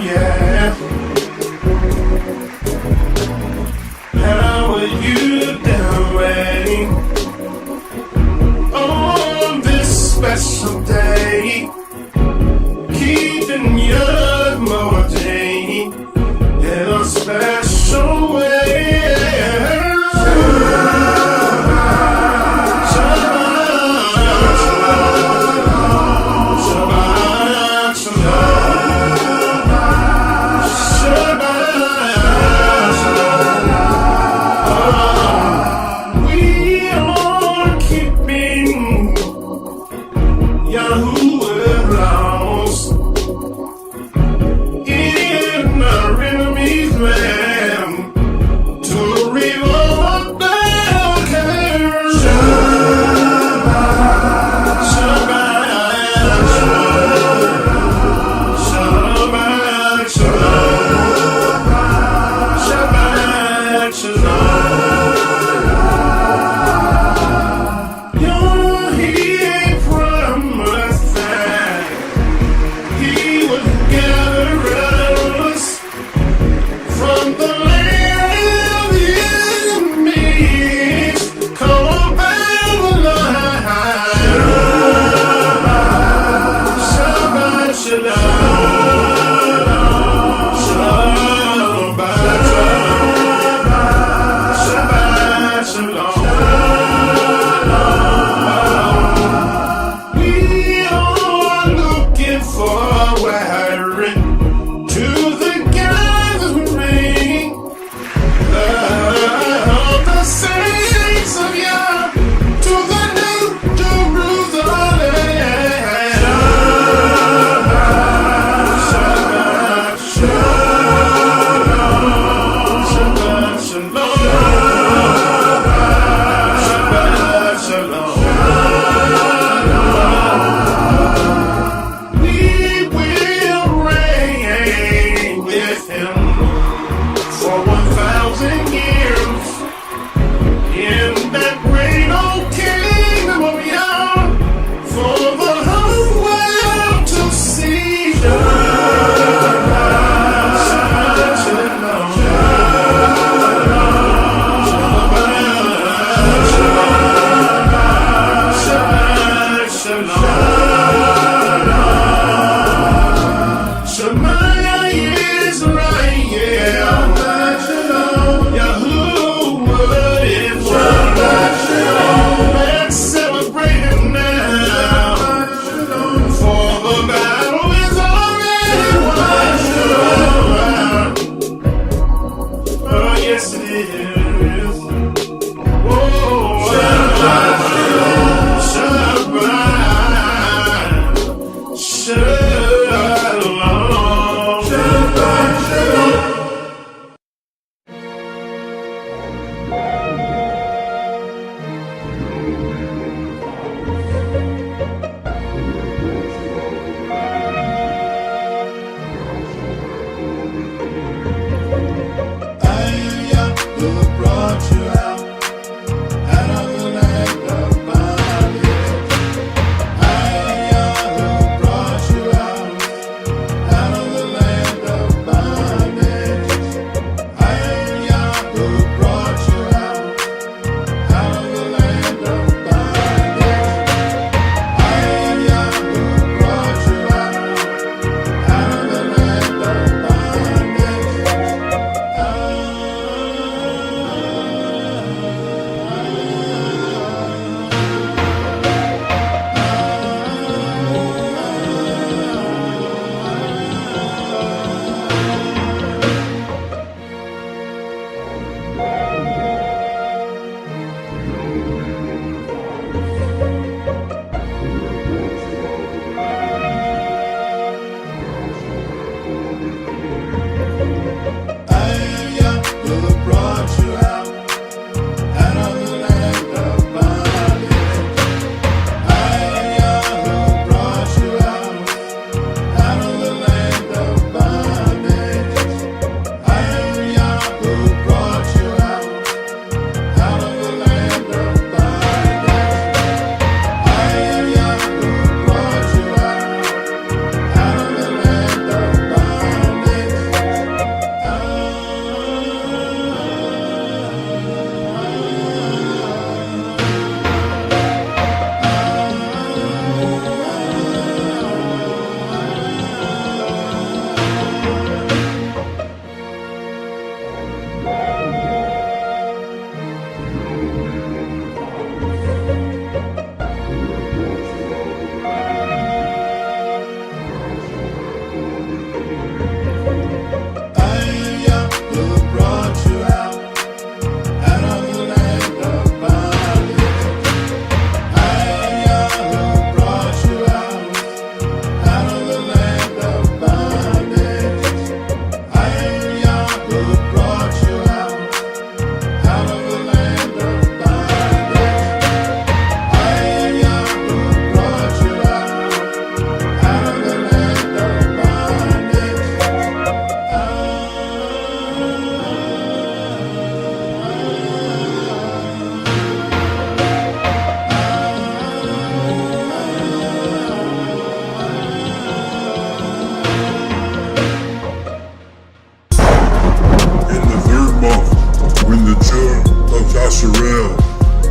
yeah. How are you doing on this special day? Keeping your motivation in a special way.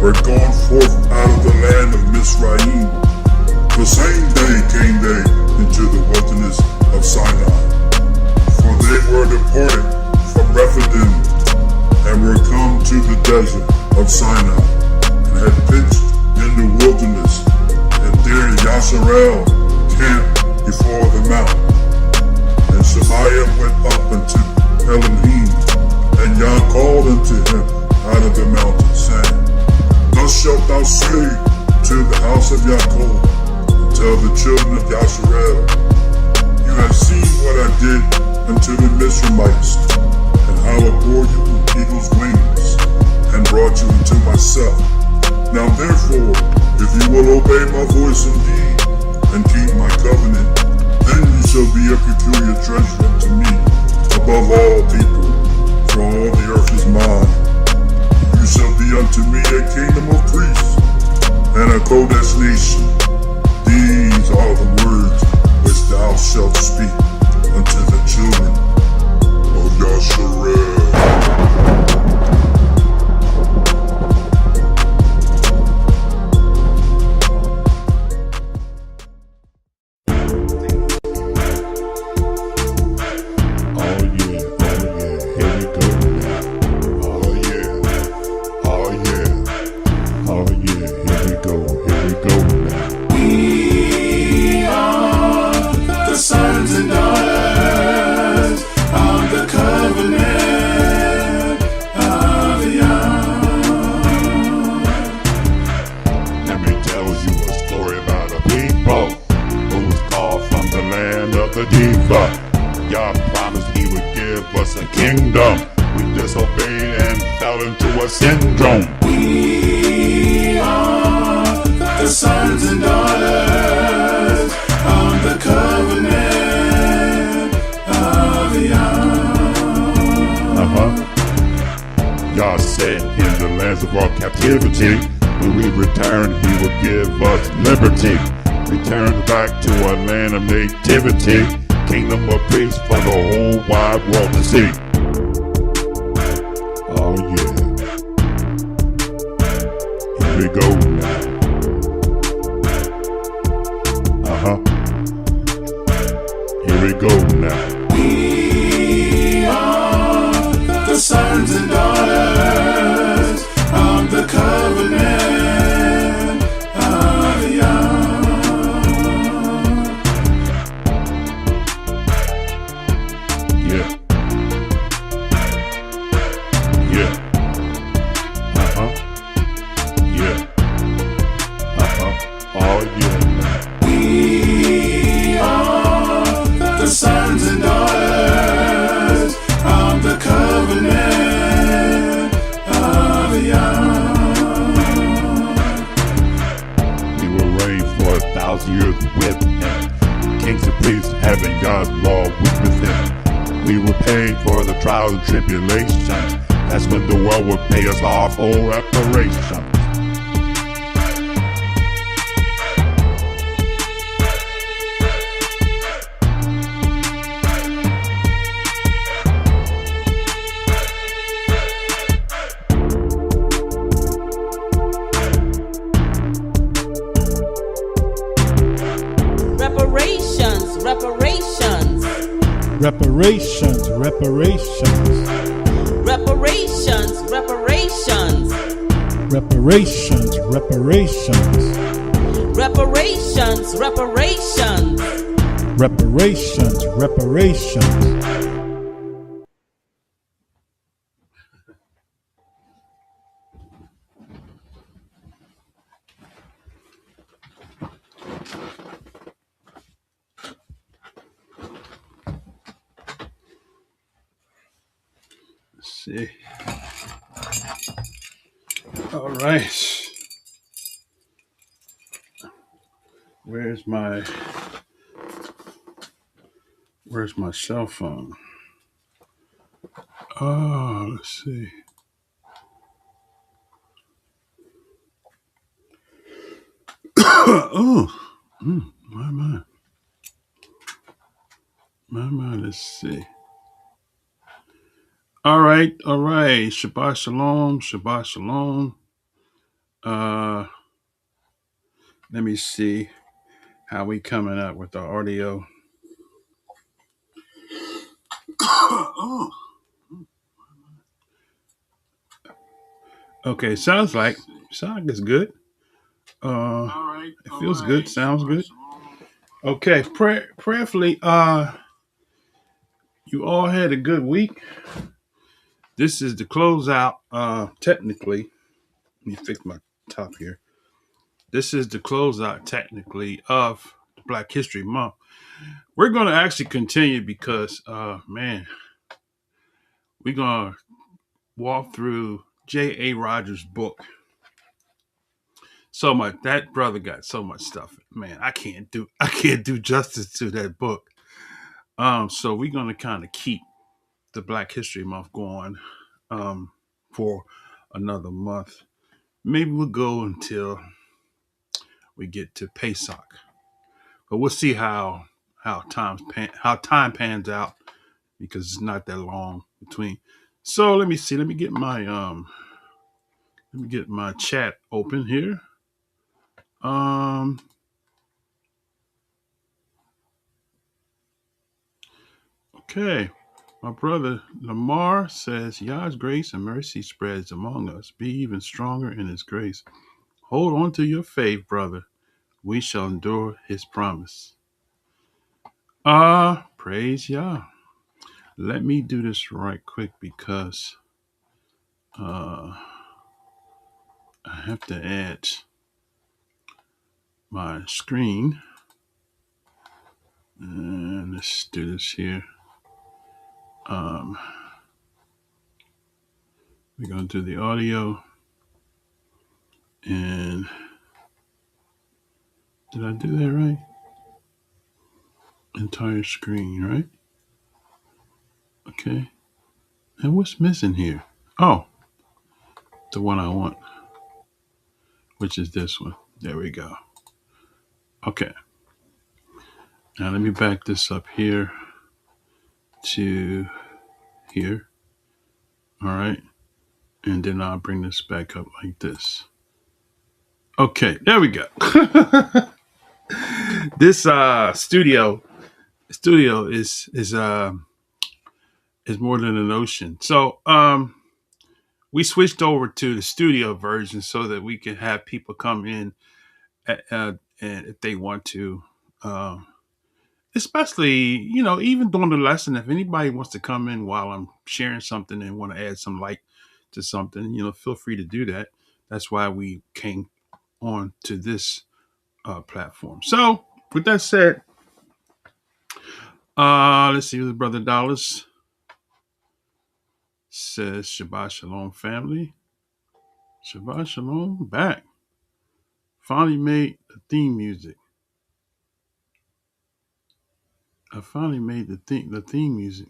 were gone forth out of the land of Mizraim. The same day came they into the wilderness of Sinai. For they were departed from Rephidim, and were come to the desert of Sinai, and had pitched in the wilderness, and there Yasharel camped before the mount. And Shemaiah went up unto Elohim, and Yah called unto him out of the mountain, saying, Thus shalt thou say to the house of Yaakov, and tell the children of Yasharel, You have seen what I did unto the Mizraimites, and how I bore you with eagle's wings, and brought you into myself. Now therefore, if you will obey my voice indeed, and keep my covenant, then you shall be a peculiar treasure unto me, above all people, for all the earth is mine. You shall be unto me a kingdom of priests, and a Kodesh nation. These are the words which thou shalt speak unto the children of Yasharel. Yah promised he would give us a kingdom. We disobeyed and fell into a syndrome. We are the sons and daughters of the covenant of Yah. Yah said in the lands of our captivity, when we return, he will give us liberty. Return back to our land of nativity, kingdom of peace for the whole wide world to see. Oh yeah. Here we go now. Here we go now. We are the sons and daughters of the covenant of Yah. Sons and daughters of the covenant of Yah. We will reign for 1,000 years with him. Kings and priests having God's law with him. We will pay for the trials and tribulations. That's when the world will pay us our full reparations. Reparations. Let's see. All right. Where's my cell phone? Oh, let's see. My, let's see. All right. Shabbat shalom. Uh, let me see how we coming up with the audio. Okay, sounds like it's good. It feels good. Sounds good. Okay, prayerfully. You all had a good week. This is the closeout. Technically, let me fix my top here. This is the closeout, technically, of Black History Month. We're going to actually continue because, man, we're going to walk through J.A. Rogers' book. So much. That brother got so much stuff. Man, I can't do justice to that book. So we're going to kind of keep the Black History Month going for another month. Maybe we'll go until we get to Pesach, but we'll see how time pans out because it's not that long between. So let me see. Let me get my chat open here. Okay. My brother Lamar says, Yah's grace and mercy spreads among us. Be even stronger in his grace. Hold on to your faith, brother. We shall endure his promise. Praise Yah. Let me do this right quick because I have to add my screen. And let's do this here. We're going to do the audio. And did I do that right? Entire screen, right? Okay. And what's missing here? Oh, the one I want, which is this one. There we go. Okay. Now let me back this up here to here. All right. And then I'll bring this back up like this. Okay, there we go. This studio is more than an ocean. So we switched over to the studio version so that we can have people come in and if they want to, especially even during the lesson. If anybody wants to come in while I'm sharing something and want to add some light to something, feel free to do that. That's why we came on to this platform. So with that said, let's see what the brother Dollars says. Shabbat Shalom, family. Shabbat Shalom, back. Finally made the theme music. I finally made the theme music.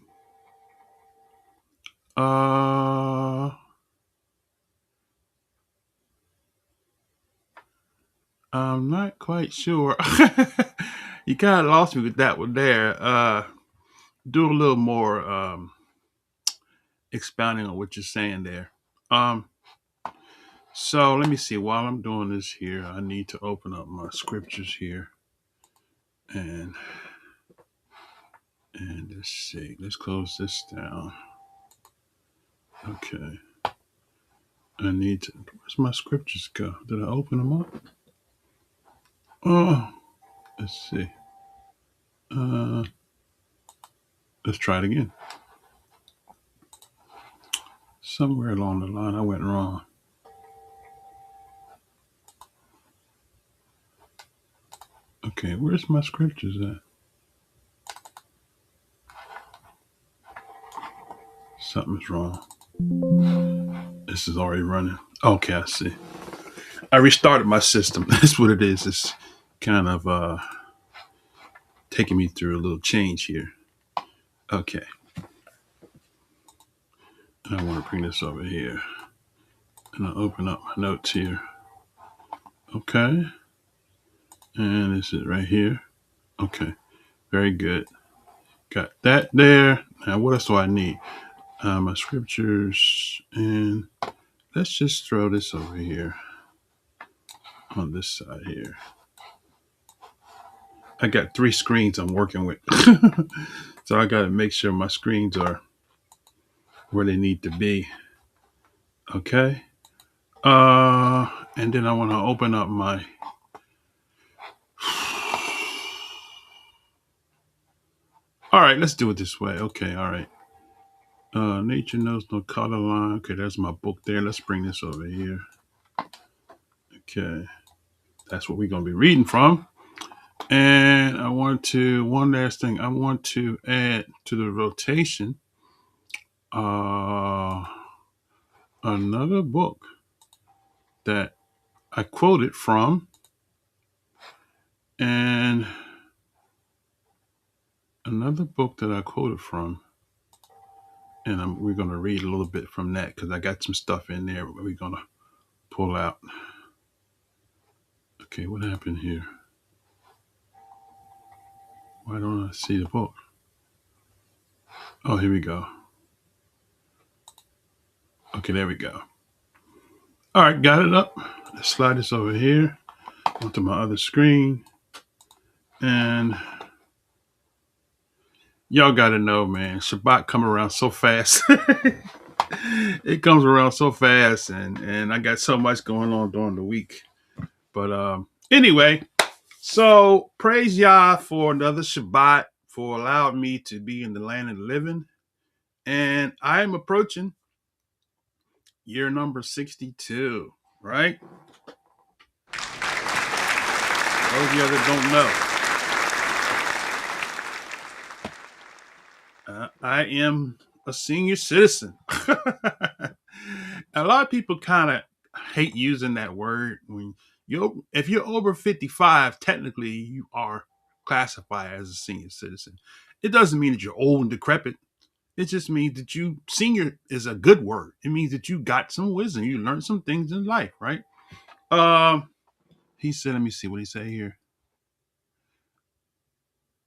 I'm not quite sure. You kind of lost me with that one there. Do a little more expounding on what you're saying there. So let me see. While I'm doing this here, I need to open up my scriptures here, and let's see. Let's close this down. Okay. I need to. Where's my scriptures go? Did I open them up? Oh, let's see. Let's try it again. Somewhere along the line, I went wrong. Okay, where's my scriptures at? Something's wrong. This is already running. Okay, I see. I restarted my system. That's what it is. It's kind of taking me through a little change here. Okay. I want to bring this over here. And I'll open up my notes here. Okay. And this is right here. Okay. Very good. Got that there. Now, what else do I need? My scriptures. And let's just throw this over here. on this side here. I got 3 screens I'm working with. So I got to make sure my screens are where they need to be. Okay. And then I want to open up my. All right, let's do it this way. Okay, all right. Nature knows no color line. Okay, there's my book there. Let's bring this over here. Okay, that's what we're gonna be reading from. And I want to one last thing. I want to add to the rotation another book that I quoted from, and another book that I quoted from, and we're gonna read a little bit from that because I got some stuff in there we're gonna pull out. Okay, what happened here? Why don't I see the book? Oh, here we go. Okay, there we go. All right, got it up. Let's slide this over here onto my other screen. And y'all got to know, man, Shabbat come around so fast. It comes around so fast, and I got so much going on during the week. But anyway, so praise Yah for another Shabbat, for allowing me to be in the land of the living. And I am approaching year number 62, right? Those of you that don't know, I am a senior citizen. A lot of people kind of hate using that word. If you're over 55, technically you are classified as a senior citizen. It doesn't mean that you're old and decrepit. It just means that senior is a good word. It means that you got some wisdom. You learned some things in life, right? He said, let me see what he said here.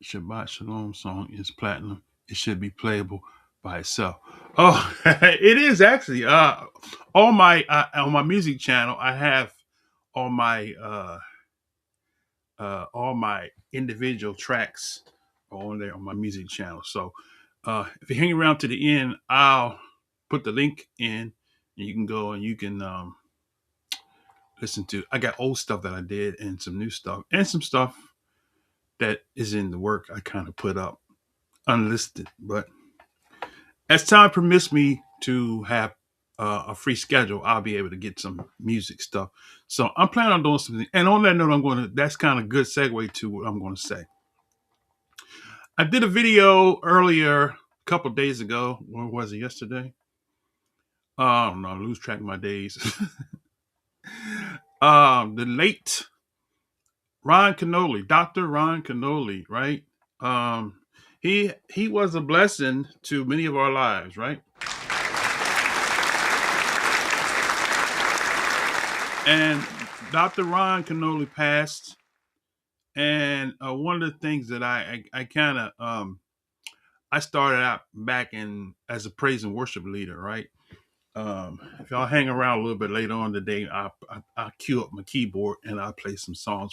Shabbat Shalom song is platinum. It should be playable by itself. Oh, it is actually. On my music channel, I have all my individual tracks on there on my music channel. So if you hang around to the end, I'll put the link in, and you can go and you can listen to. I got old stuff that I did and some new stuff and some stuff that is in the work I kind of put up unlisted. But as time permits me to have a free schedule, I'll be able to get some music stuff. So I'm planning on doing something. And on that note, that's kind of a good segue to what I'm going to say. I did a video earlier, a couple of days ago. Or was it yesterday? I don't know. I lose track of my days. The late Ron Canoli, Dr. Ron Canoli, right? He was a blessing to many of our lives, right? And Dr. Ron Canoli passed, and one of the things that I kind of I started out back as a praise and worship leader, right? If y'all hang around a little bit later on today, I'll cue up my keyboard and I'll play some songs.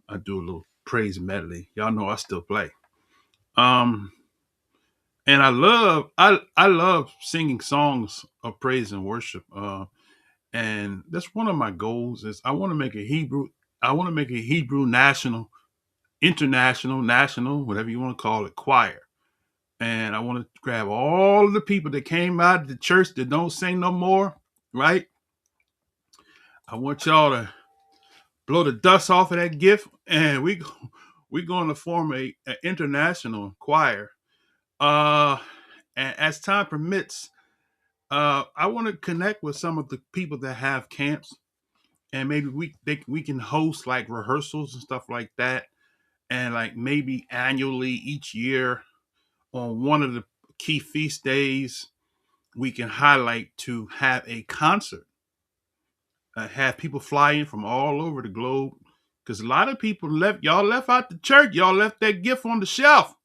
I do a little praise medley. Y'all know I still play. And I love singing songs of praise and worship. And that's one of my goals is I want to make a Hebrew national, international, national, whatever you want to call it, choir. And I want to grab all of the people that came out of the church that don't sing no more, right? I want y'all to blow the dust off of that gift, and we're going to form an international choir. And as time permits, I want to connect with some of the people that have camps, and maybe we can host like rehearsals and stuff like that, and like maybe annually each year on one of the key feast days, we can highlight to have a concert, have people fly in from all over the globe, because a lot of people left out the church. Y'all left that gift on the shelf.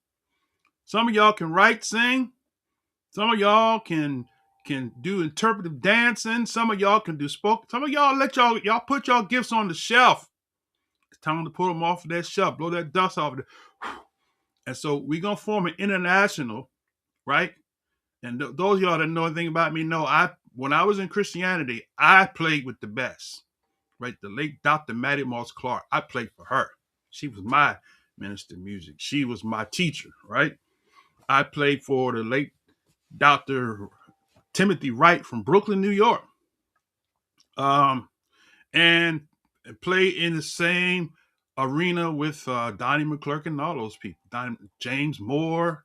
Some of y'all can write, sing. Some of y'all can can do interpretive dancing. Some of y'all can do spoken. Some of y'all y'all put y'all gifts on the shelf. It's time to pull them off of that shelf, blow that dust off of it. And so we're gonna form an international, right? And those of y'all that know anything about me know when I was in Christianity, I played with the best, right? The late Dr. Mattie Moss Clark. I played for her. She was my minister of music. She was my teacher, right? I played for the late Dr. Timothy Wright from Brooklyn, New York, and played in the same arena with Donnie McClurkin and all those people. James Moore,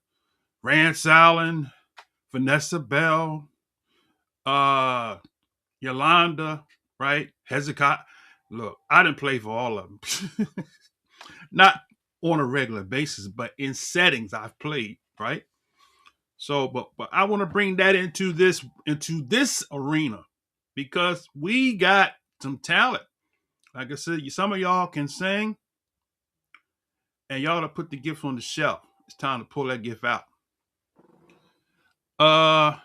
Rance Allen, Vanessa Bell, Yolanda, right? Hezekiah. Look, I didn't play for all of them. Not on a regular basis, but in settings I've played, right? So, but I want to bring that into this arena because we got some talent. Like I said, some of y'all can sing, and y'all to put the gift on the shelf. It's time to pull that gift out. Yeah.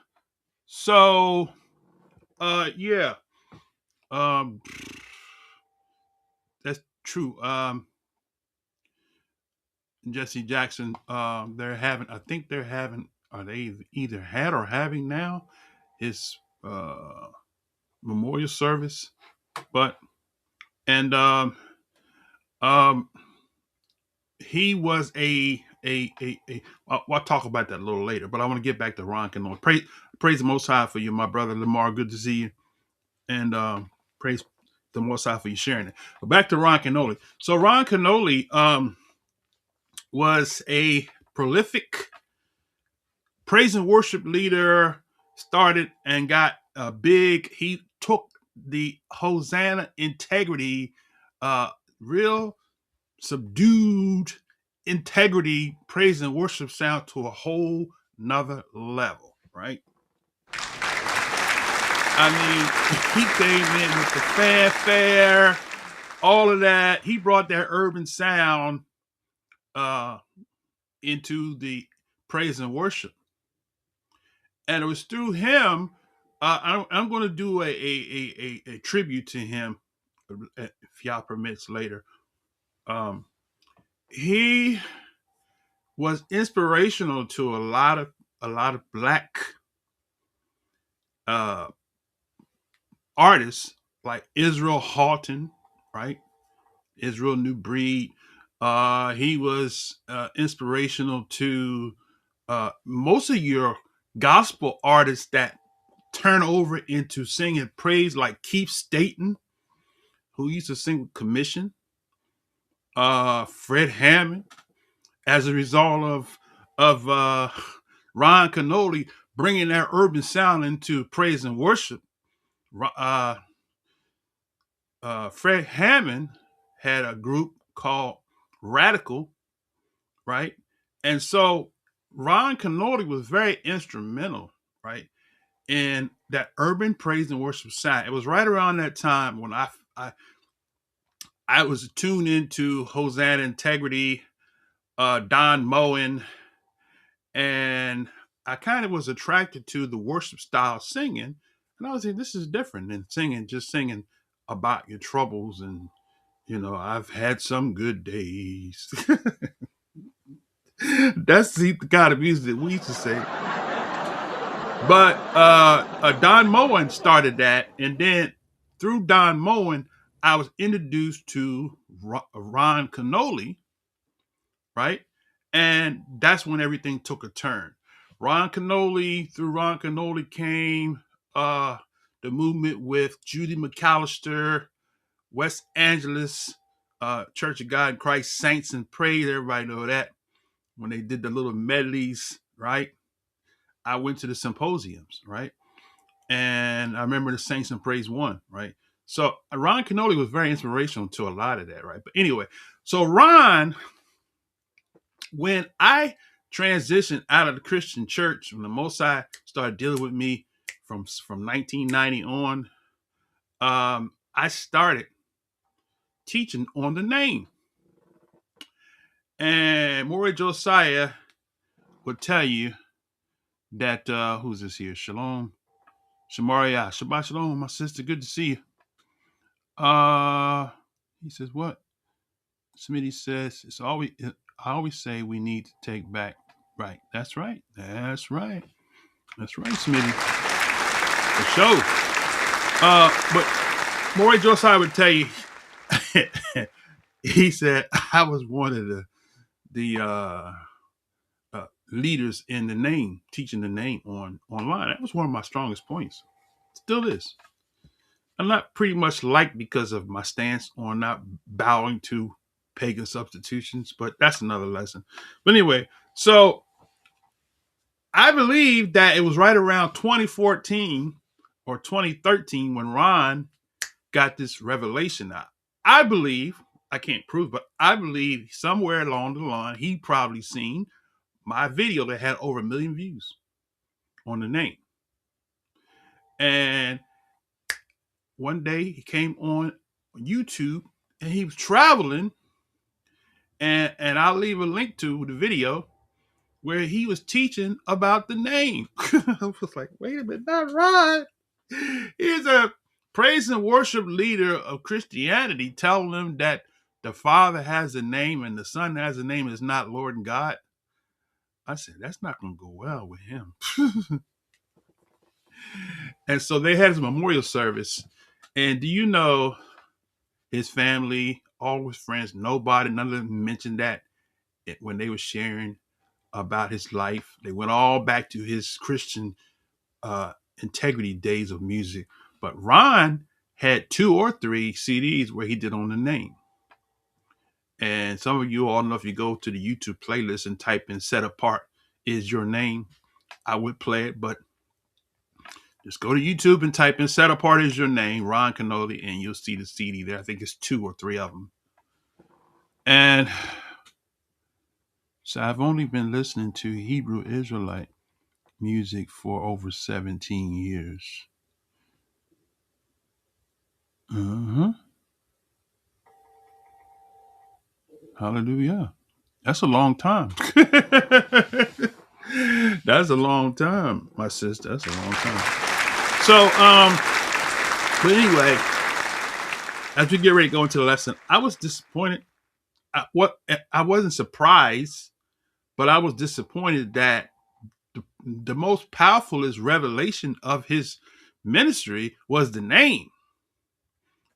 That's true. Jesse Jackson, I think they're having, are they either had or having now his memorial service, but, and he was I'll talk about that a little later, but I want to get back to Ron Canoli. Praise the Most High for you, my brother Lamar. Good to see you. And praise the Most High for you sharing it. But back to Ron Canoli. So Ron Canoli was a prolific praise and worship leader, started and got big. He took the Hosanna integrity, real subdued integrity, praise and worship sound to a whole nother level, right? I mean, he came in with the fanfare, all of that. He brought that urban sound into the praise and worship. And it was through him, I'm going to do a tribute to him, if y'all permits later. He was inspirational to a lot of black artists like Israel Houghton, right? Israel New Breed. He was inspirational to most of your gospel artists that turn over into singing praise, like Keith Staton, who used to sing with Commission, Fred Hammond, as a result of Ron Canoli bringing that urban sound into praise and worship. Fred Hammond had a group called Radical, right? And so Ron Canoli was very instrumental, right, in that urban praise and worship sound. It was right around that time when I was tuned into Hosanna Integrity, Don Moen, and I kind of was attracted to the worship style singing. And I was saying, this is different than just singing about your troubles and, I've had some good days. That's the kind of music that we used to say. But Don Moen started that, and then through Don Moen, I was introduced to Ron Canoli, right? And that's when everything took a turn. Through Ron Canoli came the movement with Judy McAllister, West Angeles, Church of God in Christ, Saints and Praise. Everybody know that. When they did the little medleys, right? I went to the symposiums, right? And I remember the Saints and Praise one, right? So Ron Canoli was very inspirational to a lot of that, right? But anyway, so Ron, when I transitioned out of the Christian church, when the Most High started dealing with me from 1990 on, I started teaching on the name. And Maury Josiah would tell you that, who's this here? Shalom. Shamaria, Shabbat Shalom, my sister. Good to see you. He says what? Smitty says it's always. I always say we need to take back. Right. That's right. That's right. That's right, Smitty. For sure. But Maury Josiah would tell you. He said I was one of the leaders in the name, teaching the name online. That was one of my strongest points. Still is. I'm not pretty much liked because of my stance on not bowing to pagan substitutions, but that's another lesson. But anyway, so I believe that it was right around 2014 or 2013 when Ron got this revelation out. I believe, I can't prove, but I believe somewhere along the line, he probably seen my video that had over 1 million views on the name. And one day he came on YouTube and he was traveling, and I'll leave a link to the video where he was teaching about the name. I was like, wait a minute, not right. He's a praise and worship leader of Christianity telling them that the Father has a name and the Son has a name and is not Lord and God. I said, that's not going to go well with him. And so they had his memorial service. And do you know his family, all his friends, nobody, none of them mentioned that when they were sharing about his life. They went all back to his Christian integrity days of music. But Ron had 2 or 3 CDs where he did on the name. And some of you all know if you go to the YouTube playlist and type in Set Apart Is Your Name, I would play it, but just go to YouTube and type in Set Apart Is Your Name, Ron Canoli, and you'll see the CD there. I think it's 2 or 3 of them. And so I've only been listening to Hebrew Israelite music for over 17 years. Hallelujah. That's a long time. That's a long time, my sister. That's a long time. So, but anyway, as we get ready to go into the lesson, I was disappointed. I wasn't surprised, but I was disappointed that the most powerful revelation of his ministry was the name.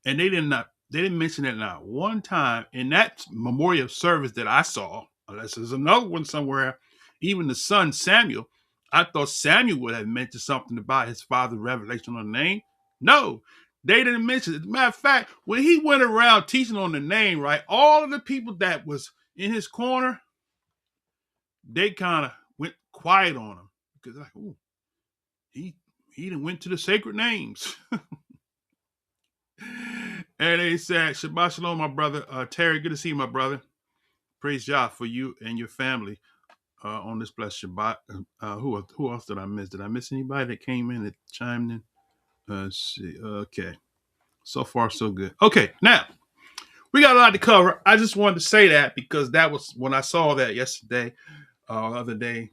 And they didn't mention it not one time in that memorial service that I saw, unless there's another one somewhere. Even the son Samuel, I thought Samuel would have mentioned something about his father's revelation on the name. No, they didn't mention it. As a matter of fact, when he went around teaching on the name, right, all of the people that was in his corner, they kind of went quiet on him because like, ooh, he done went to the sacred names. And they said, Shabbat Shalom, my brother. Terry, good to see you, my brother. Praise Yah for you and your family on this blessed Shabbat. Who else did I miss? Did I miss anybody that came in that chimed in? Let's see. Okay. So far, so good. Okay, now, we got a lot to cover. I just wanted to say that because that was when I saw that yesterday, the other day,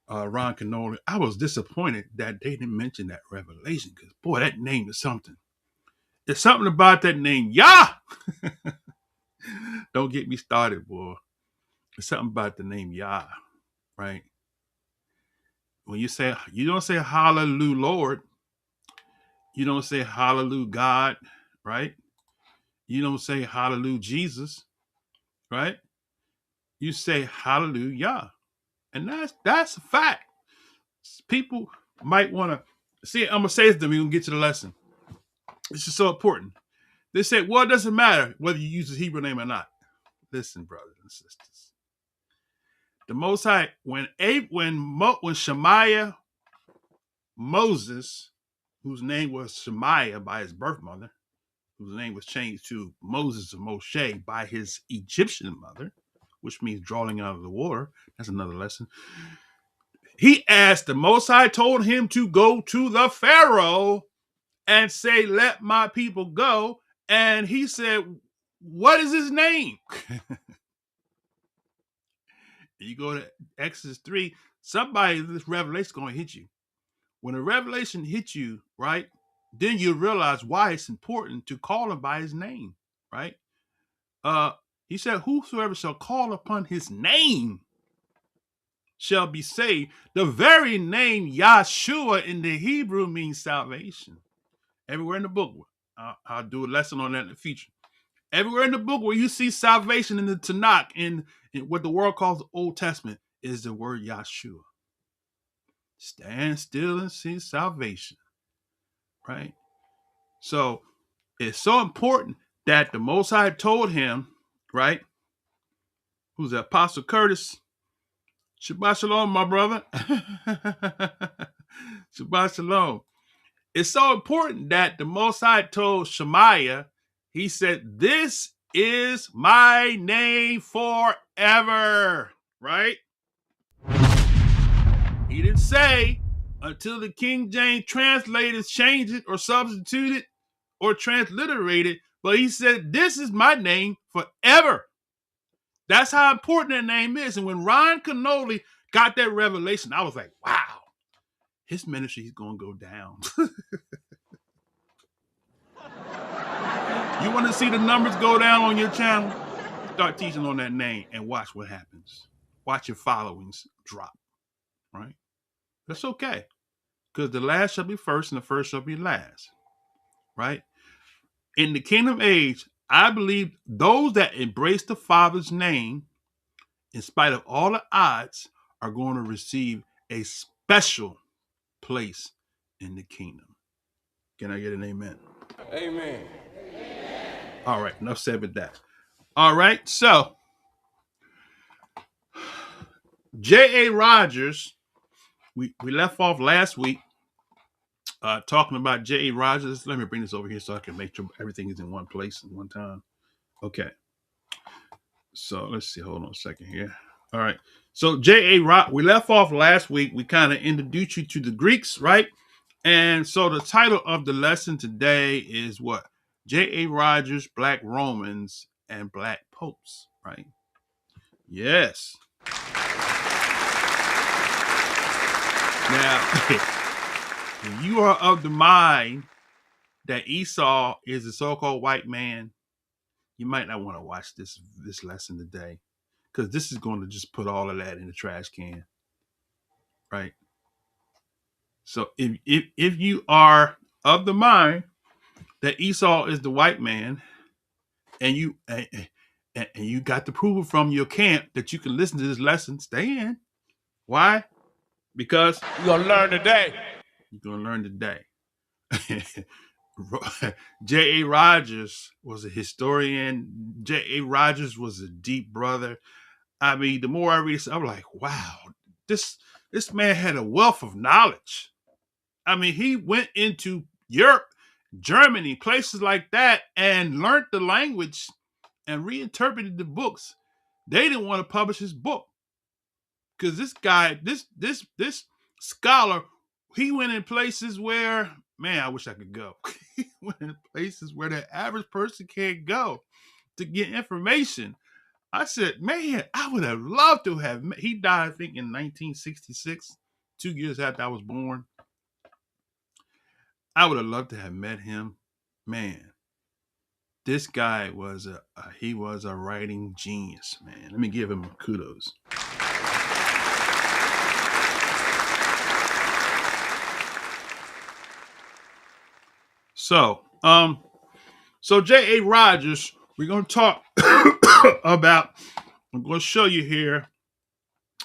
Ron Canoli. I was disappointed that they didn't mention that revelation because, boy, that name is something. There's something about that name, Yah. Don't get me started, boy. There's something about the name Yah, right? When you don't say Hallelujah, Lord. You don't say Hallelujah, God, right? You don't say Hallelujah, Jesus, right? You say Hallelujah, and that's a fact. People might want to see. I'm gonna say this to them. We're gonna get to the lesson. This is so important. They say, well, it doesn't matter whether you use the Hebrew name or not. Listen, brothers and sisters. The Most High, when Shemaiah, Moses, whose name was Shemaiah by his birth mother, whose name was changed to Moses or Moshe by his Egyptian mother, which means drawing out of the water. That's another lesson. He asked, the Most High told him to go to the Pharaoh and say, let my people go. And he said, what is his name? You go to Exodus 3, somebody, this revelation is going to hit you. when a revelation hits you, right, then you realize why it's important to call him by his name, right? Uh, he said, whosoever shall call upon his name shall be saved. The very name Yahshua in the Hebrew means salvation. Everywhere in the book, I'll do a lesson on that in the future. Everywhere in the book where you see salvation in the Tanakh, in what the world calls the Old Testament, is the word Yahshua. Stand still and see salvation, right? So it's so important that the Most High told him, right? Who's the Apostle Curtis? Shabbat Shalom, my brother. Shabbat Shalom. It's so important that the Most High told Shemaiah, he said, this is my name forever, right? He didn't say until the King James translators change it or substitute it or transliterate it, but he said, this is my name forever. That's how important that name is. And when Ron Canoli got that revelation, I was like, wow, his ministry is going to go down. You want to see the numbers go down on your channel? Start teaching on that name and watch what happens. Watch your followings drop, right? That's okay, because the last shall be first and the first shall be last, right? In the kingdom age, I believe those that embrace the Father's name, in spite of all the odds, are going to receive a special place in the kingdom. Can I get an amen? Amen. All right, enough said with that. All right, so J.A. Rogers, we left off last week talking about J.A. Rogers. Let me bring this over here so I can make sure everything is in one place at one time. Okay. So let's see. Hold on a second here. All right. So J.A. we left off last week. We kind of introduced you to the Greeks, right? And so the title of the lesson today is what? J.A. Rogers, Black Romans, and Black Popes, right? Yes. Now, if you are of the mind that Esau is a so-called white man, you might not want to watch this lesson today, because this is going to just put all of that in the trash can, right? So if you are of the mind that Esau is the white man, and you got to prove it from your camp that you can listen to this lesson, stay in. Why? Because You're gonna learn today. you're going to learn today. J.A. Rogers was a historian. J.A. Rogers was a deep brother. I mean, the more I read this, I'm like, wow, this man had a wealth of knowledge. I mean, he went into Europe, Germany, places like that, and learned the language and reinterpreted the books. They didn't want to publish his book because this guy, this scholar, he went in places where, man, I wish I could go. He went in places where the average person can't go to get information. I said, man, I would have loved to have met. He died, I think, in 1966, 2 years after I was born. I would have loved to have met him. Man, this guy was he was a writing genius, man. Let me give him kudos. So J.A. Rogers, we're going to talk about, I'm going to show you here,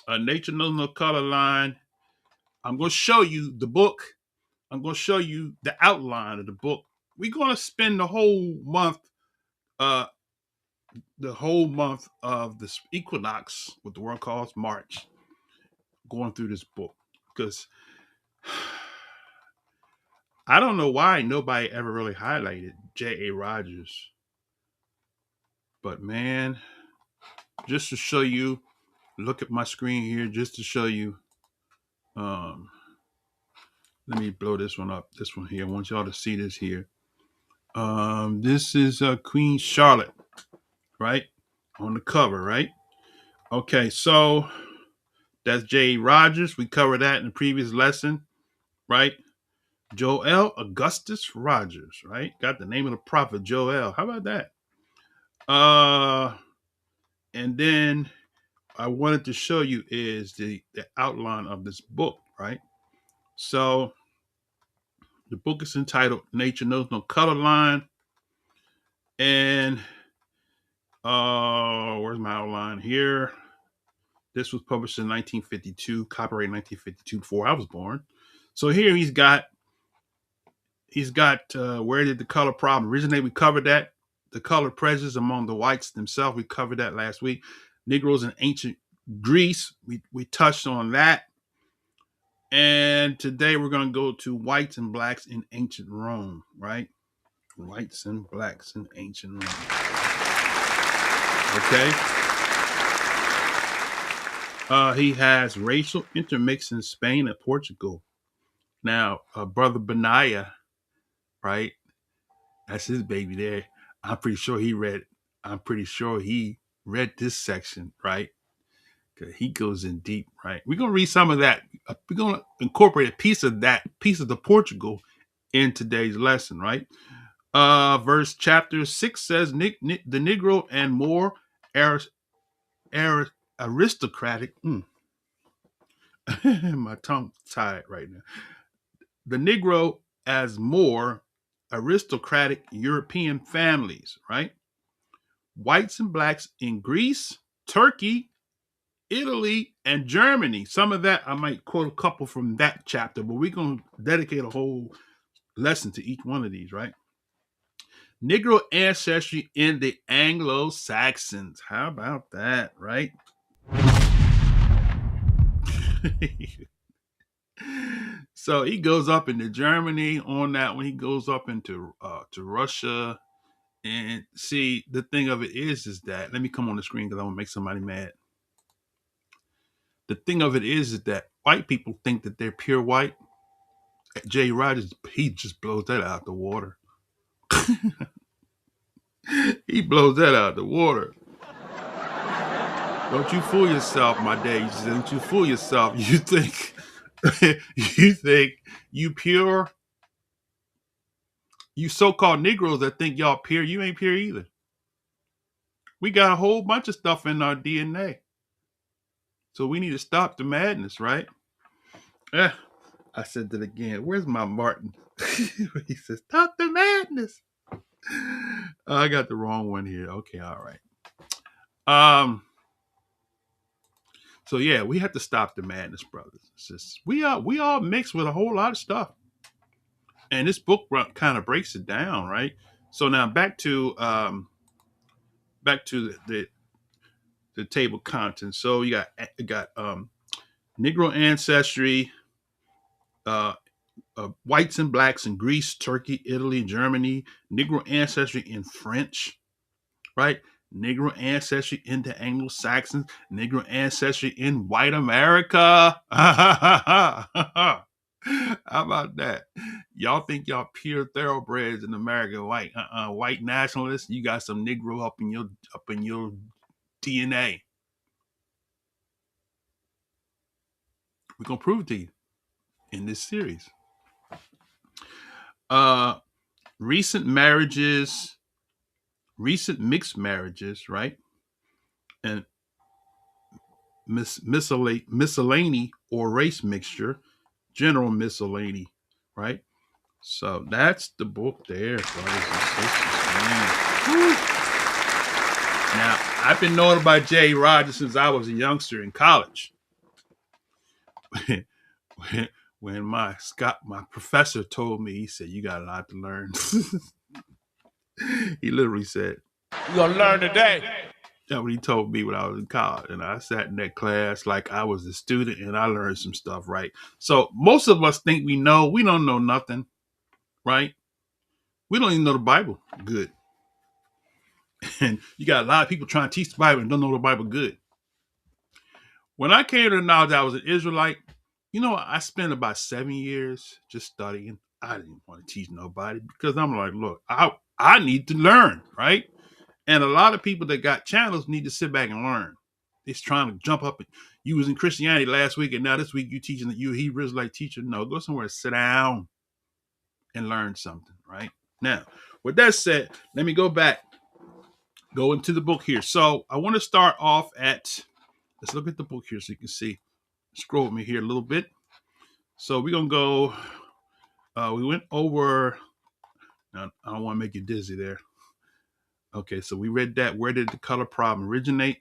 Nature Knows No Color line. I'm going to show you the book. I'm going to show you the outline of the book. We're going to spend the whole month of this equinox, what the world calls March, going through this book, because I don't know why nobody ever really highlighted J.A. Rogers. But man, just to show you, look at my screen here, just to show you, let me blow this one up, this one here. I want y'all to see this here. This is Queen Charlotte, right? On the cover, right? Okay, so that's J.A. Rogers. We covered that in the previous lesson. right? Joel Augustus Rogers, right? Got the name of the prophet Joel. How about that? And then I wanted to show you is the outline of this book, right? So the book is entitled Nature Knows No Color Line. And where's my outline here? This was published in 1952, copyright 1952, before I was born. So here he's got where did the color problem originate? We covered that. The color prejudice among the whites themselves. We covered that last week. Negroes in ancient Greece. We touched on that. And today we're going to go to whites and blacks in ancient Rome, right? Whites and blacks in ancient Rome. Okay. He has racial intermix in Spain and Portugal. Now, Brother Benaiah, right? That's his baby there. I'm pretty sure he read this section, right? Because he goes in deep, right? We're gonna read some of that. We're gonna incorporate a piece of the Portugal in today's lesson, right? Verse chapter 6 says, the Negro and more aristocratic. My tongue tied right now. The Negro as more aristocratic European families, right? Whites and blacks in Greece, Turkey, Italy, and Germany. Some of that, I might quote a couple from that chapter, but we're going to dedicate a whole lesson to each one of these, right? Negro ancestry in the Anglo-Saxons. How about that, right? So he goes up into Germany on that when he goes up into to Russia. And see, the thing of it is that, let me come on the screen because I want to make somebody mad. The thing of it is that white people think that they're pure white. Jay Rogers, he just blows that out the water. He blows that out the water. Don't you fool yourself, my day. Don't you fool yourself. You think you pure? You so-called Negroes that think y'all pure, you ain't pure either. We got a whole bunch of stuff in our DNA. So we need to stop the madness, right? I said that again. Where's my Martin? He says, stop the madness. I got the wrong one here. Okay, all right. So yeah, we have to stop the madness, brothers. It's just we all mixed with a whole lot of stuff. And this book kind of breaks it down, right? So now back to the table of contents. So you got Negro ancestry, whites and blacks in Greece, Turkey, Italy, Germany, Negro ancestry in French, right? Negro ancestry in the Anglo-Saxons, Negro ancestry in white America. How about that? Y'all think y'all pure thoroughbreds in America, white nationalists? You got some Negro up in your DNA. We're gonna prove it to you in this series. Recent mixed marriages, right? And miscellany or race mixture, general miscellany, right? So that's the book there, brothers and sisters, man. Now, I've been knowing about Jay Rogers since I was a youngster in college. When my professor told me, he said, you got a lot to learn. He literally said, You're going to learn today. That's what he told me when I was in college. And I sat in that class like I was a student and I learned some stuff, right? So most of us think we know. We don't know nothing, right? We don't even know the Bible good. And you got a lot of people trying to teach the Bible and don't know the Bible good. When I came to the knowledge I was an Israelite, I spent about 7 years just studying. I didn't want to teach nobody because I'm like, look, I need to learn, right? And a lot of people that got channels need to sit back and learn. It's trying to jump up. You was in Christianity last week, and now this week you teaching that you a Hebrew Israelite teacher. No, go somewhere, sit down, and learn something. Right now, with that said, let me go back, go into the book here. So I want to start off at. Let's look at the book here so you can see. Scroll with me here a little bit. So we're gonna go. We went over. Now, I don't want to make you dizzy there. Okay, so we read that. Where did the color problem originate?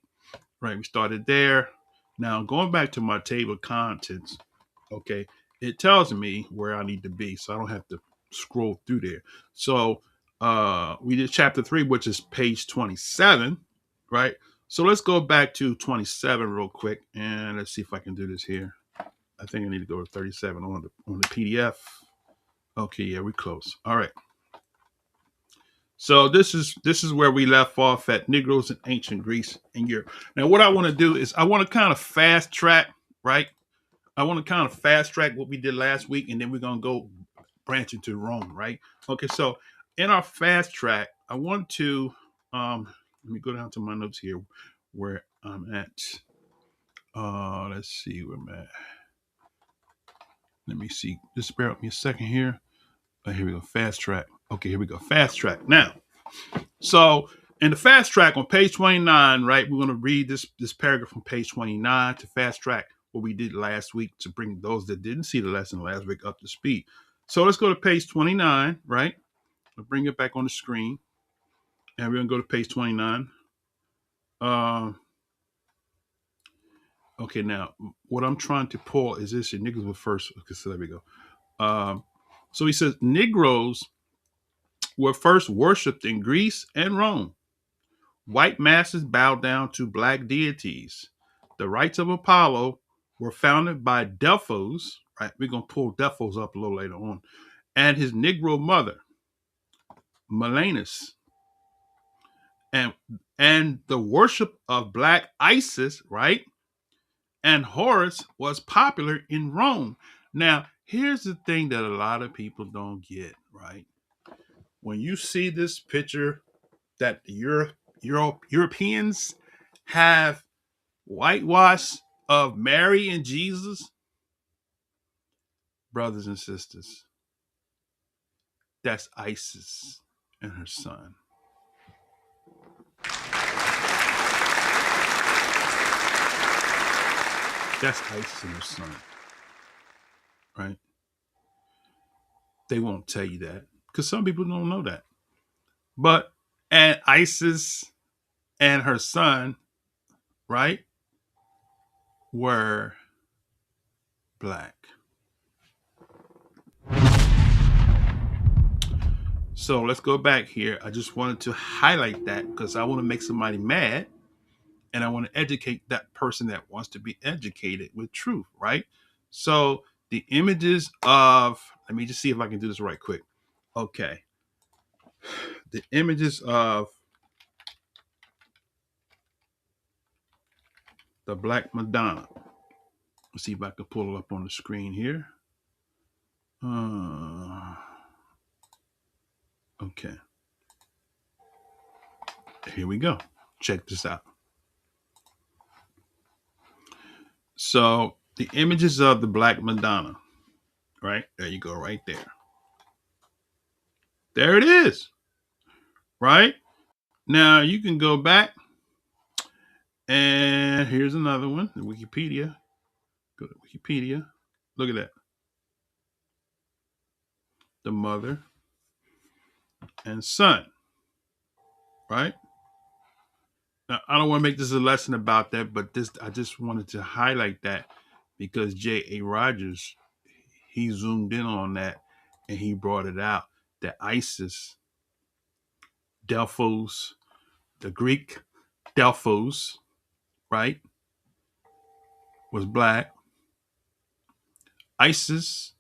Right, we started there. Now going back to my table of contents. Okay, it tells me where I need to be, so I don't have to scroll through there. So we did chapter 3, which is page 27, right? So let's go back to 27 real quick, and let's see if I can do this here. I think I need to go to 37 on the PDF. Okay, yeah, we're close. All right. So this is where we left off at Negroes in ancient Greece and Europe. Now, what I want to do is I want to kind of fast track, right? I want to kind of fast track what we did last week, and then we're gonna go branch into Rome, right? Okay, so in our fast track, I want to let me go down to my notes here where I'm at. Let's see where I'm at. Let me see. Just bear with me a second here. Here we go. Fast track. Okay, here we go. Fast track. Now, so in the fast track on page 29, right, we're going to read this paragraph from page 29 to fast track what we did last week to bring those that didn't see the lesson last week up to speed. So let's go to page 29, right? I'll bring it back on the screen. And we're going to go to page 29. Okay, now, what I'm trying to pull is this. Niggas were first. Okay, so there we go. So he says, Negroes were first worshipped in Greece and Rome. White masses bowed down to black deities. The rites of Apollo were founded by Delphos, right? We're going to pull Delphos up a little later on, and his Negro mother, Melanus. And the worship of black Isis, right? And Horus was popular in Rome. Now, here's the thing that a lot of people don't get, right? When you see this picture that the Europeans have whitewash of Mary and Jesus, brothers and sisters, that's Isis and her son. That's Isis and her son, right? They won't tell you that because some people don't know that. But, and Isis and her son, right, were black. So let's go back here. I just wanted to highlight that because I want to make somebody mad and I want to educate that person that wants to be educated with truth, right? So the images of, let me just see if I can do this right quick. Okay. The images of the Black Madonna. Let's see if I can pull it up on the screen here. Okay. Here we go. Check this out. So the images of the Black Madonna, right? There you go, right there. There it is, right? Now you can go back and here's another one, the Wikipedia. Go to Wikipedia. Look at that. The mother and son, right? Now, I don't want to make this a lesson about that, but I just wanted to highlight that because J.A. Rogers, he zoomed in on that and he brought it out that Isis, Delphos, the Greek Delphos, right, was black. Isis,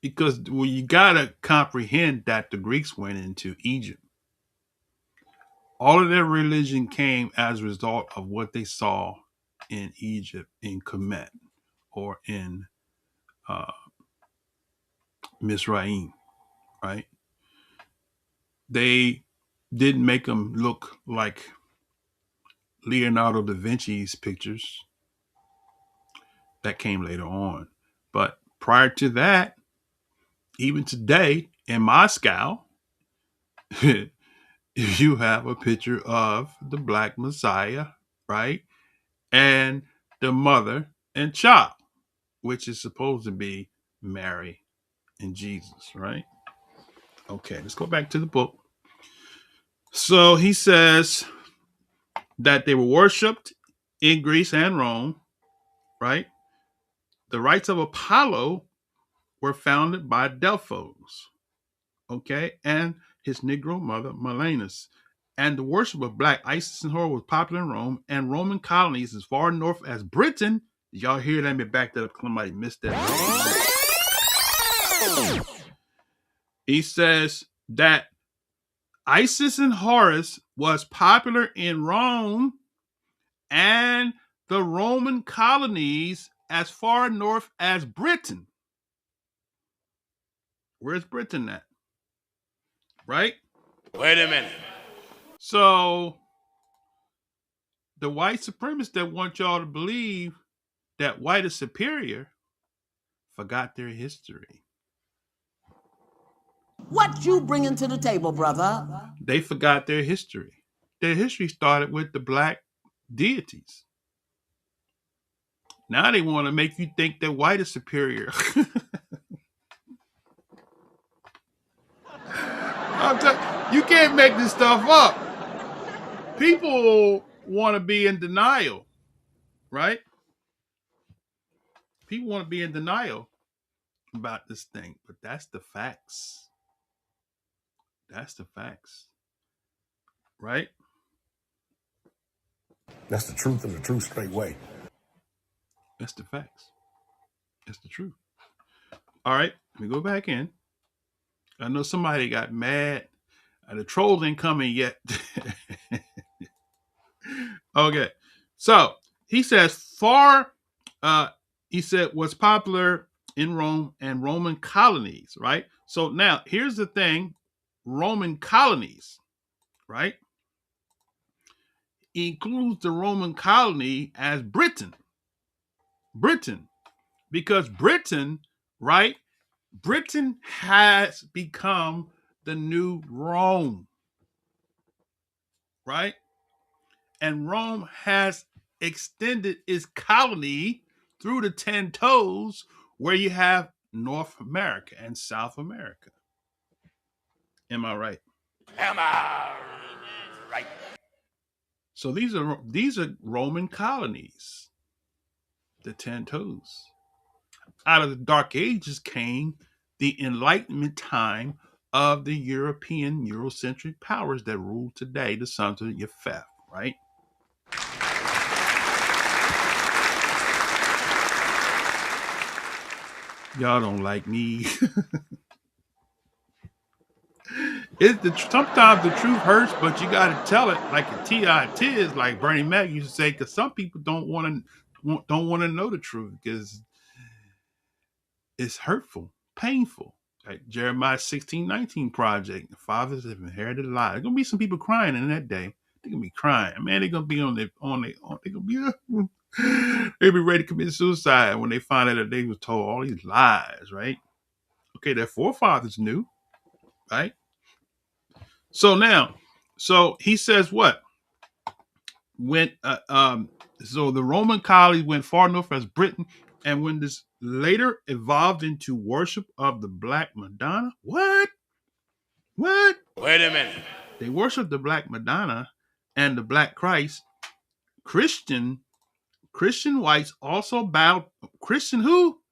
because well, you gotta comprehend that the Greeks went into Egypt. All of their religion came as a result of what they saw in Egypt, in Kemet, or in Mizraim, right? They didn't make them look like Leonardo da Vinci's pictures. That came later on. But prior to that, even today in Moscow, you have a picture of the Black Messiah, right? And the mother and child, which is supposed to be Mary and Jesus, right? Okay, let's go back to the book. So he says that they were worshipped in Greece and Rome, right? The rites of Apollo were founded by Delphos, okay, and his Negro mother, Melanus. And the worship of Black Isis and Horus was popular in Rome and Roman colonies as far north as Britain. Did y'all hear that? Let me back that up. Somebody missed that. He says that Isis and Horus was popular in Rome and the Roman colonies as far north as Britain. Where's Britain at? Right? Wait a minute. So the white supremacists that want y'all to believe that white is superior forgot their history. What you bringing to the table, brother? They forgot their history. Their history started with the black deities. Now they want to make you think that white is superior. You can't make this stuff up. People want to be in denial, right? People want to be in denial about this thing, but that's the facts. That's the facts, right? That's the truth and the truth straight way. That's the facts. That's the truth. All right, let me go back in. I know somebody got mad. The trolls ain't coming yet. Okay, so he says he said was popular in Rome and Roman colonies, right? So now here's the thing, Roman colonies, right? Includes the Roman colony as Britain, because Britain, right? Britain has become the new Rome, right? And Rome has extended its colony through the 10 toes, where you have North America and South America. Am I right? Am I right? So these are Roman colonies, the 10 toes. Out of the Dark Ages came the Enlightenment time of the European Eurocentric powers that rule today, the sons of Japheth, right? Y'all don't like me. Sometimes the truth hurts, but you got to tell it like a T.I.T.is, like Bernie Mac used to say, because some people don't want to know the truth because it's hurtful, painful. Like Jeremiah 16:19 project, the fathers have inherited lies. There's gonna be some people crying in that day. They're gonna be crying, man. They're gonna be they'll be ready to commit suicide when they find out that they was told all these lies, right? Okay, their forefathers knew, right? So he says what? So the Roman colonies went far north as Britain, and when this later evolved into worship of the Black Madonna, what? Wait a minute. They worship the Black Madonna and the Black Christ. Christian whites also bowed. Christian who?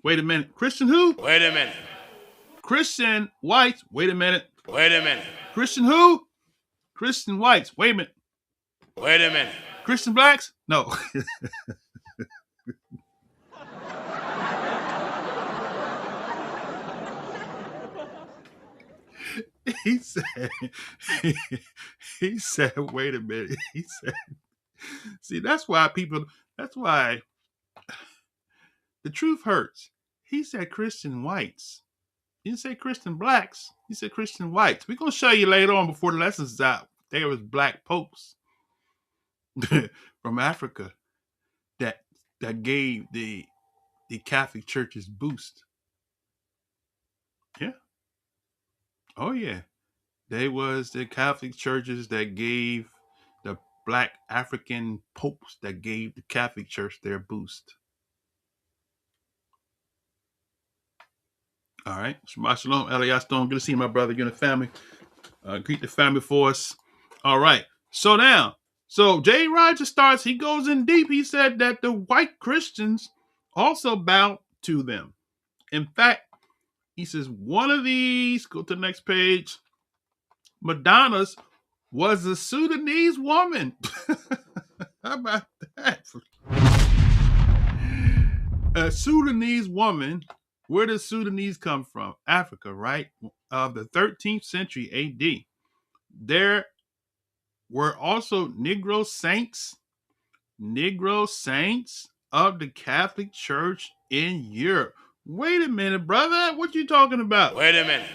Wait a minute. Christian who? Wait a minute. Christian whites. Wait a minute. Wait a minute. Christian who? Christian whites. Wait a minute. Wait a minute. Christian blacks? No. He said, wait a minute. He said, see, that's why the truth hurts. He said Christian whites. He didn't say Christian blacks. He said Christian whites. We're going to show you later on before the lesson's out. There was black popes. from Africa that gave the Catholic churches boost. Yeah. Oh yeah. They was the Catholic churches that gave the black African popes that gave the Catholic Church their boost. All right. Shabbat shalom, Elias Stone. Good to see you, my brother. You're in the family. Greet the family for us. All right. So now, J. Rogers starts, he goes in deep. He said that the white Christians also bowed to them. In fact, he says one of these, go to the next page, Madonna's was a Sudanese woman. How about that? A Sudanese woman. Where does Sudanese come from? Africa, right? Of the 13th century AD. There were also Negro saints of the Catholic Church in Europe. Wait a minute, brother. What you talking about? Wait a minute.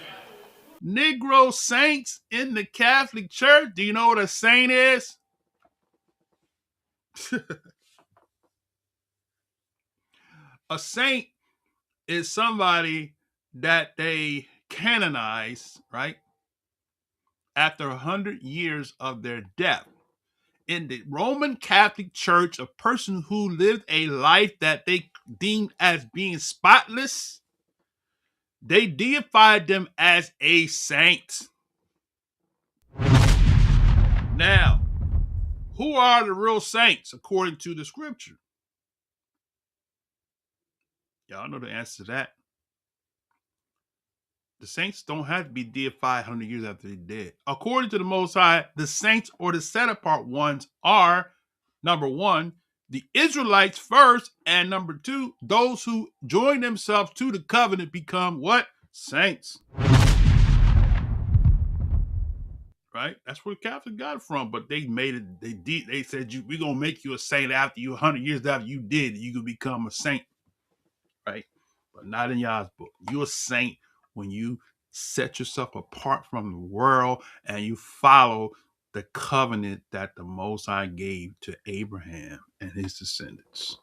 Negro saints in the Catholic Church. Do you know what a saint is? A saint is somebody that they canonize, right? After 100 years of their death. In the Roman Catholic Church, a person who lived a life that they deemed as being spotless, they deified them as a saint. Now, who are the real saints according to the scripture? Y'all know the answer to that. The saints don't have to be deified 100 years after they're dead. According to the Most High, the saints or the set apart ones are, number one, the Israelites first, and number two, those who join themselves to the covenant become what? Saints. Right? That's where Catholics got it from, but they made it, they said, we're going to make you a saint after you, 100 years after you did, you can become a saint. Right? But not in y'all's book. You're a saint when you set yourself apart from the world and you follow the covenant that the Most High gave to Abraham and his descendants.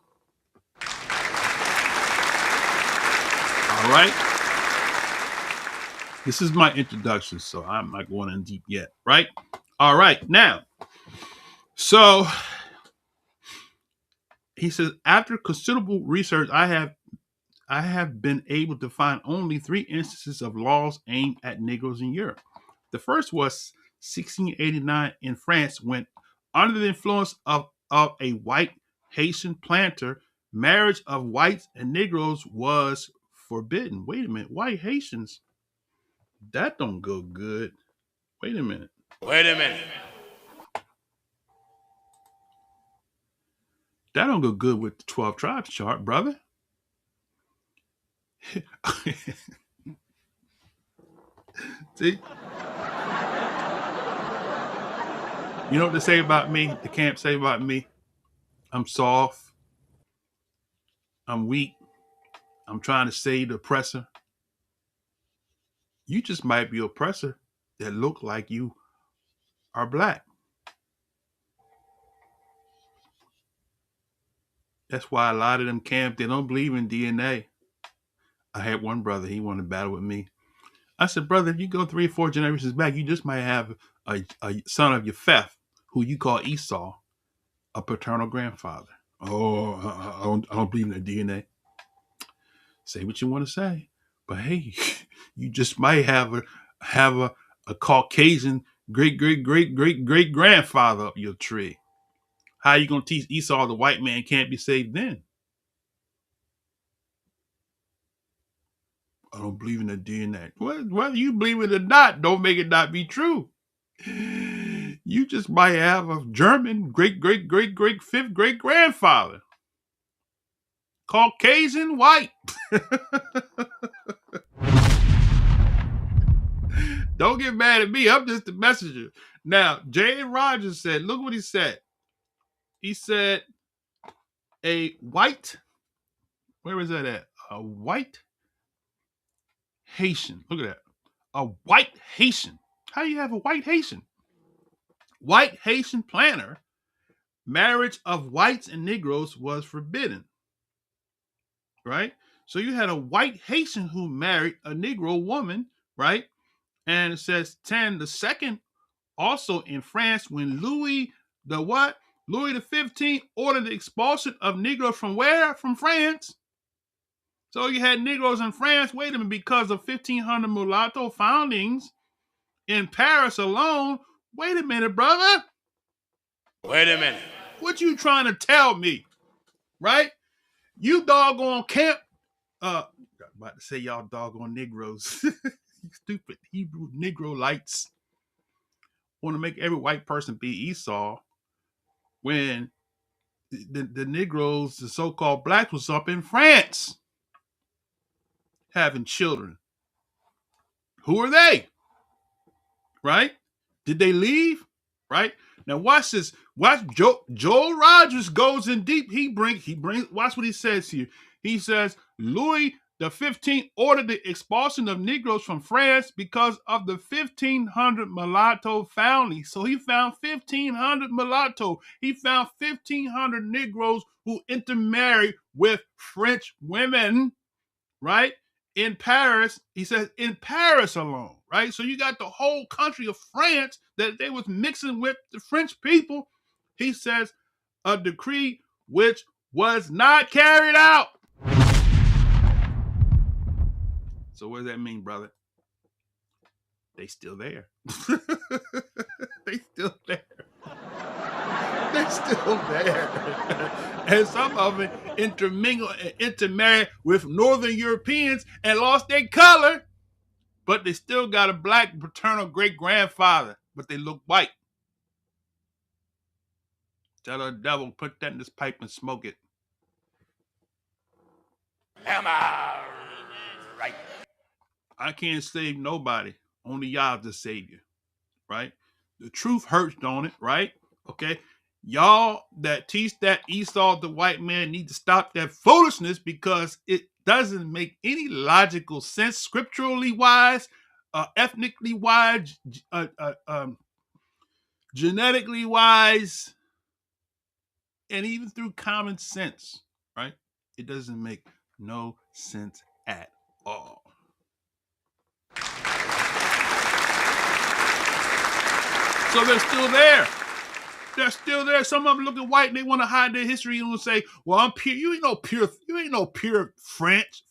All right. This is my introduction, so I'm not going in deep yet, right? All right. Now, so he says, after considerable research, I have been able to find only 3 instances of laws aimed at Negroes in Europe. The first was 1689 in France, when, under the influence of a white Haitian planter, marriage of whites and Negroes was forbidden. Wait a minute, white Haitians? That don't go good. Wait a minute. Wait a minute. That don't go good with the 12 tribes chart, brother. See? You know what they say about me? The camp say about me? I'm soft. I'm weak. I'm trying to save the oppressor. You just might be an oppressor that look like you are black. That's why a lot of them camps, they don't believe in DNA. I had one brother, he wanted to battle with me. I said, brother, if you go 3 or 4 generations back, you just might have a son of Japheth, who you call Esau, a paternal grandfather. Oh, I don't believe in the DNA. Say what you want to say, but hey, you just might have a Caucasian great grandfather up your tree. How are you gonna teach Esau the white man can't be saved then? I don't believe in the DNA. Whether you believe it or not, don't make it not be true. You just might have a German great 5th great grandfather. Caucasian white. Don't get mad at me. I'm just the messenger. Now, J. Rogers said, look what he said. He said, a white, where is that at? A white Haitian. Look at that. A white Haitian. How do you have a white Haitian? White Haitian planter marriage of whites and Negroes was forbidden, right? So you had a white Haitian who married a Negro woman, right? And it says 10, the second also in France when Louis the what? Louis the 15th ordered the expulsion of Negroes from where? From France. So you had Negroes in France, wait a minute, because of 1500 mulatto foundings in Paris alone. Wait a minute, brother. Wait a minute. What you trying to tell me, right? You doggone camp. About to say y'all doggone Negroes. Stupid Hebrew Negro lights want to make every white person be Esau when the Negroes, the so-called blacks, was up in France having children. Who are they? Right? Did they leave? Right? Now watch this. Watch Joel Rogers goes in deep. He brings. Watch what he says here. He says Louis the 15th ordered the expulsion of Negroes from France because of the 1500 mulatto founding. So he found 1500 mulatto. He found 1500 Negroes who intermarried with French women, right? In Paris, he says in Paris alone, right? So you got the whole country of France that they was mixing with the French people. He says a decree which was not carried out. So what does that mean, brother? They still there. They still there. They still there. And some of them intermingle and intermarry with Northern Europeans and lost their color, but they still got a black paternal great-grandfather, but they look white. Tell the devil, put that in this pipe and smoke it. Am I right? I can't save nobody. Only y'all to save you, right? The truth hurts, don't it, right? Okay? Y'all that teach that Esau the white man need to stop that foolishness because it doesn't make any logical sense scripturally wise, ethnically wise, genetically wise, and even through common sense, right? It doesn't make no sense at all. So they're still there. They're still there. Some of them looking white and they want to hide their history and say, well, I'm pure. You ain't no pure French.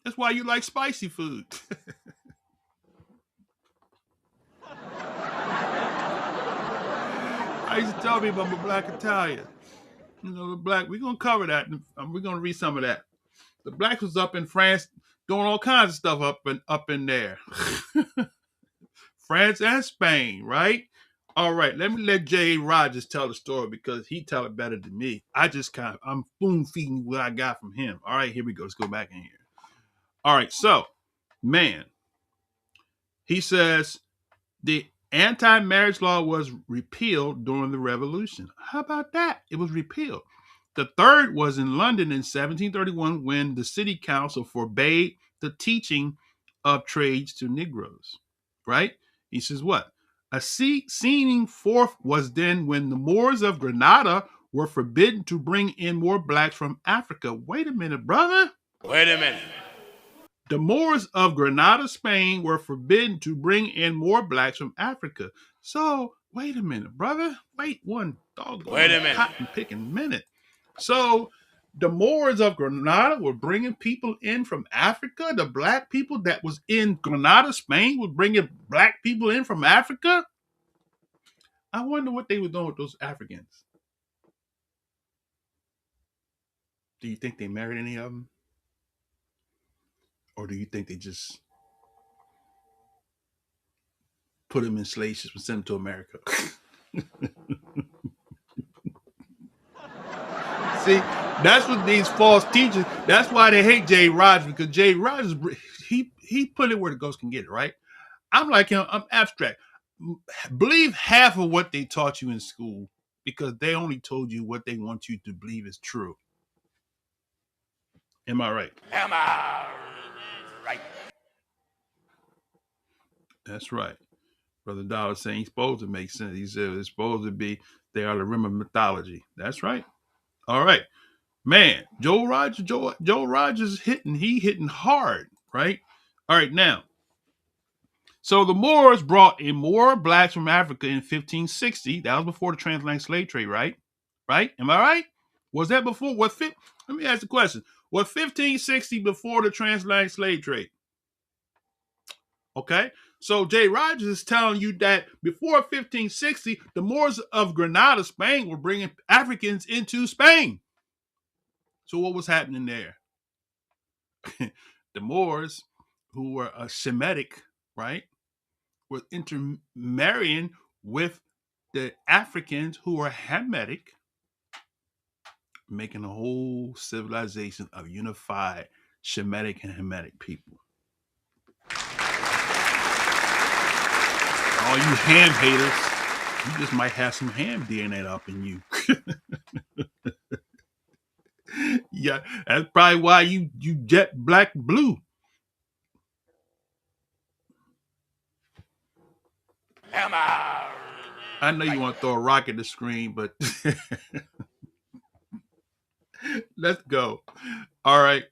That's why you like spicy food. I used to tell people I'm a black Italian. You know, the black, we're going to cover that. We're going to read some of that. The blacks was up in France doing all kinds of stuff up in there. France and Spain, right? All right, let me let J.A. Rogers tell the story because he tell it better than me. I'm spoon feeding what I got from him. All right, here we go. Let's go back in here. All right, so, man, he says the anti-marriage law was repealed during the Revolution. How about that? It was repealed. The third was in London in 1731 when the city council forbade the teaching of trades to Negroes, right? He says what? A seeming fourth was then when the Moors of Granada were forbidden to bring in more blacks from Africa. Wait a minute, brother. Wait a minute. The Moors of Granada, Spain were forbidden to bring in more blacks from Africa. So, wait a minute, brother. Wait one doggone cotton picking minute. So, the Moors of Granada were bringing people in from Africa. The black people that was in Granada, Spain, were bringing black people in from Africa. I wonder what they were doing with those Africans. Do you think they married any of them? Or do you think they just put them in slave ships and send them to America? See, that's what these false teachers, that's why they hate Jay Rogers, because Jay Rogers, he put it where the ghost can get it, right? I'm like him, I'm abstract. Believe half of what they taught you in school because they only told you what they want you to believe is true. Am I right? Am I right? That's right. Brother Dollar saying he's supposed to make sense. He said it's supposed to be they are the rim of mythology. That's right. All right. Man, Joe Rogers hitting hard, right? All right, now. So the Moors brought in more blacks from Africa in 1560. That was before the transatlantic slave trade, right? Right? Am I right? Was that before? Let me ask the question. Was 1560 before the transatlantic slave trade? Okay. So Jay Rogers is telling you that before 1560, the Moors of Granada, Spain, were bringing Africans into Spain. So what was happening there? The Moors, who were Semitic, right, were intermarrying with the Africans who were Hamitic, making a whole civilization of unified Shemitic and Hamitic people. All you ham haters, you just might have some ham DNA up in you. Yeah, that's probably why you jet black blue. Hammer. I know you want to throw a rock at the screen, but let's go. All right.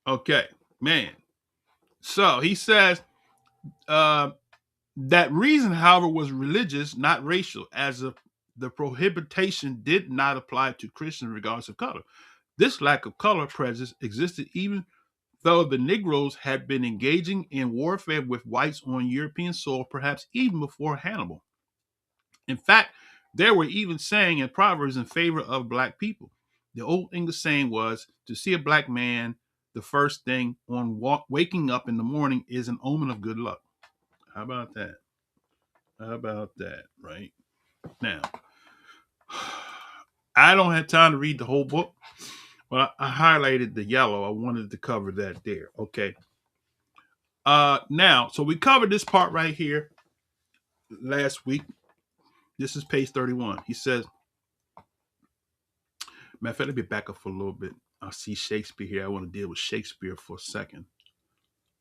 Okay, man. So he says that reason, however, was religious, not racial, as the prohibition did not apply to Christians regardless of color. This lack of color prejudice existed even though the Negroes had been engaging in warfare with whites on European soil, perhaps even before Hannibal. In fact, there were even saying in Proverbs in favor of black people. The old English saying was, to see a black man the first thing on waking up in the morning is an omen of good luck. How about that? How about that, right? Now, I don't have time to read the whole book, but I highlighted the yellow. I wanted to cover that there. Okay. Now, so we covered this part right here last week. This is page 31. He says, matter of fact, let me back up for a little bit. I see Shakespeare here. I want to deal with Shakespeare for a second.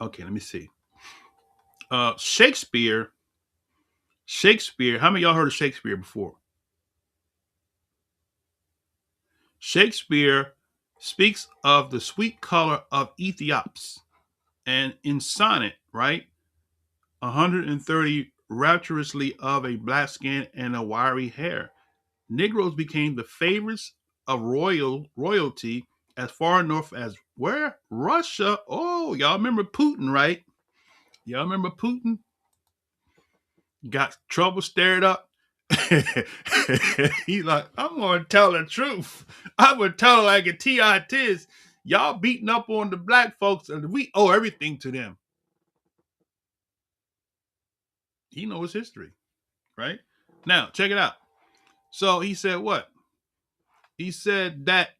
Okay, let me see. Shakespeare. How many of y'all heard of Shakespeare before? Shakespeare speaks of the sweet color of Ethiops, and in sonnet, right, 130 rapturously of a black skin and a wiry hair. Negroes became the favorites of royalty as far north as where? Russia. Oh, y'all remember Putin, right? Y'all remember Putin? Got trouble stirred up. He's like, I'm gonna tell the truth. I'm gonna tell it like a T.I. tis. Y'all beating up on the black folks, and we owe everything to them. He knows history, right? Now, check it out. So he said what? He said that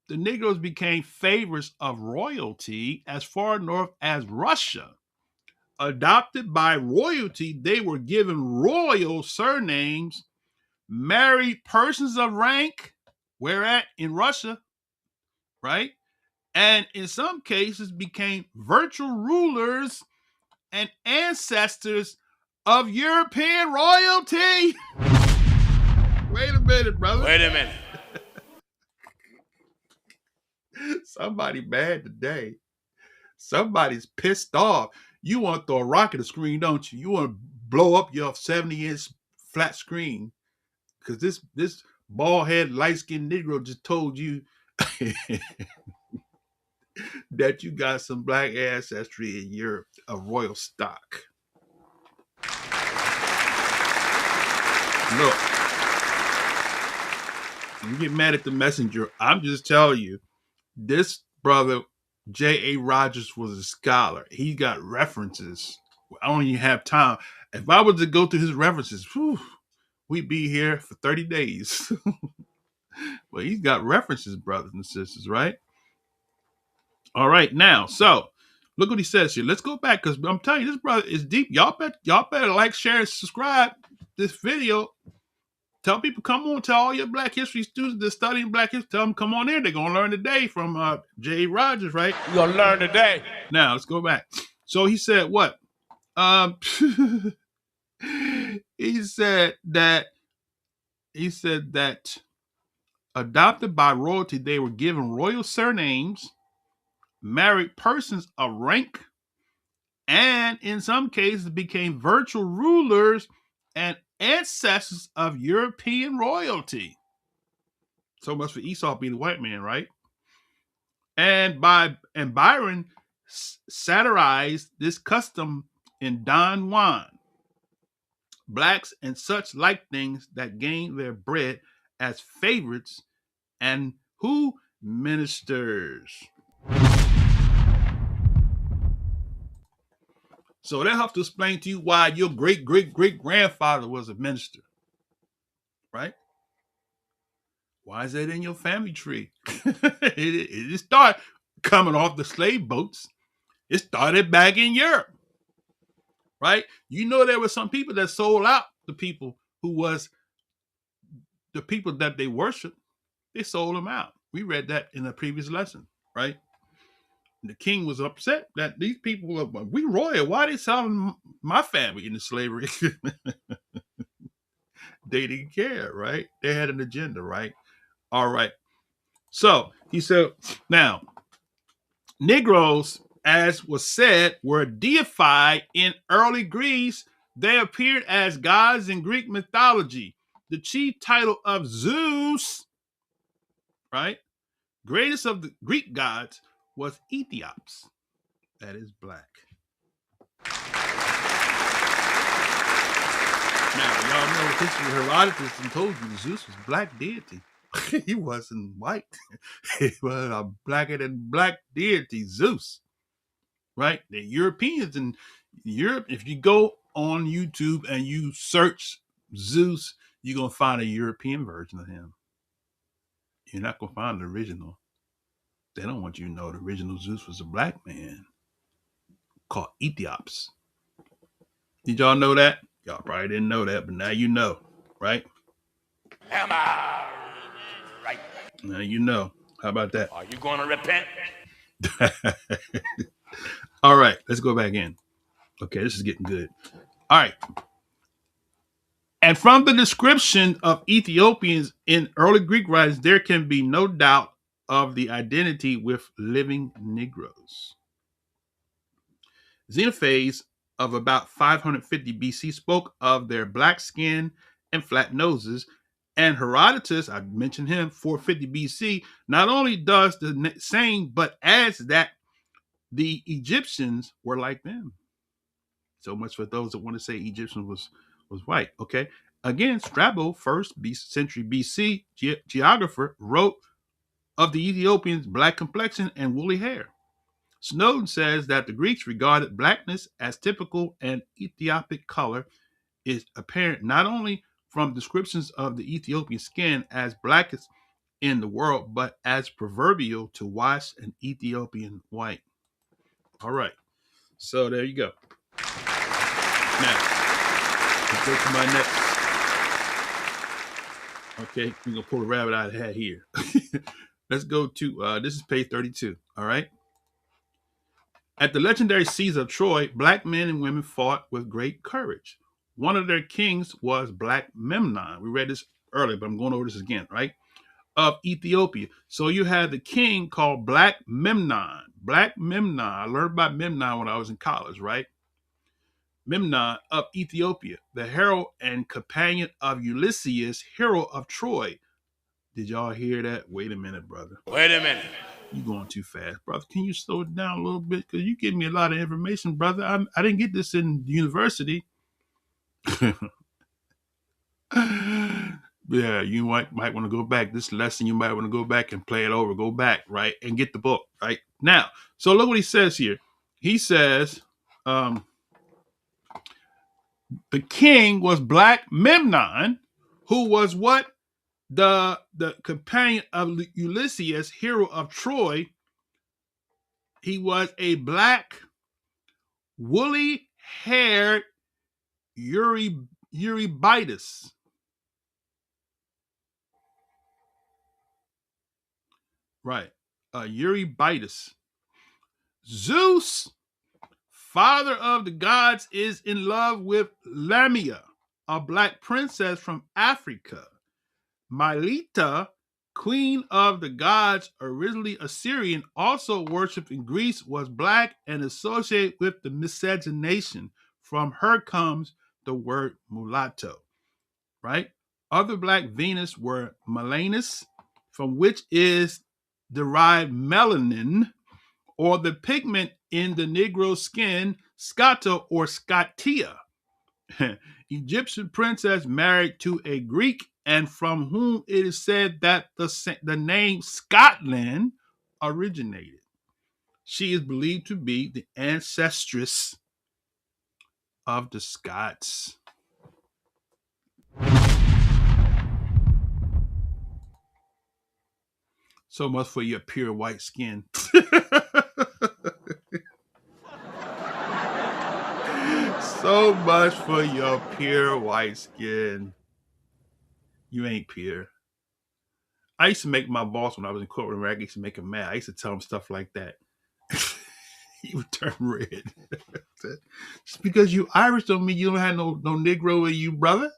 the Negroes became favorites of royalty as far north as Russia. Adopted by royalty, they were given royal surnames, married persons of rank, where at? In Russia, right? And in some cases became virtual rulers and ancestors of European royalty. Wait a minute, brother. Wait a minute. Somebody mad today. Somebody's pissed off. You want to throw a rock at the screen, don't you? You want to blow up your 70-inch flat screen because this bald-headed, light-skinned Negro just told you that you got some black ancestry in Europe, a royal stock. Look, you get mad at the messenger. I'm just telling you, this brother, J.A. Rogers, was a scholar. He got references. I don't even have time. If I was to go through his references, we'd be here for 30 days. But he's got references, brothers and sisters, right? All right, now, so look what he says here. Let's go back because I'm telling you, this brother is deep. Y'all better like, share, and subscribe this video. Tell people, come on, tell all your Black History students that studying Black History, tell them come on in. They're going to learn today from J. Rogers, right? You're going to learn today. Now, let's go back. So he said what? he said that adopted by royalty, they were given royal surnames, married persons of rank, and in some cases became virtual rulers and ancestors of European royalty. So much for Esau being a white man, right? And Byron satirized this custom in Don Juan. Blacks and such like things that gained their bread as favorites and who ministers. So that helps to explain to you why your great great great grandfather was a minister, right? Why is that in your family tree? it started coming off the slave boats. It started back in Europe, right? You know, there were some people that sold out the people who was the people that they worshiped. They sold them out. We read that in a previous lesson, right? The king was upset that these people were, we royal. Why are they selling my family into slavery? They didn't care, right? They had an agenda, right? All right. So he said, now, Negroes, as was said, were deified in early Greece. They appeared as gods in Greek mythology. The chief title of Zeus, right, greatest of the Greek gods, was Ethiops. That is black. Now, y'all know the history of Herodotus and told you Zeus was black deity. He wasn't white. He was a blacker than black deity, Zeus. Right? The Europeans in Europe, if you go on YouTube and you search Zeus, you're going to find a European version of him. You're not going to find the original. They don't want you to know the original Zeus was a black man called Ethiops. Did y'all know that? Y'all probably didn't know that, but now you know, right? Am I right? Now you know. How about that? Are you going to repent? All right, let's go back in. Okay, this is getting good. All right. And from the description of Ethiopians in early Greek writings, there can be no doubt of the identity with living Negroes. Xenophon of about 550 BC spoke of their black skin and flat noses, and Herodotus, I mentioned him, 450 BC, not only does the same, but adds that the Egyptians were like them. So much for those that want to say Egyptians was white. Okay. Again, Strabo, first century BC geographer, wrote of the Ethiopians' black complexion and woolly hair. Snowden says that the Greeks regarded blackness as typical, and Ethiopic color is apparent not only from descriptions of the Ethiopian skin as blackest in the world, but as proverbial to wash an Ethiopian white. All right. So there you go. Now, let's go to my next. Okay, we're going to pull a rabbit out of the hat here. Let's go to, this is page 32, all right? At the legendary siege of Troy, black men and women fought with great courage. One of their kings was Black Memnon. We read this earlier, but I'm going over this again, right? Of Ethiopia. So you had the king called Black Memnon. Black Memnon. I learned about Memnon when I was in college, right? Memnon of Ethiopia, the hero and companion of Ulysses, hero of Troy. Did y'all hear that? Wait a minute, brother. Wait a minute. You going too fast, brother. Can you slow it down a little bit? Because you give me a lot of information, brother. I didn't get this in university. Yeah, you might want to go back. This lesson, you might want to go back and play it over. Go back, right? And get the book, right? Now, so look what he says here. He says, the king was Black Memnon, who was what? The companion of Ulysses, hero of Troy. He was a black, woolly-haired Eurybitus. Right. Eurybitus. Zeus father of the gods, is in love with Lamia, a black princess from Africa. Mylitta, queen of the gods, originally Assyrian, also worshipped in Greece, was black and associated with the miscegenation. From her comes the word mulatto, right? Other black Venus were Melanus, from which is derived melanin, or the pigment in the Negro skin, scata or scatia. Egyptian princess married to a Greek, and from whom it is said that the name Scotland originated. She is believed to be the ancestress of the Scots. So much for your pure white skin. So much for your pure white skin. You ain't pure. I used to make my boss when I was in courtroom. I used to make him mad. I used to tell him stuff like that. He would turn red. Just because you Irish don't mean you don't have no Negro in you, brother.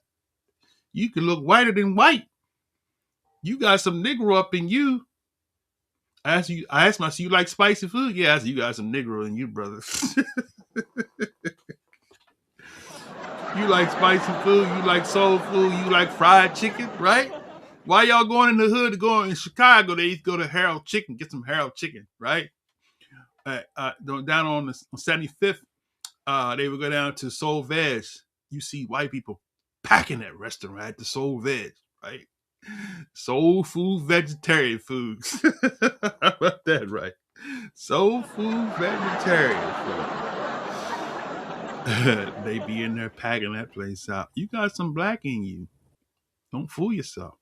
You can look whiter than white. You got some Negro up in you. I asked myself, you like spicy food? Yeah, I said, you got some Negro in you, brother. You like spicy food, you like soul food, you like fried chicken, right? Why y'all going in the hood to go in Chicago? They used to go to Harold Chicken, get some Harold Chicken, right? Down on 75th, they would go down to Soul Veg. You see white people packing that restaurant at the Soul Veg, right? Soul food, vegetarian foods. How about that, right? Soul food, vegetarian food. They be in there packing that place out. You got some black in you. Don't fool yourself.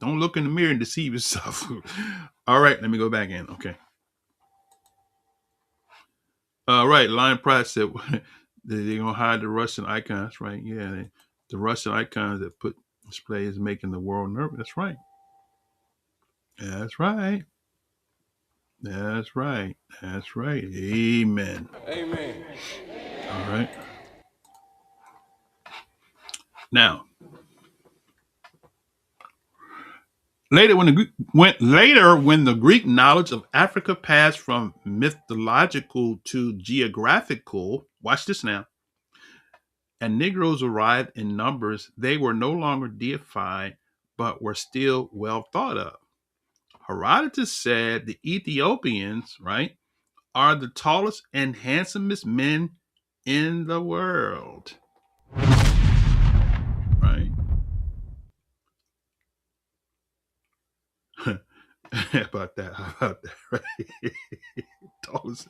Don't look in the mirror and deceive yourself. All right, let me go back in. Okay. All right, Lion Pride said they're going to hide the Russian icons, right? Yeah, the Russian icons that put display is making the world nervous. That's right. That's right. That's right. That's right. Amen. Amen. All right. Now, later when the Greek knowledge of Africa passed from mythological to geographical, watch this now, and Negroes arrived in numbers, they were no longer deified, but were still well thought of. Herodotus said the Ethiopians, right, are the tallest and handsomest men in the world. Right? How about that, right? Tallest.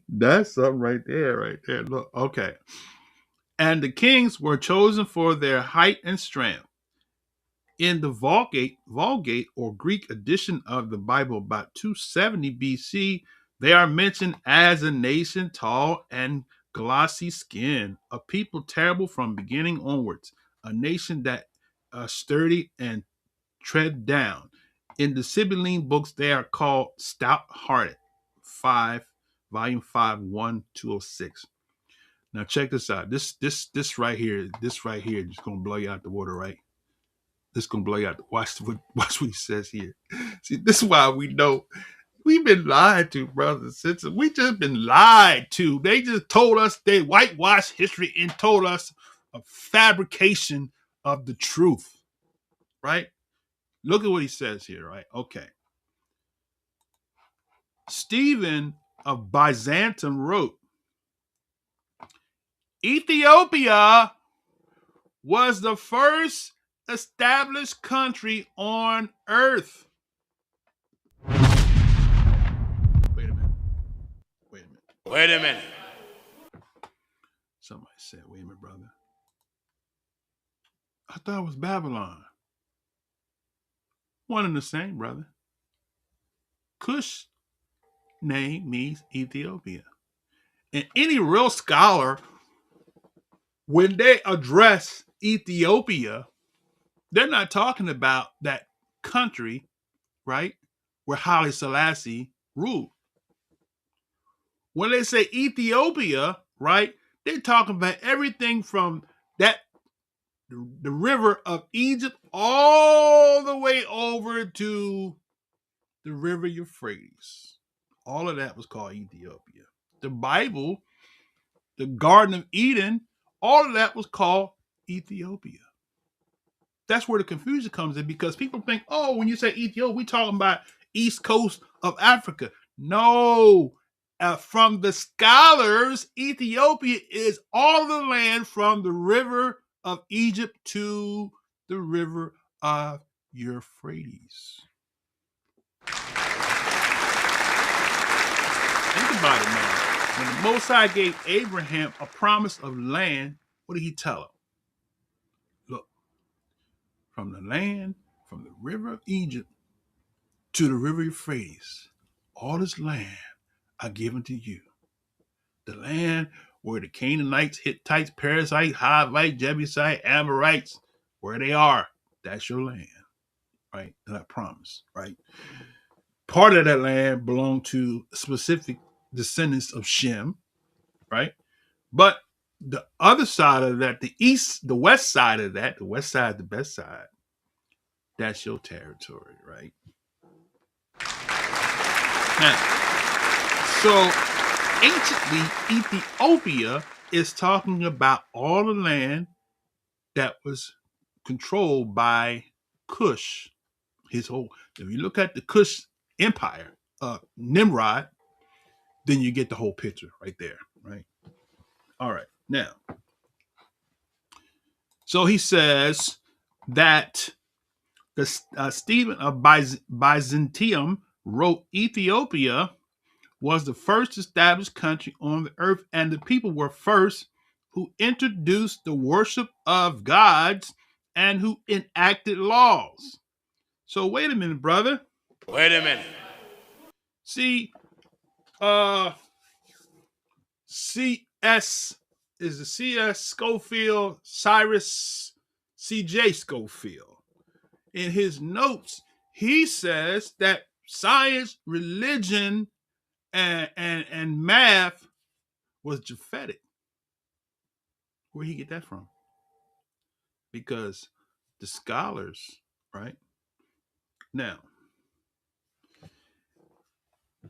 That's something right there. Look, okay. And the kings were chosen for their height and strength. In the Vulgate or Greek edition of the Bible, about 270 BC, they are mentioned as a nation tall and glossy skin, a people terrible from beginning onwards, a nation that sturdy and tread down. In the Sibylline books, they are called stout-hearted. Volume 5, 206. Now check this out. This right here is gonna blow you out the water, right? This gonna blow you out. Watch what he says here. See, this is why we know we've been lied to, brothers and sisters. We just been lied to. They just told us they whitewashed history and told us a fabrication of the truth, right? Look at what he says here, right? Okay. Stephen of Byzantium wrote, Ethiopia was the first established country on earth. Wait a minute. Somebody said, wait a minute, brother. I thought it was Babylon. One and the same, brother. Cush name means Ethiopia. And any real scholar, when they address Ethiopia, they're not talking about that country, right, where Haile Selassie ruled. When they say Ethiopia, right, they're talking about everything from the river of Egypt all the way over to the river Euphrates. All of that was called Ethiopia. The Bible, the Garden of Eden, all of that was called Ethiopia. That's where the confusion comes in, because people think, oh, when you say Ethiopia, we talking about east coast of Africa. No. From the scholars, Ethiopia is all the land from the river of Egypt to the river of Euphrates. Think about it, man. When the Most High gave Abraham a promise of land, what did he tell him? Look, from the land, from the river of Egypt to the river Euphrates, all this land I give unto you. The land where the Canaanites, Hittites, Perizzites, Hivites, Jebusites, Amorites, where they are, that's your land, right? That promise, right? Part of that land belonged to specific descendants of Shem, right? But the other side of that, the west side of that, the west side, the best side, that's your territory, right? Now, so anciently, Ethiopia is talking about all the land that was controlled by Cush. If you look at the Cush Empire, Nimrod, then you get the whole picture right there, right? All right, now, so he says that the Stephen of Byzantium wrote Ethiopia was the first established country on the earth, and the people were first who introduced the worship of gods and who enacted laws. So wait a minute, brother. Wait a minute. See, CS is the CS Schofield, Cyrus CJ Schofield. In his notes, he says that science, religion, and math was Japhetic. Where'd he get that from? Because the scholars, right? Now,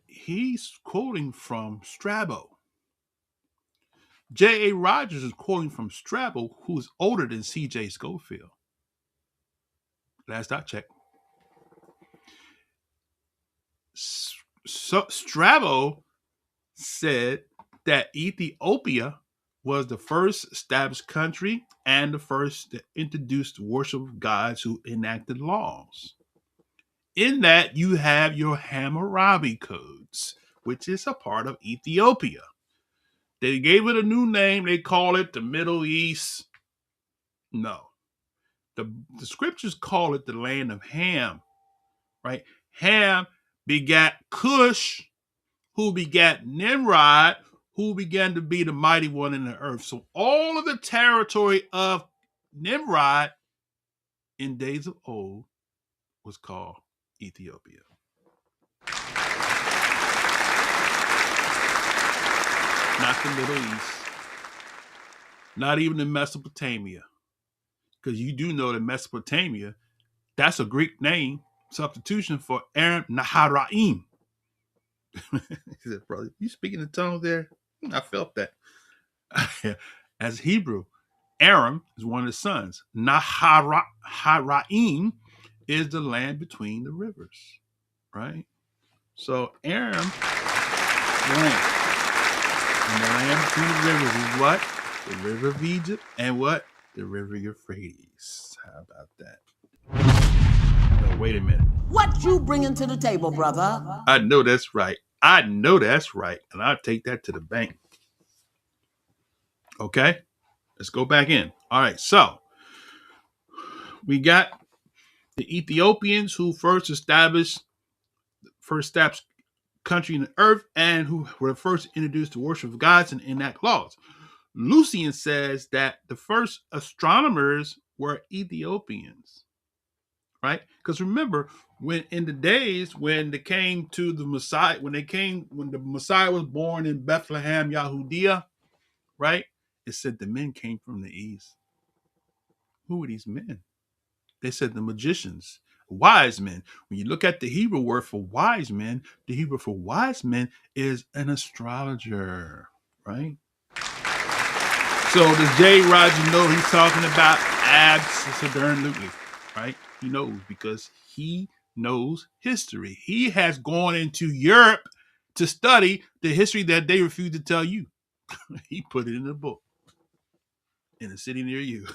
he's quoting from Strabo. J.A. Rogers is quoting from Strabo, who's older than C.J. Schofield. Last I checked. So Strabo said that Ethiopia was the first established country and the first to introduce the worship of gods who enacted laws. In that, you have your Hammurabi codes, which is a part of Ethiopia. They gave it a new name. They call it the Middle East. No. The scriptures call it the land of Ham, right? Ham begat Cush, who begat Nimrod, who began to be the mighty one in the earth. So all of the territory of Nimrod in days of old was called Ethiopia. Not the Middle East. Not even in Mesopotamia. Because you do know that Mesopotamia, that's a Greek name, substitution for Aram Naharaim. He said, brother, you speaking in tongues there? I felt that. As Hebrew, Aram is one of the sons. Naharaim is the land between the rivers, right? So Aram, land. And the land between the rivers is what? The river of Egypt and what? The river Euphrates. How about that? No, wait a minute. What you bringing to the table, brother? I know that's right. I know that's right. And I'll take that to the bank. Okay? Let's go back in. All right. So we got the Ethiopians who first established country in the earth and who were first introduced to worship of gods and enact laws. Lucian says that the first astronomers were Ethiopians. right? Because remember, when in the days when they came to the Messiah, when the Messiah was born in Bethlehem, Yahudia, right? It said the men came from the east. Who were these men? They said the magicians, wise men. When you look at the Hebrew word for wise men, the Hebrew for wise men is an astrologer, right? So does Jay Roger know he's talking about absolutely, right? He knows because he knows history. He has gone into Europe to study the history that they refuse to tell you. He put it in a book in a city near you.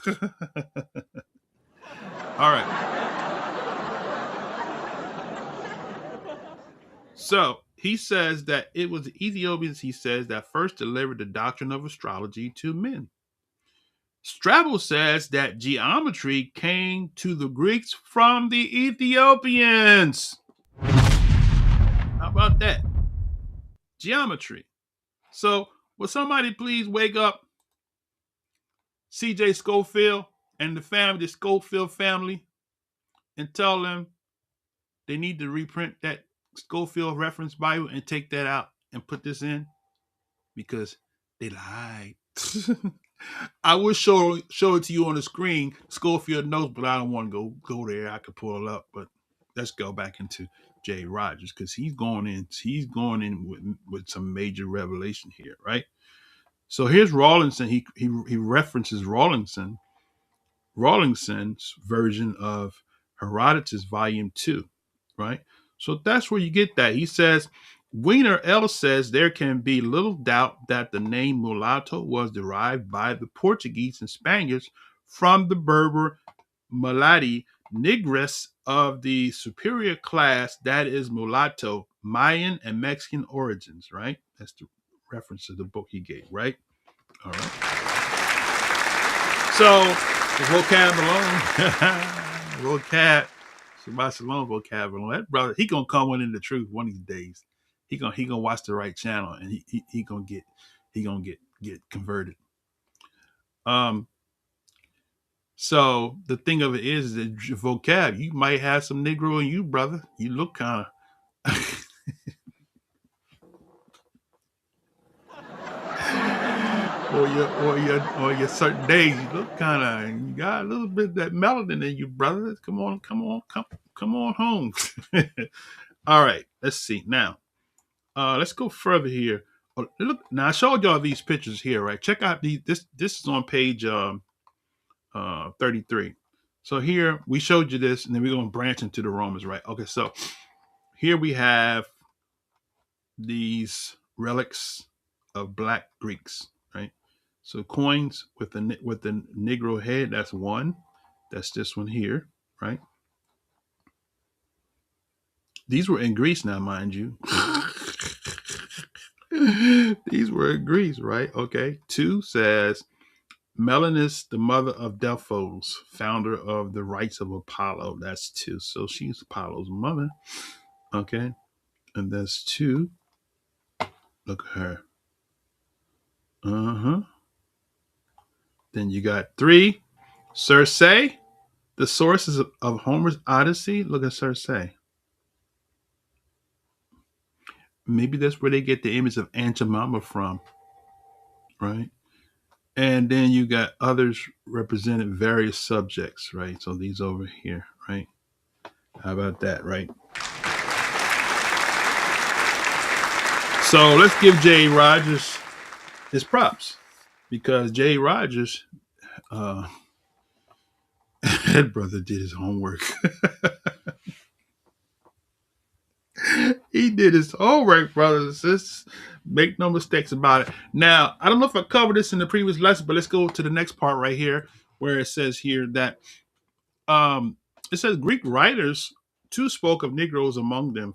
All right. So he says that it was the Ethiopians, he says, that first delivered the doctrine of astrology to men. Strabo says that geometry came to the Greeks from the Ethiopians. How about that? Geometry. So, will somebody please wake up CJ Schofield and the family, the Schofield family, and tell them they need to reprint that Schofield reference Bible and take that out and put this in? Because they lied. I will show it to you on the screen. Schofield knows, but I don't want to go there. I could pull it up, but let's go back into Jay Rogers because he's going in with some major revelation here, right? So here's Rawlinson. He references Rawlinson's version of Herodotus Volume 2, right? So that's where you get that. He says, Wiener L says there can be little doubt that the name mulatto was derived by the Portuguese and Spaniards from the Berber mulati, negress of the superior class, that is mulatto, Mayan and Mexican origins, right? That's the reference to the book he gave, right? All right. So the vocab alone, Shabbat Shalom vocab alone. That brother, he gonna come in the truth one of these days. He gonna watch the right channel and he gonna get converted. So the thing of it is that vocab, you might have some Negro in you, brother. You look kind of or your certain days, you look kind of, you got a little bit of that melanin in you, brother. Come on home. All right, let's see now. Let's go further here. Oh, look, now I showed y'all these pictures here, right? Check out these. This is on page 33. So here we showed you this, and then we're gonna branch into the Romans, right? Okay, so here we have these relics of Black Greeks, right? So coins with the Negro head, that's one. That's this one here, right? These were in Greece now, mind you. These were in Greece, right? Okay. 2 says, Melanus, the mother of Delphos, founder of the rites of Apollo. That's 2. So she's Apollo's mother. Okay. And that's 2. Look at her. Uh-huh. Then you got 3. Circe, the sources of Homer's Odyssey. Look at Circe. Maybe that's where they get the image of Aunt Jemima from, right? And then you got others represented various subjects, right? So these over here, right? How about that, right? So let's give Jay Rogers his props because Jay Rogers, that brother did his homework. He did his homework, brothers and sisters. Make no mistakes about it. Now, I don't know if I covered this in the previous lesson, but let's go to the next part right here where it says here that it says Greek writers too spoke of Negroes among them.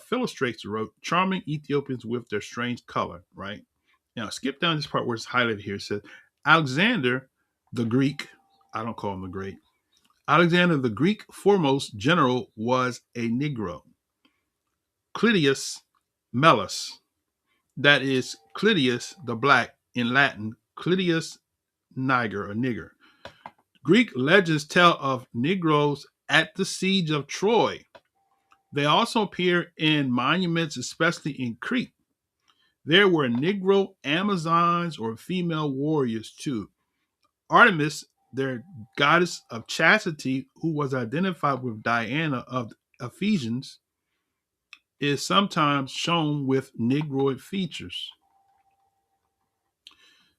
Philostrates wrote, charming Ethiopians with their strange color, right? Now, skip down this part where it's highlighted here. It says, Alexander the Greek, I don't call him the Great, Alexander the Greek foremost general was a Negro. Clydius Mellus, that is Clydius the Black in Latin, Clydius Niger or nigger. Greek legends tell of Negroes at the siege of Troy. They also appear in monuments, especially in Crete. There were Negro Amazons or female warriors too. Artemis, their goddess of chastity, who was identified with Diana of Ephesians, is sometimes shown with Negroid features.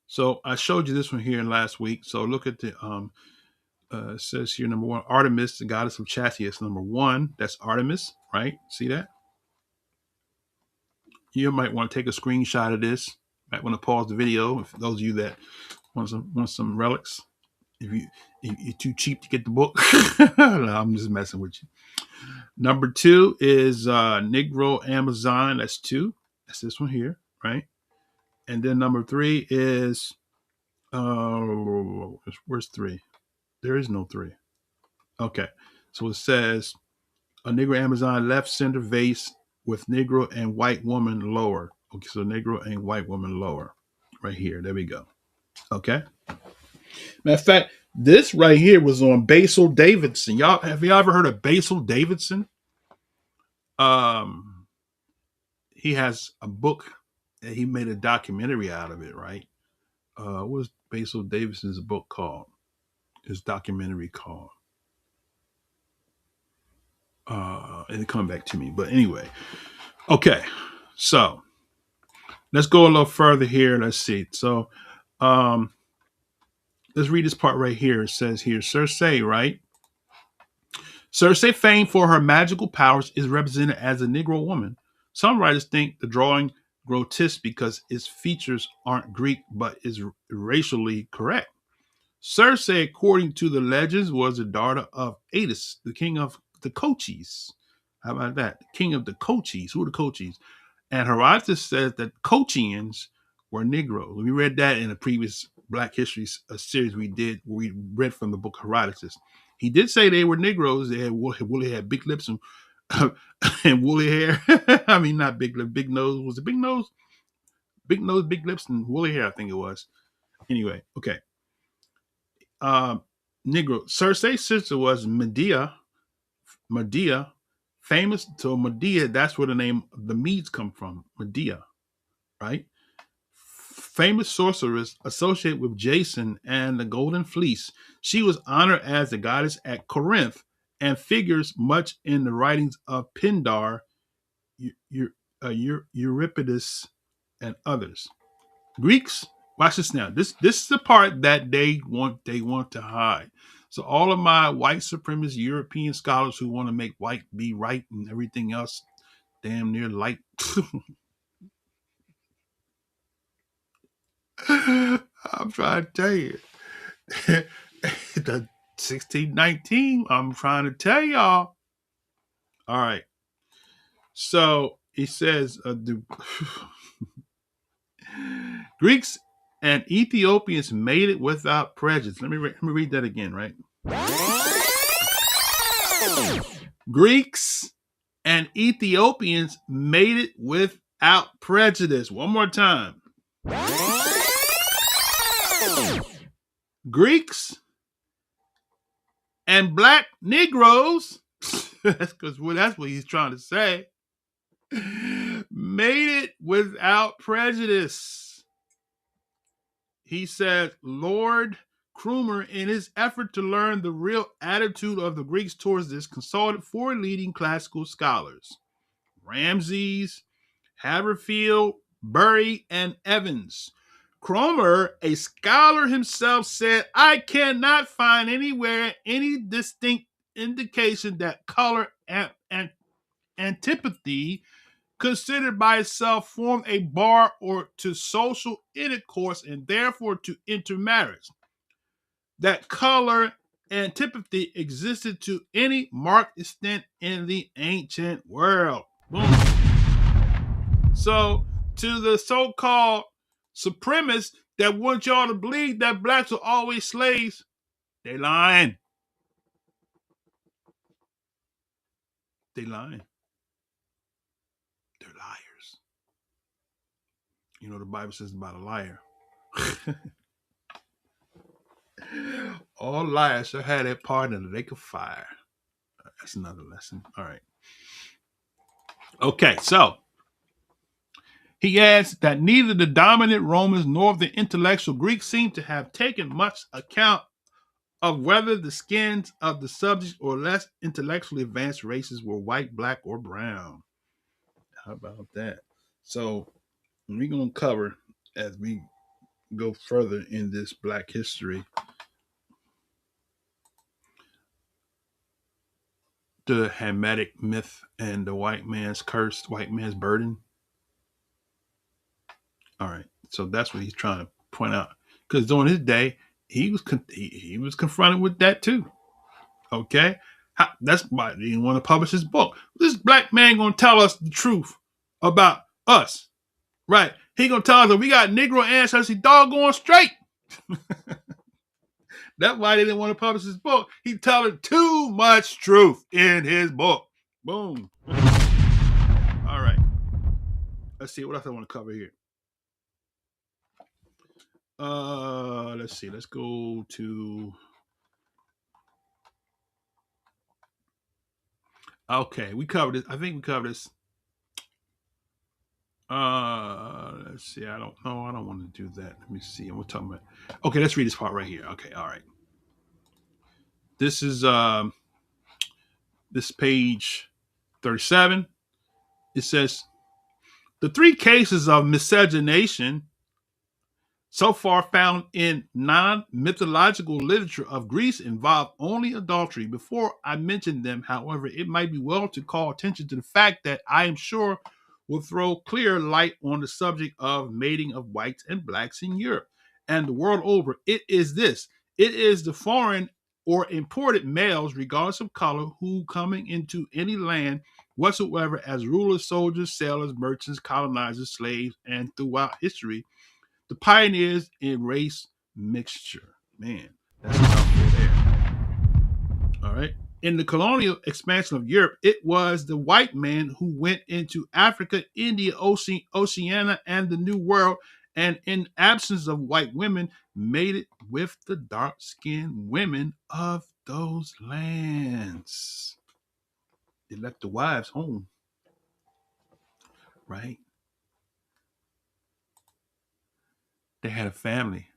So I showed you this one here last week. So look at the it says here number one, Artemis, the goddess of chastity. It's number one. That's Artemis, right? See that? You might want to take a screenshot of this. Might want to pause the video. If those of you that want some relics, if you're too cheap to get the book, no, I'm just messing with you. Number two is Negro Amazon. That's two. That's this one here, right? And then number three is where's three? There is no three. Okay, so it says a Negro Amazon left center vase with Negro and white woman lower. Okay, so Negro and white woman lower, right here. There we go. Okay. Matter of fact, this right here was on Basil Davidson. Have y'all ever heard of Basil Davidson? He has a book and he made a documentary out of it, right? What was Basil Davidson's book called? His documentary called. It'll come back to me. But anyway, okay. So let's go a little further here. Let's see. So let's read this part right here. It says here, Circe, right? Circe, famed for her magical powers, is represented as a Negro woman. Some writers think the drawing grotesque because its features aren't Greek, but is racially correct. Circe, according to the legends, was the daughter of Edos, the king of the Cochise. How about that? The king of the Cochise. Who are the Cochise? And Herodotus says that Colchians were Negroes. We read that in a previous Black History series we did, where we read from the book Herodotus. He did say they were Negroes. They had woolly, had big lips and, and woolly hair. I mean, not big lip, big nose. Was it big nose? Big nose, big lips, and woolly hair, I think it was. Anyway, okay. Negro. Circe's sister was Medea, famous. So Medea, that's where the name the Medes come from. Medea, right? Famous sorceress associated with Jason and the Golden Fleece. She was honored as the goddess at Corinth and figures much in the writings of Pindar, Euripides, and others. Greeks, watch this now. This is the part that they want to hide. So all of my white supremacist European scholars who want to make white be right and everything else damn near light. I'm trying to tell you. The 1619, I'm trying to tell y'all. All right. So he says the Greeks and Ethiopians made it without prejudice. Let me read that again, right? Greeks and Ethiopians made it without prejudice. One more time. Greeks and black Negroes, that's what he's trying to say, made it without prejudice. He says, Lord Krumer, in his effort to learn the real attitude of the Greeks towards this, consulted four leading classical scholars, Ramses, Haverfield, Bury, and Evans. Cromer, a scholar himself, said, I cannot find anywhere any distinct indication that color and antipathy considered by itself form a bar or to social intercourse and therefore to intermarriage. That color antipathy existed to any marked extent in the ancient world. Boom. So, to the so-called supremacists that want y'all to believe that blacks are always slaves, they lying. They lying. They're liars. You know the Bible says about a liar. All liars shall have that part in the lake of fire. That's another lesson. All right. Okay, so he adds that neither the dominant Romans nor the intellectual Greeks seem to have taken much account of whether the skins of the subjects or less intellectually advanced races were white, black, or brown. How about that? So we're going to cover, as we go further in this black history, the Hamitic myth and the white man's curse, white man's burden. All right. So that's what he's trying to point out. Because during his day, he was confronted with that too. Okay. That's why he didn't want to publish his book. This black man gonna tell us the truth about us. Right. He gonna tell us that we got Negro ancestry doggone straight. That's why they didn't want to publish his book. He telling too much truth in his book. Boom. All right. Let's see what else I want to cover here. Let's see. Let's go to. Okay, we covered this. I think we covered this. Let's see. I don't know. I don't want to do that. Let me see. We're talking about. Okay, let's read this part right here. Okay, all right. This is this page 37. It says the three cases of miscegenation so far found in non-mythological literature of Greece involve only adultery. Before I mention them, however, it might be well to call attention to the fact that I am sure will throw clear light on the subject of mating of whites and blacks in Europe and the world over. It is this. It is the foreign or imported males, regardless of color, who coming into any land whatsoever as rulers, soldiers, sailors, merchants, colonizers, slaves, and throughout history, the pioneers in race mixture. Man, that's a mouthful there. All right. In the colonial expansion of Europe, it was the white man who went into Africa, India, Oceania, and the New World, and in absence of white women, mated with the dark-skinned women of those lands. They left the wives home, right? They had a family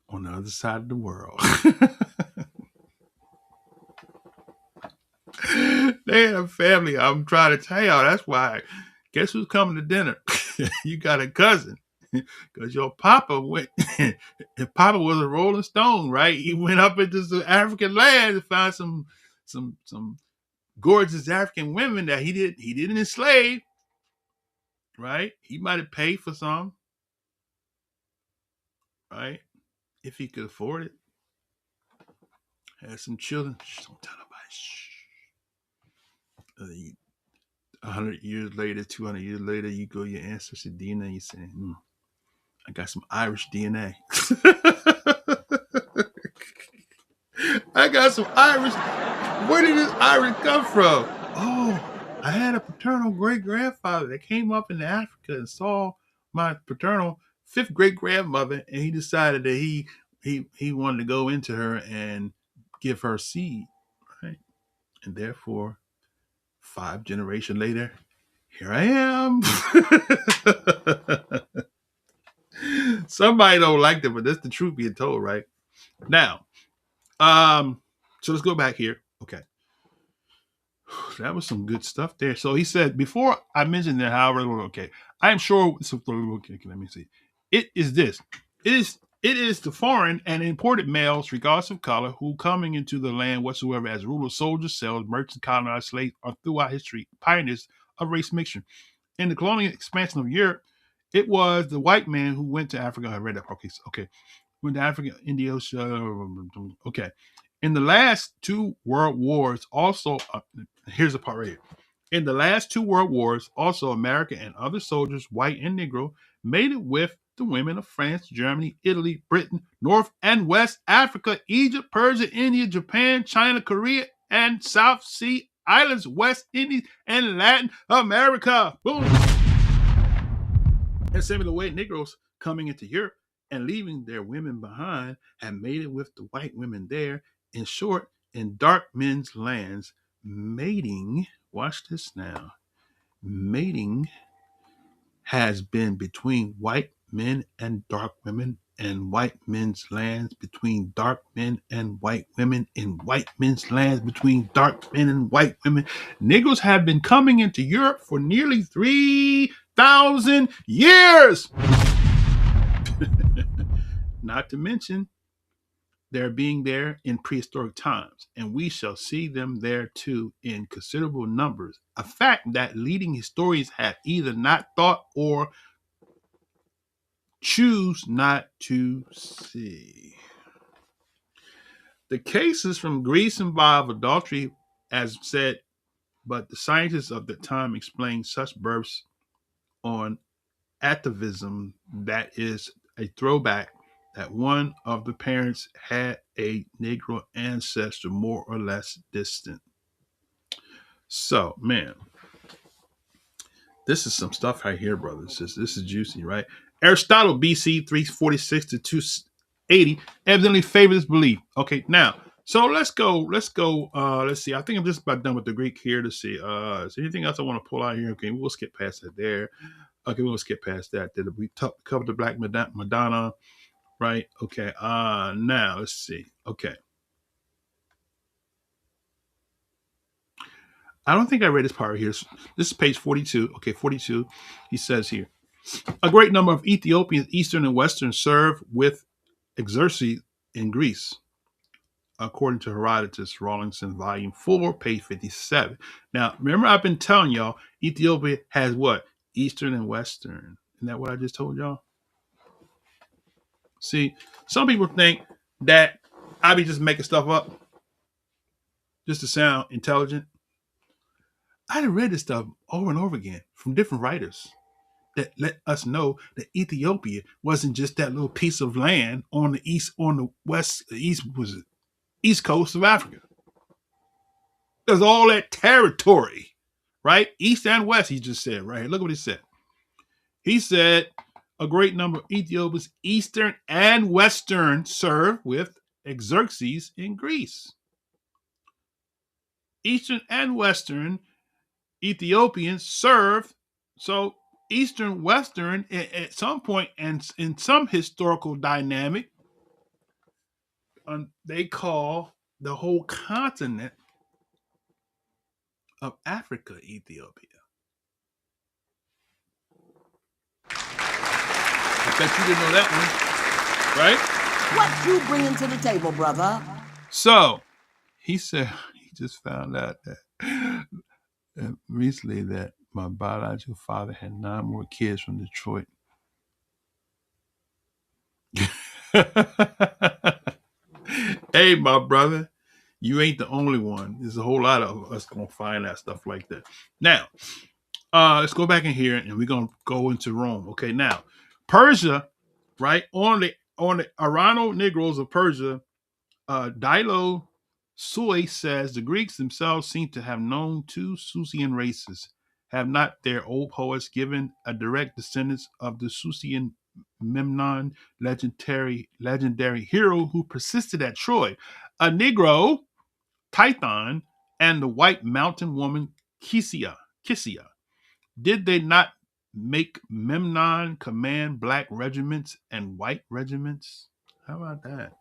on the other side of the world. They had a family. I'm trying to tell y'all. That's why. Guess who's coming to dinner? You got a cousin. Because your papa went. If Papa was a Rolling Stone, right? He went up into some African land to find some gorgeous African women that he didn't enslave. Right? He might have paid for some. Right? If he could afford it. Had some children. Shh, don't tell nobody. Shh. 100 years later, 200 years later, you go to your ancestry DNA and you say, I got some Irish DNA. I got some Irish. Where did this Irish come from? Oh, I had a paternal great-grandfather that came up in Africa and saw my paternal fifth great-grandmother, and he decided that he wanted to go into her and give her seed, right? And therefore, 5 generations later, here I am. Somebody don't like that, but that's the truth being told, right? Now, so let's go back here. Okay. That was some good stuff there. So he said, before I mentioned that, however, okay, I am sure. Okay, let me see. It is this. It is the foreign and imported males, regardless of color, who coming into the land whatsoever as rulers, soldiers, sailors, merchants, colonizers, slaves, are throughout history pioneers of race mixture. In the colonial expansion of Europe, it was the white man who went to Africa. I read that. Okay. Went to Africa, India, okay. In the last 2 world wars, also, here's the part right here. In the last 2 world wars, also America and other soldiers, white and Negro, mated with the women of France, Germany, Italy, Britain, North and West Africa, Egypt, Persia, India, Japan, China, Korea, and South Sea Islands, West Indies, and Latin America. Boom. And some of the white Negroes coming into Europe and leaving their women behind had mated with the white women there. In short, in dark men's lands, mating, watch this now, mating has been between white men and dark women, and white men's lands between dark men and white women, in white men's lands between dark men and white women. Negroes have been coming into Europe for nearly 3,000 years. Not to mention their being there in prehistoric times, and we shall see them there too in considerable numbers, a fact that leading historians have either not thought or choose not to see. The cases from Greece involve adultery, as said, but the scientists of the time explained such births on atavism, that is a throwback that one of the parents had a Negro ancestor more or less distant. So, man, this is some stuff right here, brothers. This is juicy, right? Aristotle, BC 346 to 280, evidently favors this belief. Okay, now, so let's go. Let's see. I think I'm just about done with the Greek here. To see. Is there anything else I want to pull out here? Okay, we'll skip past that there. Okay, we'll skip past that. Did we cover the Black Madonna? Right. Okay. Now let's see. Okay. I don't think I read this part here. This is page 42. Okay, 42. He says here, a great number of Ethiopians, Eastern and Western, served with Xerxes in Greece, according to Herodotus, Rawlinson, volume 4, page 57. Now, remember I've been telling y'all, Ethiopia has what? Eastern and Western. Isn't that what I just told y'all? See, some people think that I be just making stuff up just to sound intelligent. I done read this stuff over and over again from different writers that let us know that Ethiopia wasn't just that little piece of land on the east, on the west, east coast of Africa. There's all that territory, right? East and west, he just said, right here. Look what he said. He said, a great number of Ethiopians, Eastern and Western, served with Xerxes in Greece. Eastern and Western Ethiopians served, so Eastern, Western, at some point, and in some historical dynamic, they call the whole continent of Africa Ethiopia. I bet you didn't know that one, right? What you bringing to the table, brother? So, he said he just found out that recently that my biological father had 9 more kids from Detroit. Hey, my brother, you ain't the only one. There's a whole lot of us gonna find out stuff like that. Now, let's go back in here and we're gonna go into Rome. Okay, now Persia, right? On the Arano Negroes of Persia, Dilo Soy says the Greeks themselves seem to have known 2 Susian races. Have not their old poets given a direct descendants of the Susian Memnon, legendary hero who persisted at Troy, a Negro, Tithon, and the white mountain woman Kisia. Did they not make Memnon command black regiments and white regiments? How about that?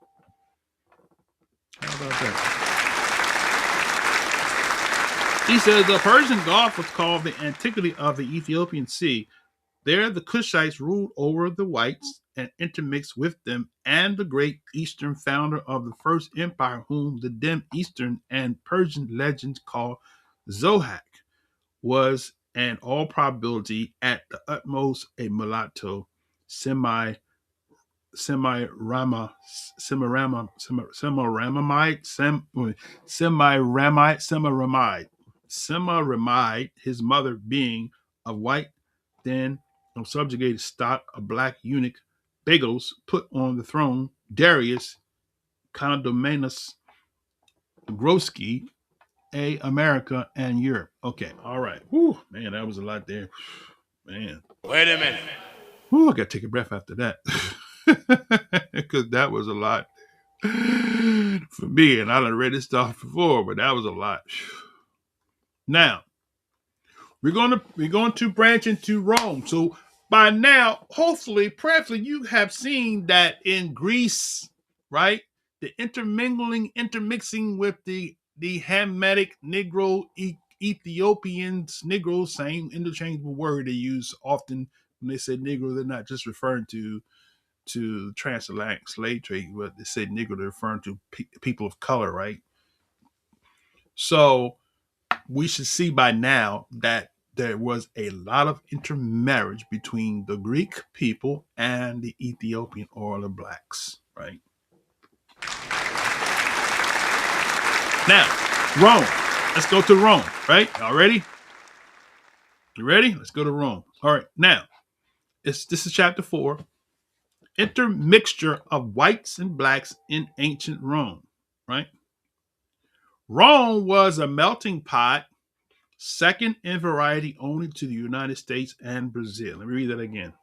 He says the Persian Gulf was called the antiquity of the Ethiopian Sea. There the Cushites ruled over the whites and intermixed with them, and the great Eastern founder of the first empire, whom the dim Eastern and Persian legends call Zohak, was in all probability at the utmost a mulatto, semi-Ramite, his mother being of white, then of subjugated stock, a black eunuch, Bagos put on the throne, Darius Condominus Groski, America and Europe. Okay, all right. Whew, man, that was a lot there. Man. Wait a minute. Whew, I got to take a breath after that. Because that was a lot for me. And I done read this stuff before, but that was a lot. Now, we're going to branch into Rome. So by now, hopefully, prayerfully, you have seen that in Greece, right? The intermixing with the Hamitic Negro, Ethiopians, Negro, same interchangeable word they use often when they say Negro. They're not just referring to transatlantic slave trade, but they say Negro, they're referring to people of color, right? So we should see by now that there was a lot of intermarriage between the Greek people and the Ethiopian or the blacks, right? Now, Rome. Let's go to Rome, right? Y'all ready? You ready? Let's go to Rome. All right. Now, this is chapter 4. Intermixture of whites and blacks in ancient Rome, right? Rome was a melting pot, second in variety only to the United States and Brazil. Let me read that again.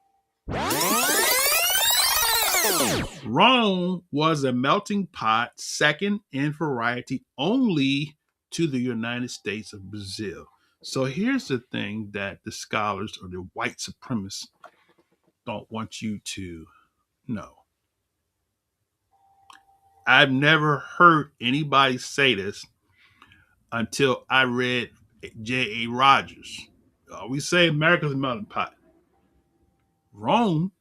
Rome was a melting pot, second in variety only to the United States of Brazil. So here's the thing that the scholars or the white supremacists don't want you to know. I've never heard anybody say this until I read J.A. Rogers. We say America's a melting pot. Rome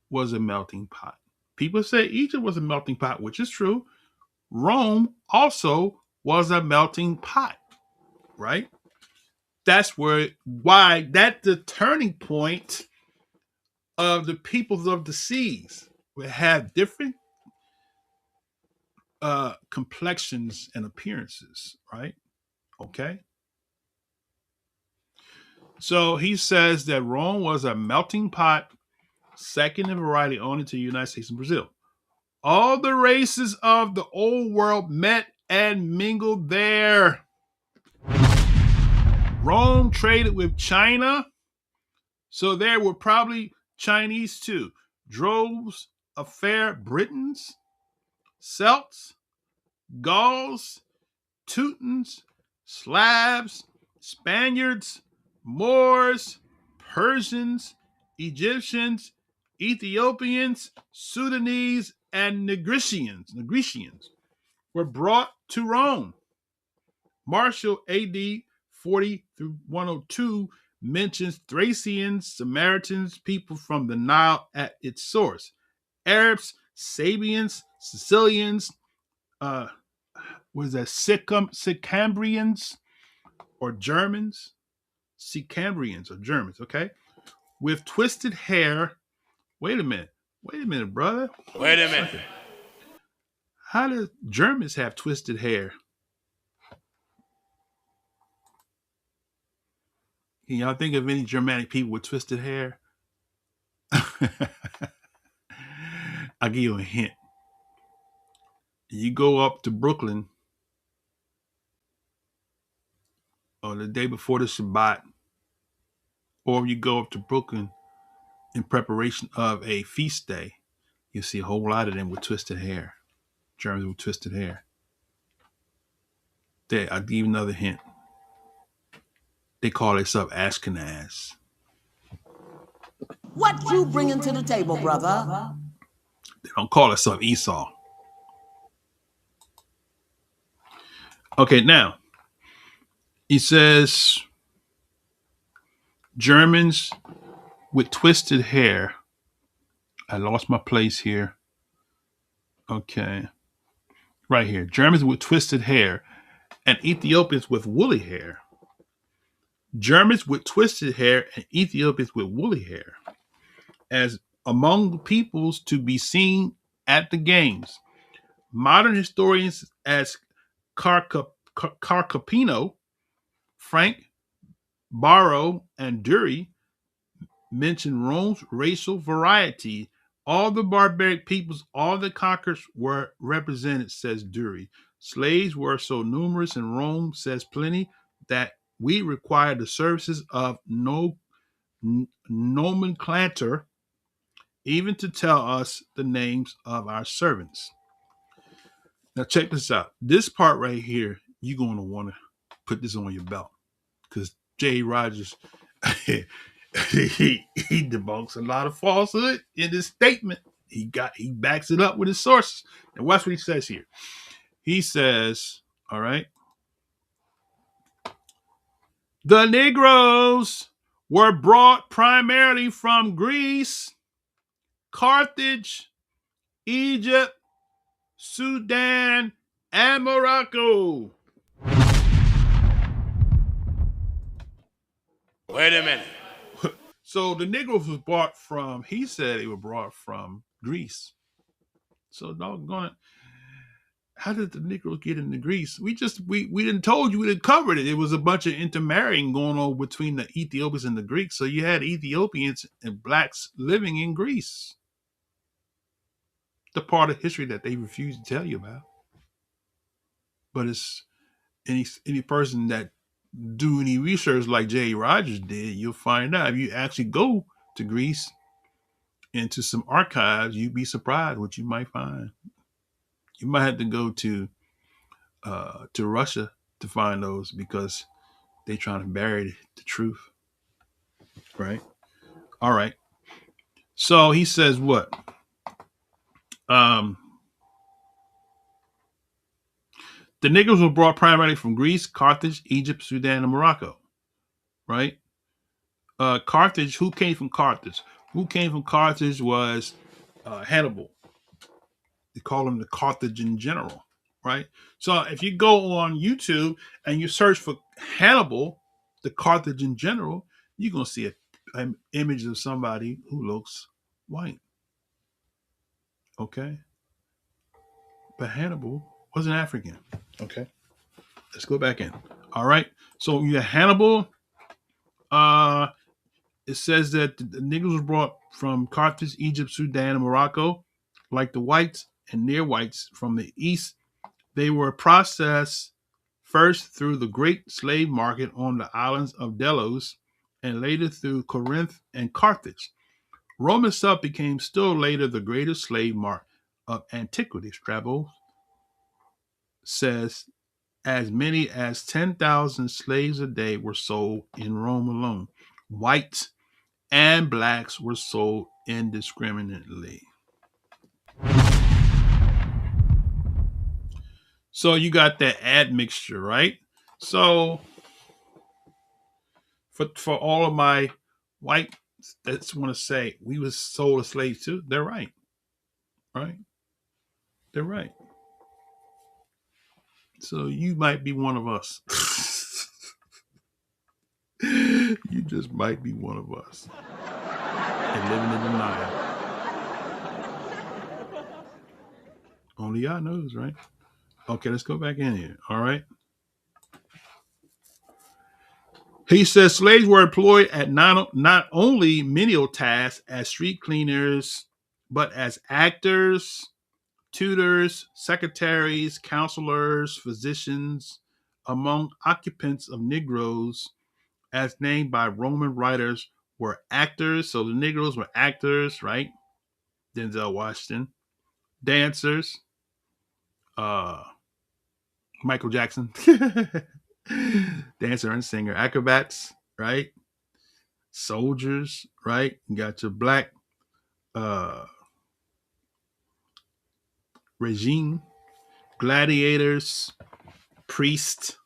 was a melting pot. People say Egypt was a melting pot, which is true. Rome also was a melting pot, right? That's why that's the turning point of the peoples of the seas. We have different complexions and appearances, right? Okay. So he says that Rome was a melting pot, second in variety only to the United States and Brazil. All the races of the old world met and mingled there. Rome traded with China, so there were probably Chinese too. Droves of fair Britons, Celts, Gauls, Teutons, Slavs, Spaniards, Moors, Persians, Egyptians, Ethiopians, Sudanese, and Negritians were brought to Rome. Martial AD 40 through 102 mentions Thracians, Samaritans, people from the Nile at its source. Arabs, Sabians, Sicilians, Sicambrians or Germans? Sicambrians or Germans, okay? With twisted hair. Wait a minute, brother. Wait a minute. How do Germans have twisted hair? Can y'all think of any Germanic people with twisted hair? I'll give you a hint. You go up to Brooklyn on the day before the Shabbat, or you go up to Brooklyn in preparation of a feast day, you see a whole lot of them with twisted hair. Germans with twisted hair. I'll give you another hint. They call themselves Ashkenaz. What you bringing to the table, brother? They don't call themselves Esau. Okay, now, he says Germans with twisted hair. I lost my place here. Okay. Right here. Germans with twisted hair and Ethiopians with woolly hair. Germans with twisted hair and Ethiopians with woolly hair as among the peoples to be seen at the games. Modern historians as Carcopino, Frank, Barrow, and Dury mention Rome's racial variety. All the barbaric peoples, all the conquerors were represented, says Dury. Slaves were so numerous in Rome, says Pliny, that we require the services of no nomenclator even to tell us the names of our servants. Now check this out. This part right here, you're going to want to put this on your belt, because J. Rogers he debunks a lot of falsehood in his statement. He backs it up with his sources. And watch what he says here. He says, all right, the Negroes were brought primarily from Greece, Carthage, Egypt, Sudan, and Morocco. Wait a minute. So the Negroes was brought from, he said they were brought from Greece. So doggone it. How did the Negroes get into Greece? We didn't told you, we didn't cover it. It was a bunch of intermarrying going on between the Ethiopians and the Greeks. So you had Ethiopians and blacks living in Greece. The part of history that they refuse to tell you about. But it's any person that do any research like J. Rogers did, you'll find out. If you actually go to Greece into some archives, you'd be surprised what you might find. You might have to go to Russia to find those, because they're trying to bury the truth. Right? All right. So he says what? The Negroes were brought primarily from Greece, Carthage, Egypt, Sudan, and Morocco. Right? Carthage, who came from Carthage? Who came from Carthage was Hannibal. They call him the Carthaginian general, right? So if you go on YouTube and you search for Hannibal, the Carthaginian general, you're going to see an image of somebody who looks white. Okay? But Hannibal was an African. Okay? Let's go back in. All right? So you have Hannibal. It says that the Negroes were brought from Carthage, Egypt, Sudan, and Morocco. Like the whites and near whites from the east, they were processed first through the great slave market on the islands of Delos, and later through Corinth and Carthage. Rome itself became still later the greatest slave market of antiquity. Strabo says as many as 10,000 slaves a day were sold in Rome alone. Whites and blacks were sold indiscriminately. So you got that admixture, right? So for all of my white that want to say we was sold as slaves too, they're right. Right? They're right. So you might be one of us. You just might be one of us. And living in denial. Only God knows, right? Okay, let's go back in here. All right. He says slaves were employed at not only menial tasks as street cleaners, but as actors, tutors, secretaries, counselors, physicians, among occupants of Negroes, as named by Roman writers, were actors. So the Negroes were actors, right? Denzel Washington. Dancers, Michael Jackson. Dancer and singer. Acrobats, right? Soldiers, right? You got your black regime, gladiators, priest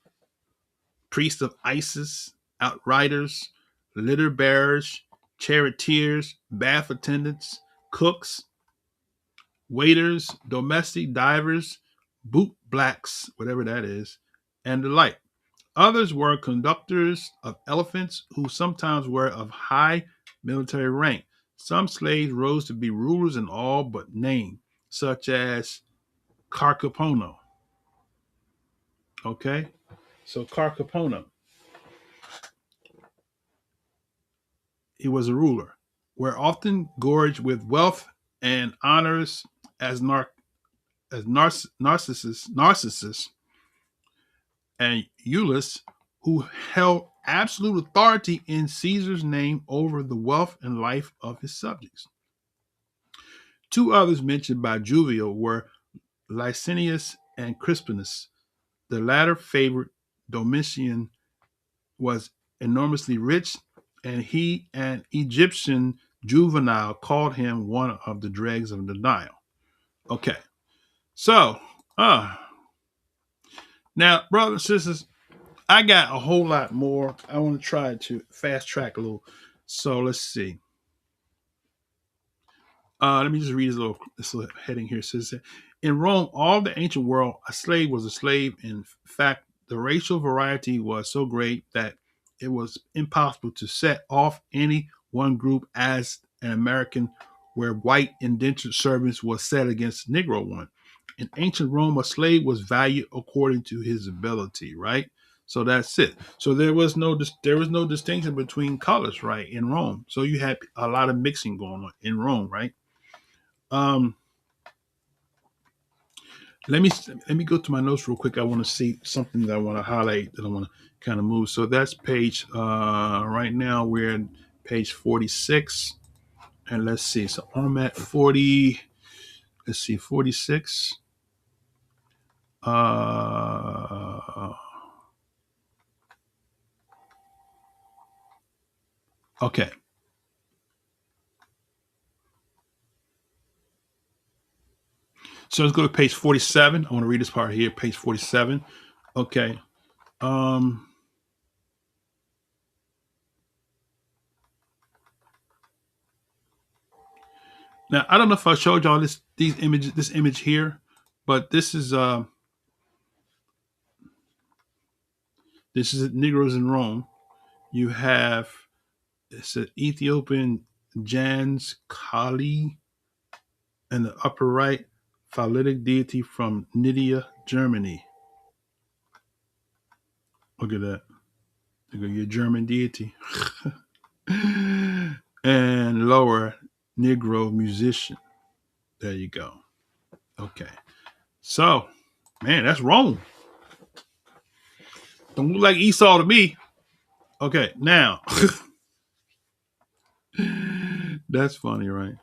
of Isis, outriders, litter bearers, charioteers, bath attendants, cooks, waiters, domestic divers, boot blacks, whatever that is, and the like. Others were conductors of elephants who sometimes were of high military rank. Some slaves rose to be rulers in all but name, such as Carcapono. Okay? So Carcapono, he was a ruler, were often gorged with wealth and honors as Narcissus and Iulus, who held absolute authority in Caesar's name over the wealth and life of his subjects. Two others mentioned by Juvenal were Licinius and Crispinus. The latter favored Domitian was enormously rich, and an Egyptian juvenile called him one of the dregs of the Nile. Okay, so now, brothers and sisters, I got a whole lot more. I want to try to fast track a little. So let's see. Let me just read this little heading here. It says, in Rome, all the ancient world, a slave was a slave. In fact, the racial variety was so great that it was impossible to set off any one group as an American, where white indentured servants was set against Negro one. In ancient Rome, a slave was valued according to his ability, right? So that's it. So there was no distinction between colors, right, in Rome. So you had a lot of mixing going on in Rome, right? Um, let me go to my notes real quick. I want to see something that I want to highlight that I want to kind of move. So that's page. Right now we're at page 46, and let's see. So I'm at 40. Let's see, 46. Okay. So let's go to page 47. I want to read this part here, page 47. Okay. Um, Now I don't know if I showed y'all this image here, but this is Negroes in Rome. You have it's an Ethiopian Jans Kali in the upper right, phallitic deity from Nydia, Germany. Look at that. Look at your German deity. And lower, Negro musician. There you go. Okay. So, man, that's Rome. Don't look like Esau to me. Okay, now. That's funny, right?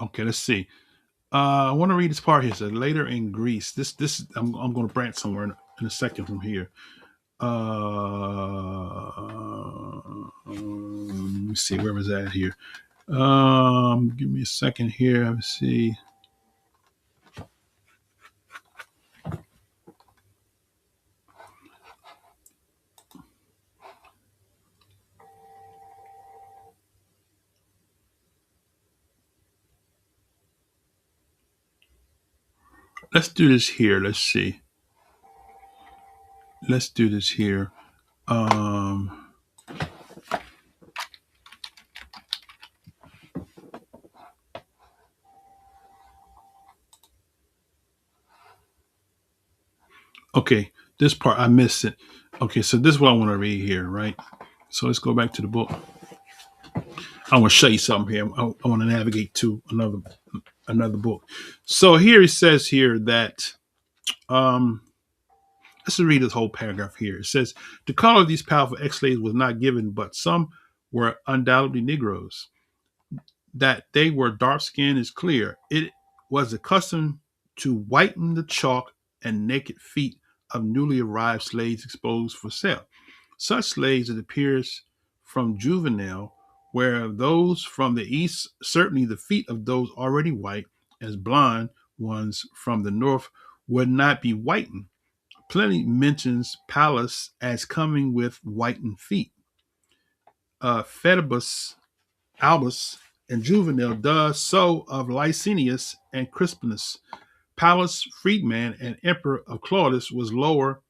Okay, let's see. I want to read this part here. It said later in Greece. This I'm going to branch somewhere in a second from here. Let me see, where was that here? Give me a second here. Let me see. Let's do this here. Let's see. Let's do this here. Okay, this part I missed it. Okay, so this is what I want to read here, right? So let's go back to the book. I want to show you something here. I want to navigate to another book. So here it says here that let's just read this whole paragraph here. It says the color of these powerful ex-slaves was not given, but some were undoubtedly Negroes. That they were dark skinned is clear. It was the custom to whiten the chalk and naked feet of newly arrived slaves exposed for sale. Such slaves, it appears from Juvenal, where those from the east, certainly the feet of those already white, as blonde ones from the north, would not be whitened. Pliny mentions Pallas as coming with whitened feet. Phoebus, Albus, and Juvenal does so of Licinius and Crispinus. Pallas, freedman and emperor of Claudius, was lower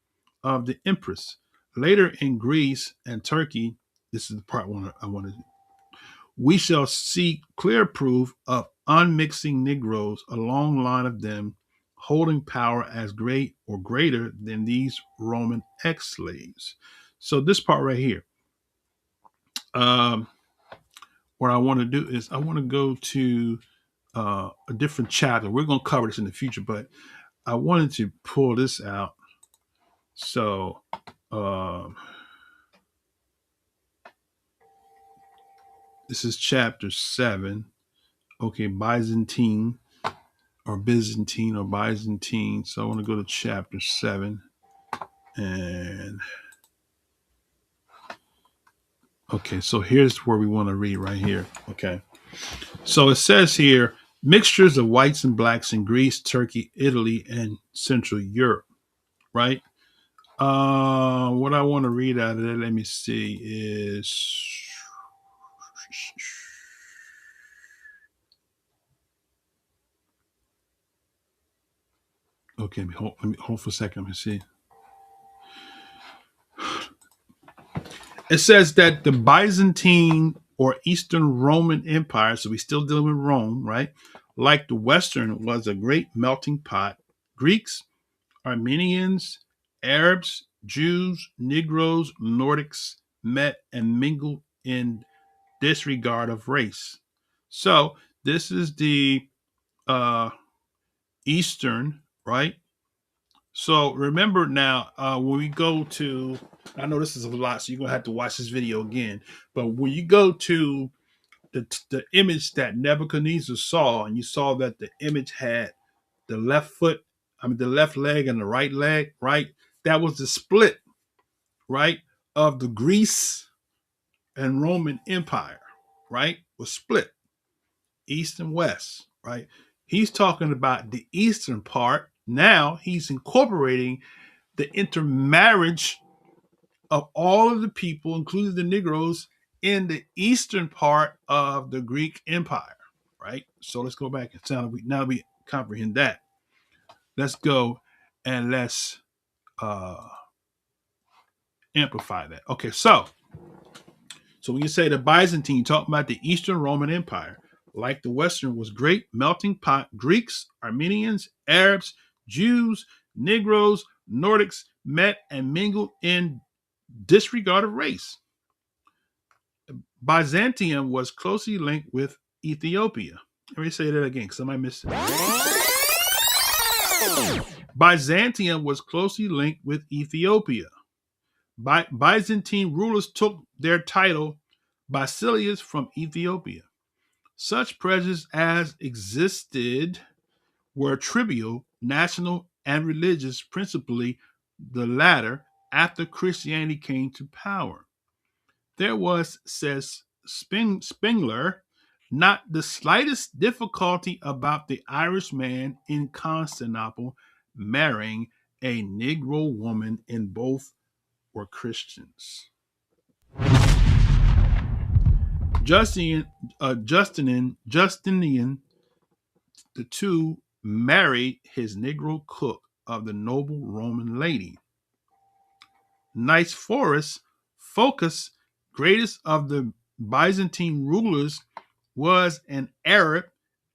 of the empress. Later in Greece and Turkey, this is the part I want to. We shall see clear proof of unmixing Negroes, a long line of them holding power as great or greater than these Roman ex-slaves. So this part right here, what I want to do is I want to go to a different chapter. We're going to cover this in the future, but I wanted to pull this out. So This is chapter 7. Okay, Byzantine or Byzantine or Byzantine. So I want to go to chapter 7. And okay, so here's where we want to read right here. Okay. So it says here mixtures of whites and blacks in Greece, Turkey, Italy, and Central Europe, right? What I want to read out of that, let me see, is okay. Let me hold for a second. Let me see. It says that the Byzantine or Eastern Roman Empire, so we still dealing with Rome, right? Like the Western, was a great melting pot. Greeks, Armenians, Arabs, Jews, Negroes, Nordics met and mingled in disregard of race. So this is the uh, Eastern, right? So remember now, when we go to, I know this is a lot, so you're gonna have to watch this video again. But when you go to the image that Nebuchadnezzar saw, and you saw that the image had the left foot, the left leg and the right leg, right? That was the split, right, of the Greece and Roman Empire, right? Was split, east and west, right? He's talking about the eastern part. Now he's incorporating the intermarriage of all of the people, including the Negroes, in the eastern part of the Greek Empire, right? So let's go back and now that we comprehend that, let's go and let's uh, amplify that. Okay, so when you say the Byzantine, you talk about the Eastern Roman Empire, like the Western, was great melting pot. Greeks, Armenians, Arabs, Jews, Negroes, Nordics met and mingled in disregard of race. Byzantium was closely linked with Ethiopia. Let me say that again because somebody missed it. Byzantium was closely linked with Ethiopia. Byzantine rulers took their title Basileus from Ethiopia. Such prejudices as existed were trivial, national, and religious, principally the latter, after Christianity came to power. There was, says Spengler, not the slightest difficulty about the Irishman in Constantinople marrying a Negro woman, and both were Christians. Justinian, the two married his Negro cook of the noble Roman lady. Nicephorus, Phocas, greatest of the Byzantine rulers, was an Arab,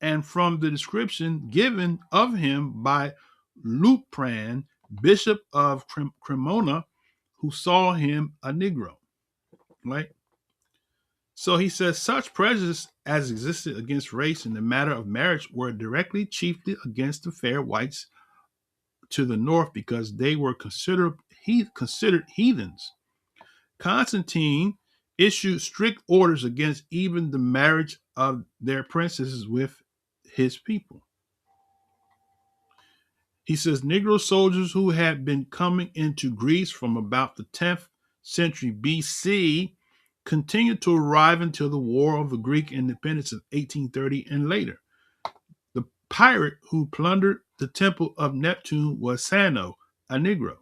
and from the description given of him by Lupran, bishop of Cremona, who saw him a Negro, right? So he says such prejudice as existed against race in the matter of marriage were directly chiefly against the fair whites to the north because they were considered heathens. Constantine issued strict orders against even the marriage of their princesses with his people. He says Negro soldiers who had been coming into Greece from about the 10th century BC continued to arrive until the War of the Greek Independence of 1830 and later. The pirate who plundered the temple of Neptune was Sano, a Negro.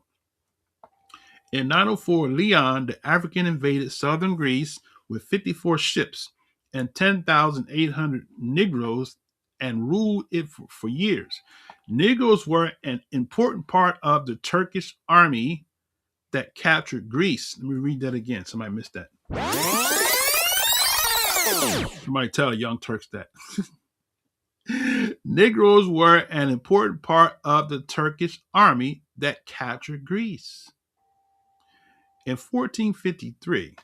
In 904, Leon the African invaded southern Greece with 54 ships and 10,800 Negroes and ruled it for years. Negroes were an important part of the Turkish army that captured Greece. Let me read that again. Somebody missed that. Somebody tell the young Turks that. Negroes were an important part of the Turkish army that captured Greece. In 1453,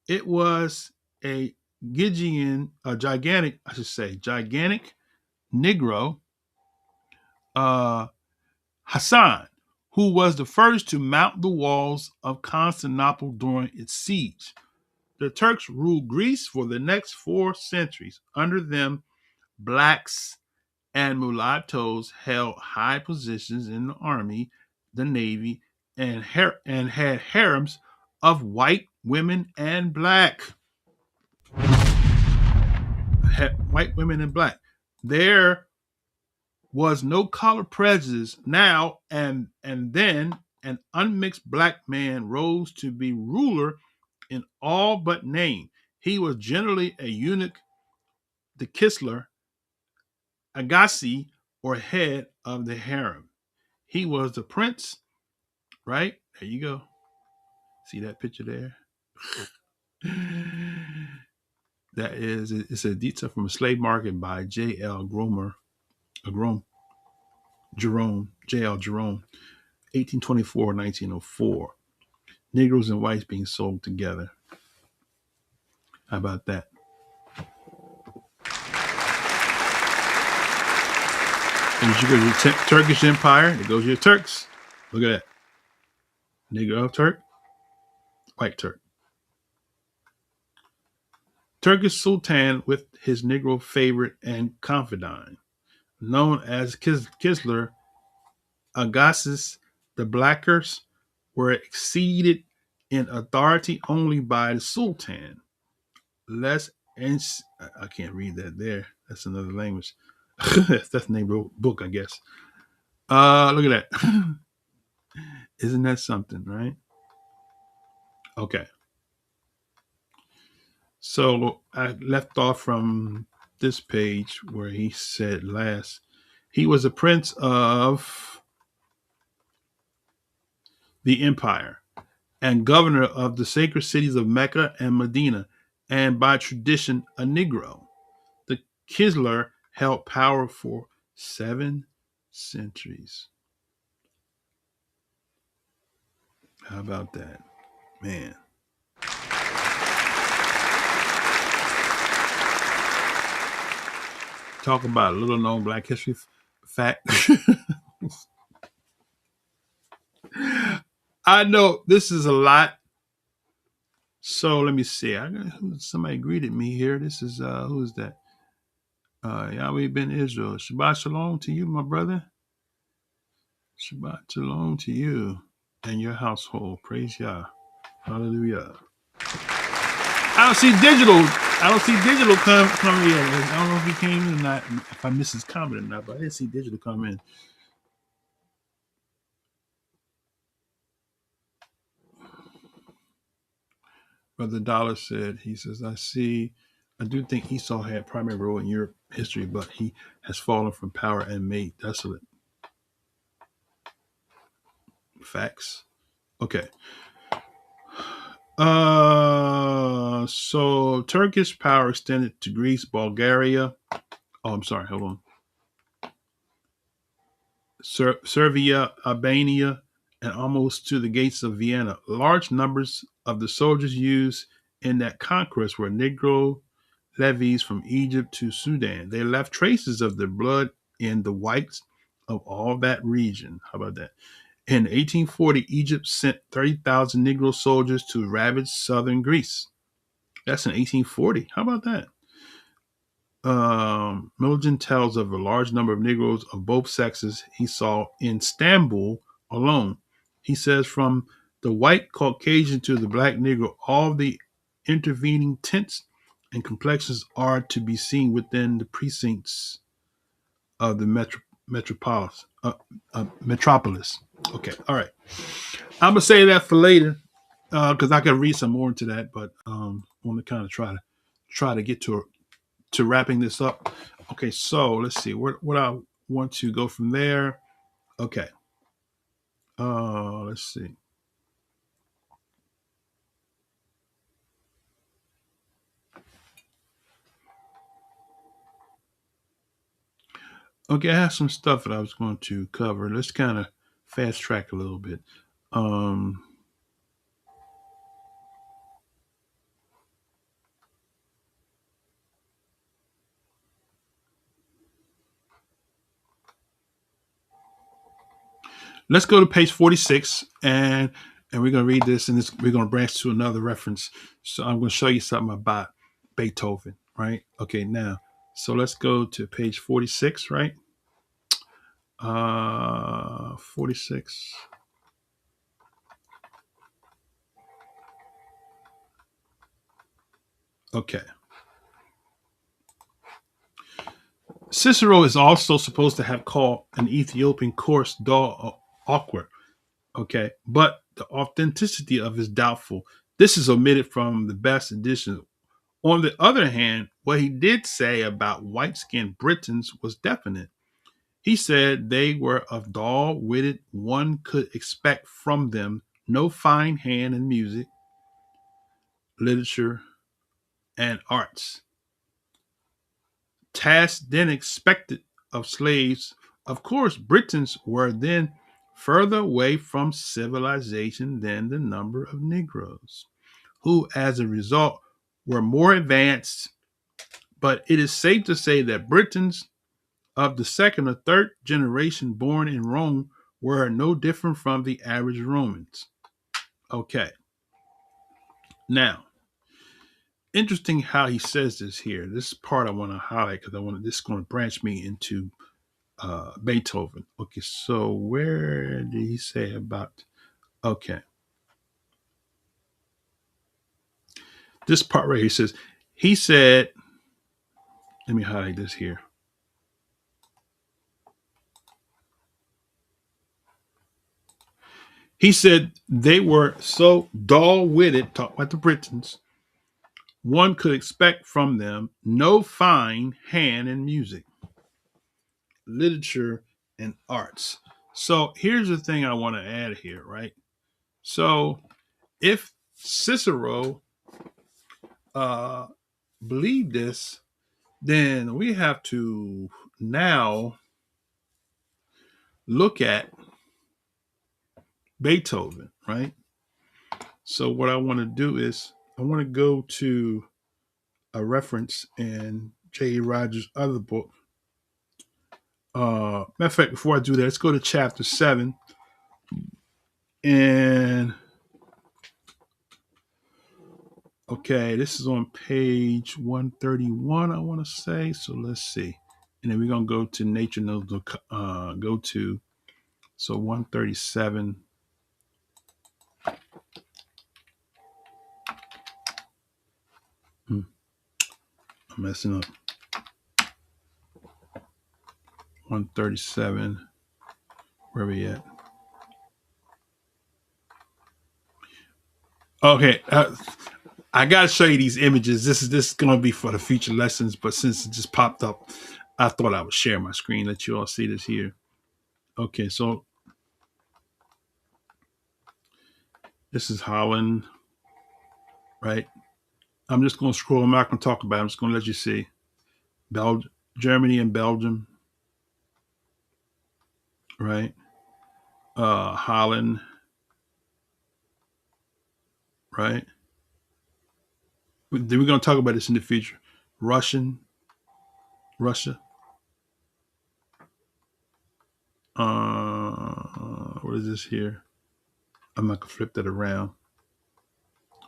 it was a gigantic Negro, Hassan, who was the first to mount the walls of Constantinople during its siege. The Turks ruled Greece for the next 4 centuries. Under them, blacks and mulattoes held high positions in the army, the navy, and had harems of white women and black. White women and black. There was no color prejudice. Now and then, an unmixed black man rose to be ruler in all but name. He was generally a eunuch, the Kisler, Agassi, or head of the harem. He was the prince, right? There you go. See that picture there? It's a detail from a slave market by J.L. J.L. Jerome, 1824-1904. Negroes and whites being sold together. How about that? And you go to the Turkish Empire. There goes your Turks. Look at that. Negro Turk, white Turk. Turkish Sultan with his Negro favorite and confidant, known as Kisler, Agassiz. The Blackers were exceeded in authority only by the Sultan. I can't read that there. That's another language. That's the name of the book, I guess. Look at that. Isn't that something, right? Okay. So I left off from this page where he said last, he was a prince of the empire and governor of the sacred cities of Mecca and Medina, and by tradition a Negro. The Kisler held power for 7 centuries. How about that? Man. Talk about a little known Black history fact. I know this is a lot. So let me see. Somebody greeted me here. This is who is that? Yahweh ben Israel. Shabbat shalom to you, my brother. Shabbat shalom to you and your household. Praise Yah. Hallelujah. I don't see digital come in. I don't know if he came in or not, if I missed his comment or not, but I didn't see digital come in. Brother Dollar said, he says, I do think Esau had a primary role in Europe history, but he has fallen from power and made desolate. Facts. Okay. So Turkish power extended to Greece, Bulgaria. Oh, I'm sorry. Hold on. Serbia, Albania, and almost to the gates of Vienna. Large numbers of the soldiers used in that conquest were Negro levies from Egypt to Sudan. They left traces of their blood in the whites of all that region. How about that? In 1840, Egypt sent 30,000 Negro soldiers to ravage southern Greece. That's in 1840. How about that? Milligan tells of a large number of Negroes of both sexes he saw in Istanbul alone. He says from the white Caucasian to the black Negro, all the intervening tints and complexions are to be seen within the precincts of the metropolis. Okay, all right. I'm gonna say that for later because I can read some more into that, but I want to kind of try to get to wrapping this up. Okay, so let's see what I want to go from there. Okay, let's see. Okay, I have some stuff that I was going to cover. Let's kind of fast track a little bit. Let's go to page 46, and And we're going to read this, and we're going to branch to another reference. So I'm going to show you something about Beethoven, right? Okay, now, so let's go to page 46, right? 46. Okay. Cicero is also supposed to have called an Ethiopian coarse, dull, awkward. Okay, but the authenticity of is doubtful. This is omitted from the best edition. On the other hand, what he did say about white-skinned Britons was definite. He said they were of dull-witted. One could expect from them no fine hand in music, literature, and arts. Tasks then expected of slaves. Of course, Britons were then further away from civilization than the number of Negroes, who, as a result, were more advanced. But it is safe to say that Britons of the second or third generation born in Rome were no different from the average Romans. Okay. Now, interesting how he says this here. This part I want to highlight because this is going to branch me into Beethoven. Okay, so where did he say about? Okay, this part right here says he said. Let me highlight this here. He said they were so dull-witted, talk about the Britons, one could expect from them no fine hand in music, literature, and arts. So here's the thing I want to add here, right? So if Cicero uh, believed this, then we have to now look at Beethoven, right? So what I want to do is I want to go to a reference in J.E. Rogers' other book. Matter of fact, before I do that, let's go to chapter 7. And okay, this is on page 131, I want to say. So let's see. And then we're going to go to Nature Knows, go to, so 137. I'm messing up. 137. Where are we at? Okay, I gotta show you these images. This is gonna be for the future lessons, but since it just popped up, I thought I would share my screen, let you all see this here. Okay, so this is Holland, right? I'm just gonna scroll. I'm not gonna talk about it. I'm just gonna let you see. Germany and Belgium, right? Holland, right? Then we're gonna talk about this in the future. Russia. What is this here? I'm not gonna flip that around.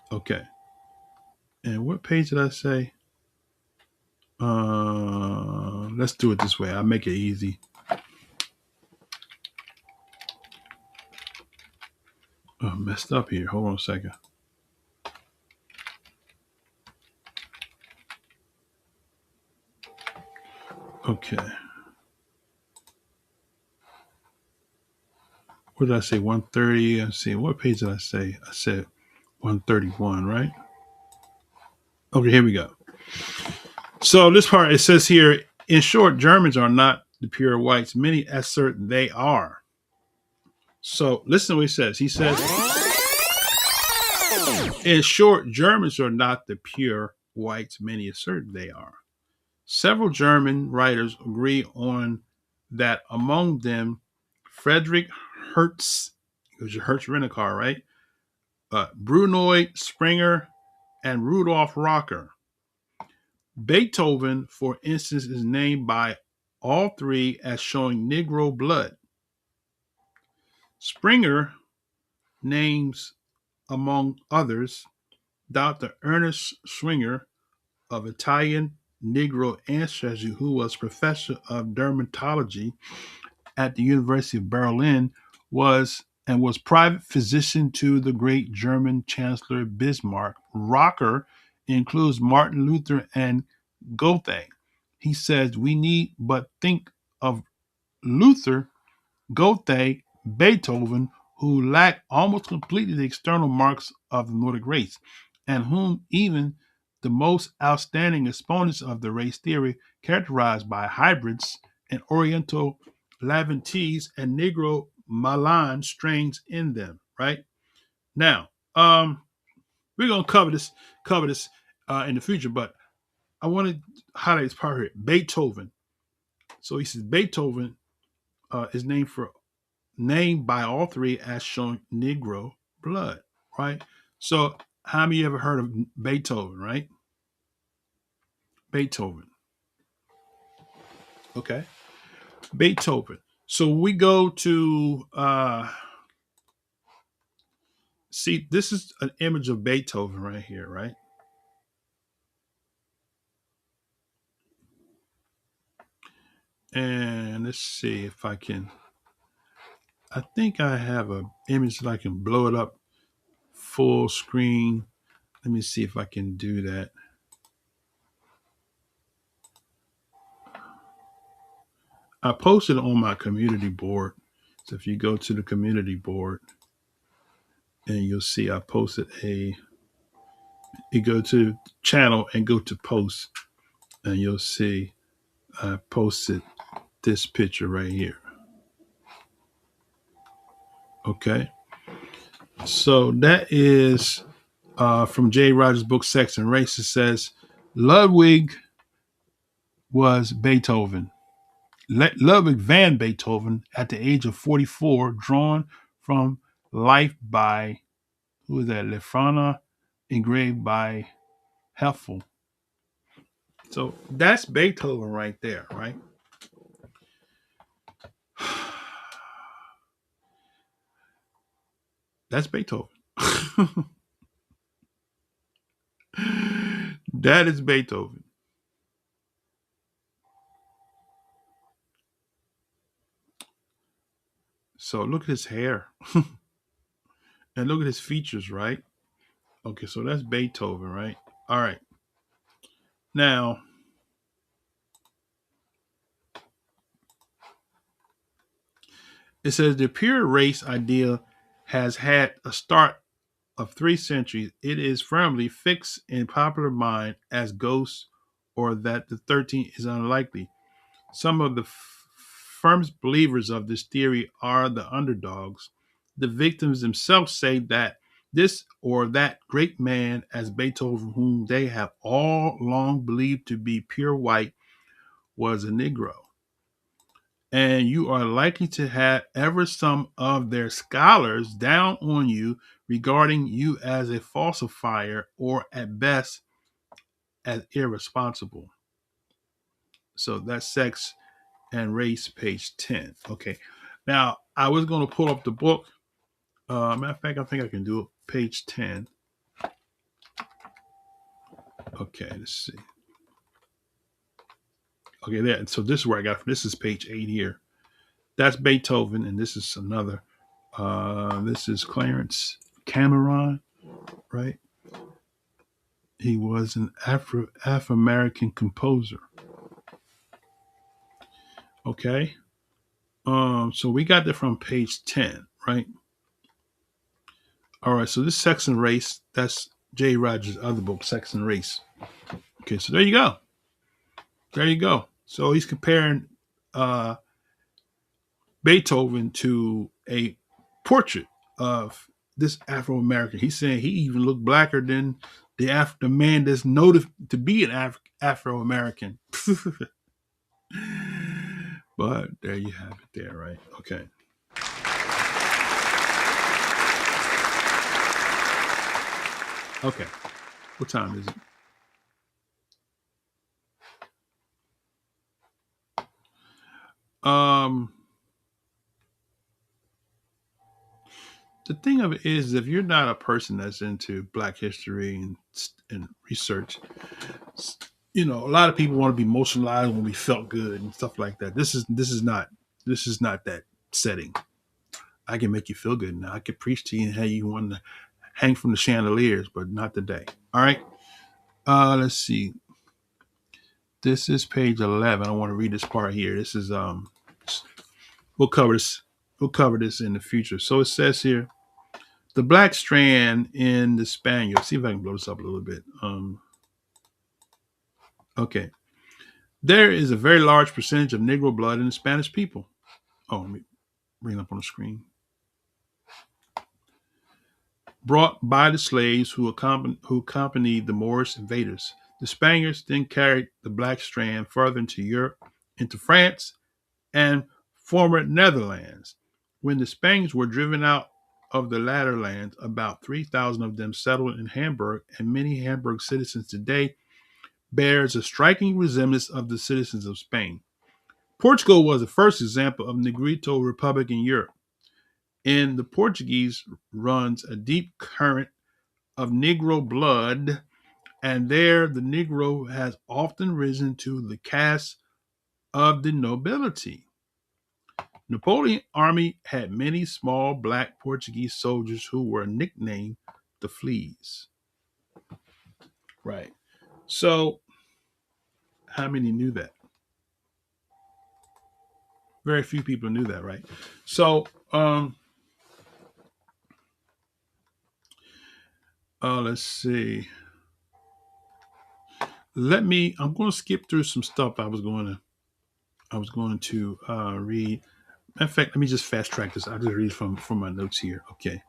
Okay. And what page did I say? Let's do it this way. I'll make it easy. Oh, messed up here. Hold on a second. Okay. What did I say? 130. Let's see. What page did I say? I said 131, right? Okay, here we go. So this part, it says here, in short, Germans are not the pure whites. Many assert they are. So listen to what he says. He says, in short, Germans are not the pure whites. Many assert they are. Several German writers agree on that. Among them, Friedrich Hertz, it was your Hertz rent-a-car, right? Brunoy, Springer, and Rudolf Rocker. Beethoven, for instance, is named by all three as showing Negro blood. Springer names among others Dr. Ernest Swinger of Italian Negro ancestry, who was professor of dermatology at the University of Berlin, was private physician to the great German Chancellor Bismarck. Rocker includes Martin Luther and Goethe. He says we need but think of Luther, Goethe, Beethoven, who lack almost completely the external marks of the Nordic race, and whom even the most outstanding exponents of the race theory, characterized by hybrids and Oriental Levantes and Negro Malan strains in them. Right now, we're gonna cover this in the future, but I want to highlight this part here. Beethoven. So he says Beethoven is named by all three as showing Negro blood, right? So, how many ever heard of Beethoven, right? Beethoven. Okay. Beethoven. So we go to see, this is an image of Beethoven right here, right? And let's see if I can. I think I have an image that I can blow it up full screen. Let me see if I can do that. I posted it on my community board. So if you go to the community board, and you'll see I posted you go to channel and go to post, and you'll see I posted this picture right here. Okay. So that is from J. Rogers' book Sex and Race. It says Ludwig was Beethoven. Ludwig van Beethoven, at the age of 44, drawn from life by, who is that? Lefrana, engraved by Heffel. So that's Beethoven right there, right? That's Beethoven. That is Beethoven. So look at his hair and look at his features, right? Okay, so that's Beethoven, right? All right. Now, it says the pure race idea has had a start of 3 centuries. It is firmly fixed in popular mind as ghosts, or that the 13th is unlikely. Some of the firmest believers of this theory are the underdogs. The victims themselves say that this or that great man, as Beethoven, whom they have all long believed to be pure white, was a Negro. And you are likely to have ever some of their scholars down on you, regarding you as a falsifier or at best as irresponsible. So that's Sex and Race, page 10. Okay. Now, I was going to pull up the book. Matter of fact, I think I can do it. Page 10. Okay, let's see. Okay, there. So this is where I got from. This is page 8 here. That's Beethoven, and this is another. This is Clarence Cameron, right? He was an Afro-American composer. Okay. So we got that from page 10, right? All right, so this Sex and Race, that's J. Rogers' other book, Sex and Race. Okay, so there you go. There you go. So he's comparing Beethoven to a portrait of this Afro-American. He's saying he even looked blacker than the man that's noted to be an Afro-American. But there you have it there, right? Okay. Okay. What time is it? the thing of it is, if you're not a person that's into Black history and research, a lot of people want to be emotionalized when we felt good and stuff like that. This is not that setting. I can make you feel good now. I can preach to you and how you want to hang from the chandeliers, but not today. All right. Let's see. This is page 11. I want to read this part here. This is we'll cover this. We'll cover this in the future. So it says here, the black strand in the Spaniard. See if I can blow this up a little bit. Okay. There is a very large percentage of Negro blood in the Spanish people. Oh, let me bring it up on the screen. Brought by the slaves who accompanied the Moorish invaders. The Spaniards then carried the black strand further into Europe, into France, and former Netherlands. When the Spaniards were driven out of the latter lands, about 3,000 of them settled in Hamburg, and many Hamburg citizens today bears a striking resemblance of the citizens of Spain. Portugal was the first example of Negrito Republic in Europe. In the Portuguese runs a deep current of Negro blood, and there the Negro has often risen to the caste of the nobility. Napoleon's army had many small black Portuguese soldiers who were nicknamed the Fleas. Right. So, how many knew that? Very few people knew that, right? So, let's see. I'm going to skip through some stuff I was going to read. In fact, let me just fast track this. I'll just read from my notes here. Okay.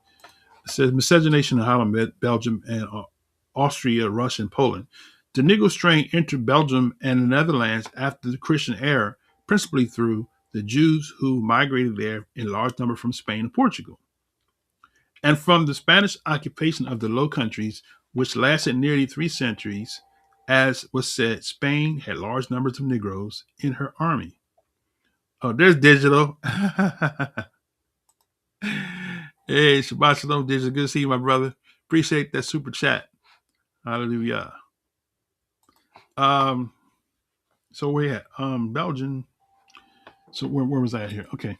It says miscegenation in Holland, Belgium, and Austria, Russia, and Poland. The Negro strain entered Belgium and the Netherlands after the Christian era, principally through the Jews who migrated there in large number from Spain and Portugal. And from the Spanish occupation of the Low Countries, which lasted nearly 3 centuries, as was said, Spain had large numbers of Negroes in her army. Oh, there's Digital. Hey, Shabbat Shalom, Digital. Good to see you, my brother. Appreciate that super chat. Hallelujah. So we're at Belgium. So where was I at here? Okay.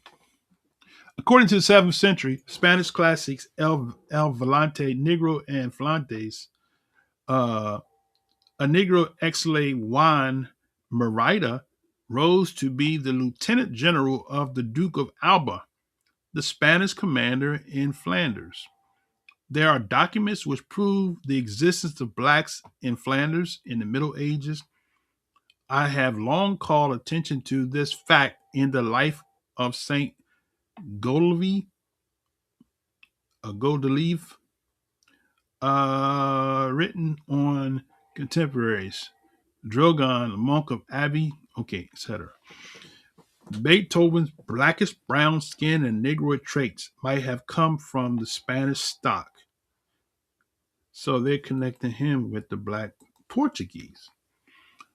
According to the 7th century Spanish classics El Volante, Negro, and Flandes, a Negro exile Juan Merida rose to be the lieutenant general of the Duke of Alba, the Spanish commander in Flanders. There are documents which prove the existence of blacks in Flanders in the Middle Ages. I have long called attention to this fact in the life of Saint Godelieve, written on contemporaries, Drogon, monk of Abbey, etc. Beethoven's blackish brown skin and Negroid traits might have come from the Spanish stock. So they're connecting him with the black Portuguese.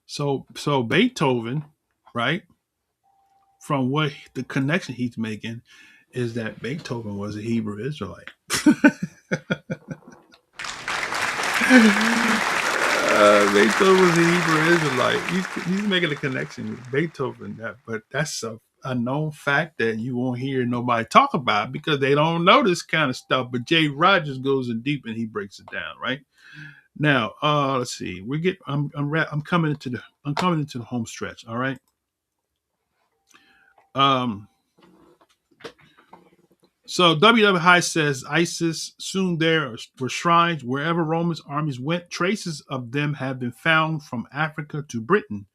So Beethoven, right? From what the connection he's making is that Beethoven was a Hebrew Israelite. Beethoven was a Hebrew Israelite. He's making a connection with Beethoven, but that's a known fact that you won't hear nobody talk about because they don't know this kind of stuff. But Jay Rogers goes in deep and he breaks it down, right? Now, let's see. I'm coming into the home stretch. All right. So W.W. High says ISIS soon there were shrines wherever Romans armies went. Traces of them have been found from Africa to Britain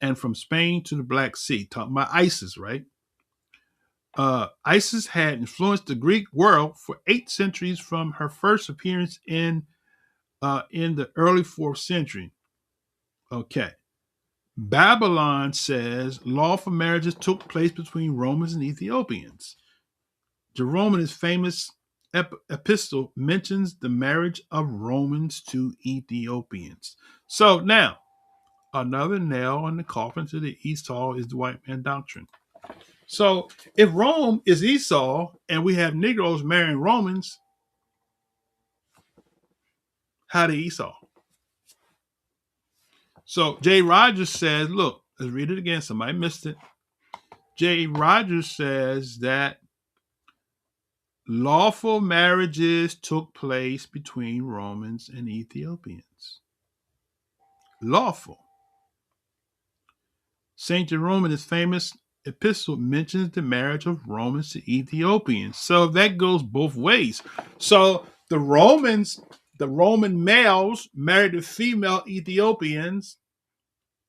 and from Spain to the Black Sea. Talking about ISIS, right? ISIS had influenced the Greek world for 8 centuries from her first appearance in the early 4th century. Okay. Babylon says lawful marriages took place between Romans and Ethiopians. Jerome in his famous epistle mentions the marriage of Romans to Ethiopians. So now, another nail in the coffin to the Esau is the white man doctrine. So if Rome is Esau and we have Negroes marrying Romans, how did Esau? So Jay Rogers says, look, let's read it again. Somebody missed it. Jay Rogers says that lawful marriages took place between Romans and Ethiopians. Lawful. St. Jerome in his famous epistle mentions the marriage of Romans to Ethiopians. So that goes both ways. So the Roman males married the female Ethiopians,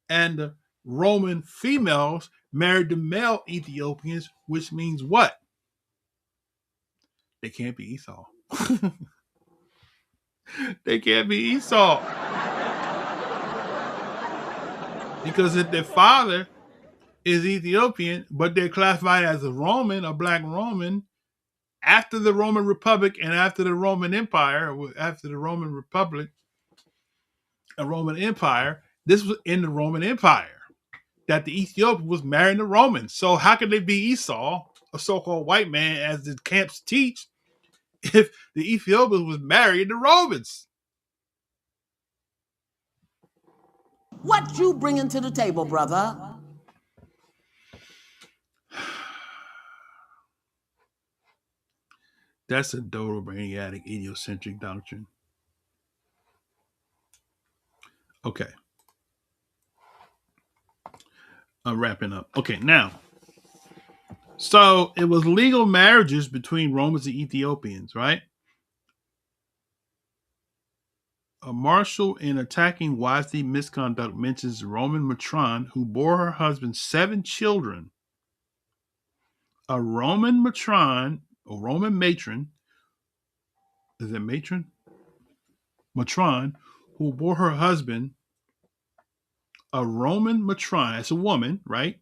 and the Roman females married the male Ethiopians, which means what? They can't be Esau. They can't be Esau. Because if their father is Ethiopian, but they're classified as a Roman, a black Roman, after the Roman Republic and after the Roman Empire, after the Roman Republic, a Roman Empire, this was in the Roman Empire that the Ethiopian was marrying the Romans. So how could they be Esau, a so-called white man, as the camps teach, if the Ethiopian was marrying the Romans? What you bringing to the table, brother? That's a dodo-brainiatic, idiocentric doctrine. Okay. I'm wrapping up. Okay, now. So it was legal marriages between Romans and Ethiopians, right? A marshal in attacking wisely misconduct mentions Roman matron who bore her husband 7 children. A Roman matron, a Roman matron, is it matron? Matron, who bore her husband, a Roman matron, that's a woman, right?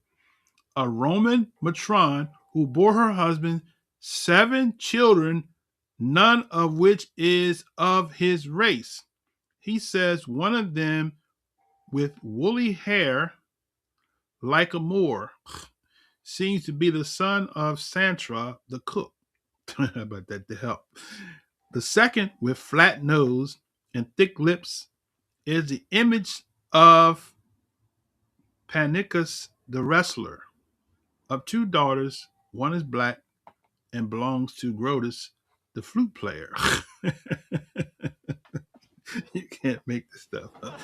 A Roman matron who bore her husband 7 children, none of which is of his race. He says one of them with woolly hair like a Moor seems to be the son of Santra the cook. How about that to help? The second with flat nose and thick lips is the image of Panicus the wrestler. Of 2 daughters, one is black and belongs to Grotus, the flute player. You can't make this stuff up.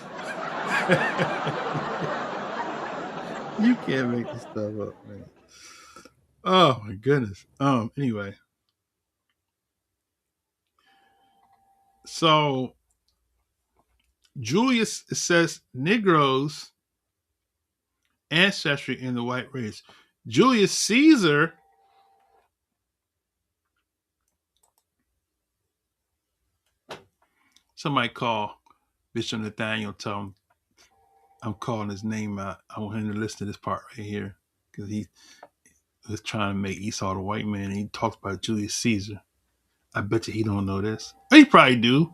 You can't make this stuff up, man. Oh my goodness. Anyway. So Julius says Negroes ancestry in the white race. Julius Caesar somebody call Bishop Nathaniel, tell him I'm calling his name out. I want him to listen to this part right here because he was trying to make Esau the white man and he talks about Julius Caesar. I bet you he don't know this. He probably do.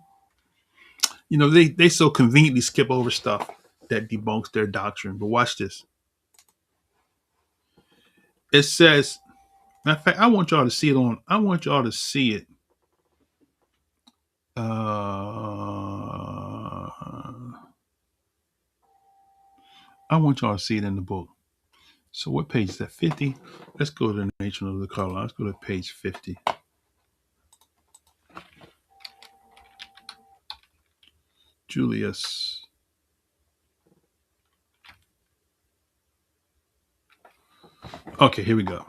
You know, they so conveniently skip over stuff that debunks their doctrine. But watch this. It says, matter of fact, I want y'all to see it. I want y'all to see it in the book. So what page is that? 50? Let's go to the Nation of the Color. Let's go to page 50. Julius. Okay, here we go.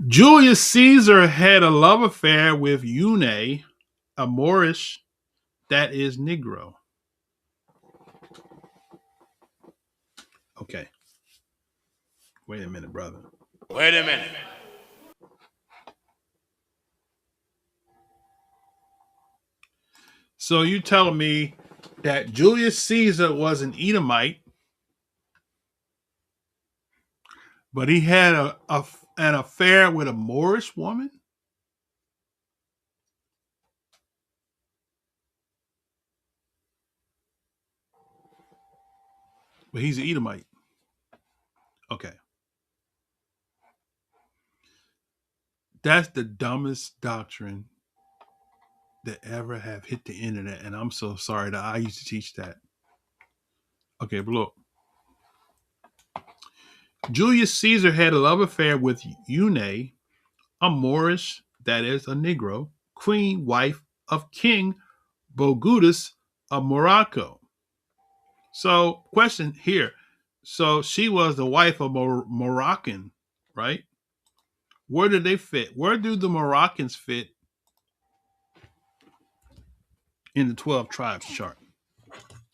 Julius Caesar had a love affair with Eune, a Moorish, that is Negro. Okay. Wait a minute, brother. Wait a minute. So you telling me that Julius Caesar was an Edomite, but he had an affair with a Moorish woman? But he's an Edomite. Okay. That's the dumbest doctrine that ever have hit the internet, and I'm so sorry that I used to teach that. Okay, but look. Julius Caesar had a love affair with Eunice, a Moorish, that is, a Negro, queen wife of King Bogudus of Morocco. So, question here. So, she was the wife of a Moroccan, right? Where do they fit? Where do the Moroccans fit in the 12 tribes chart?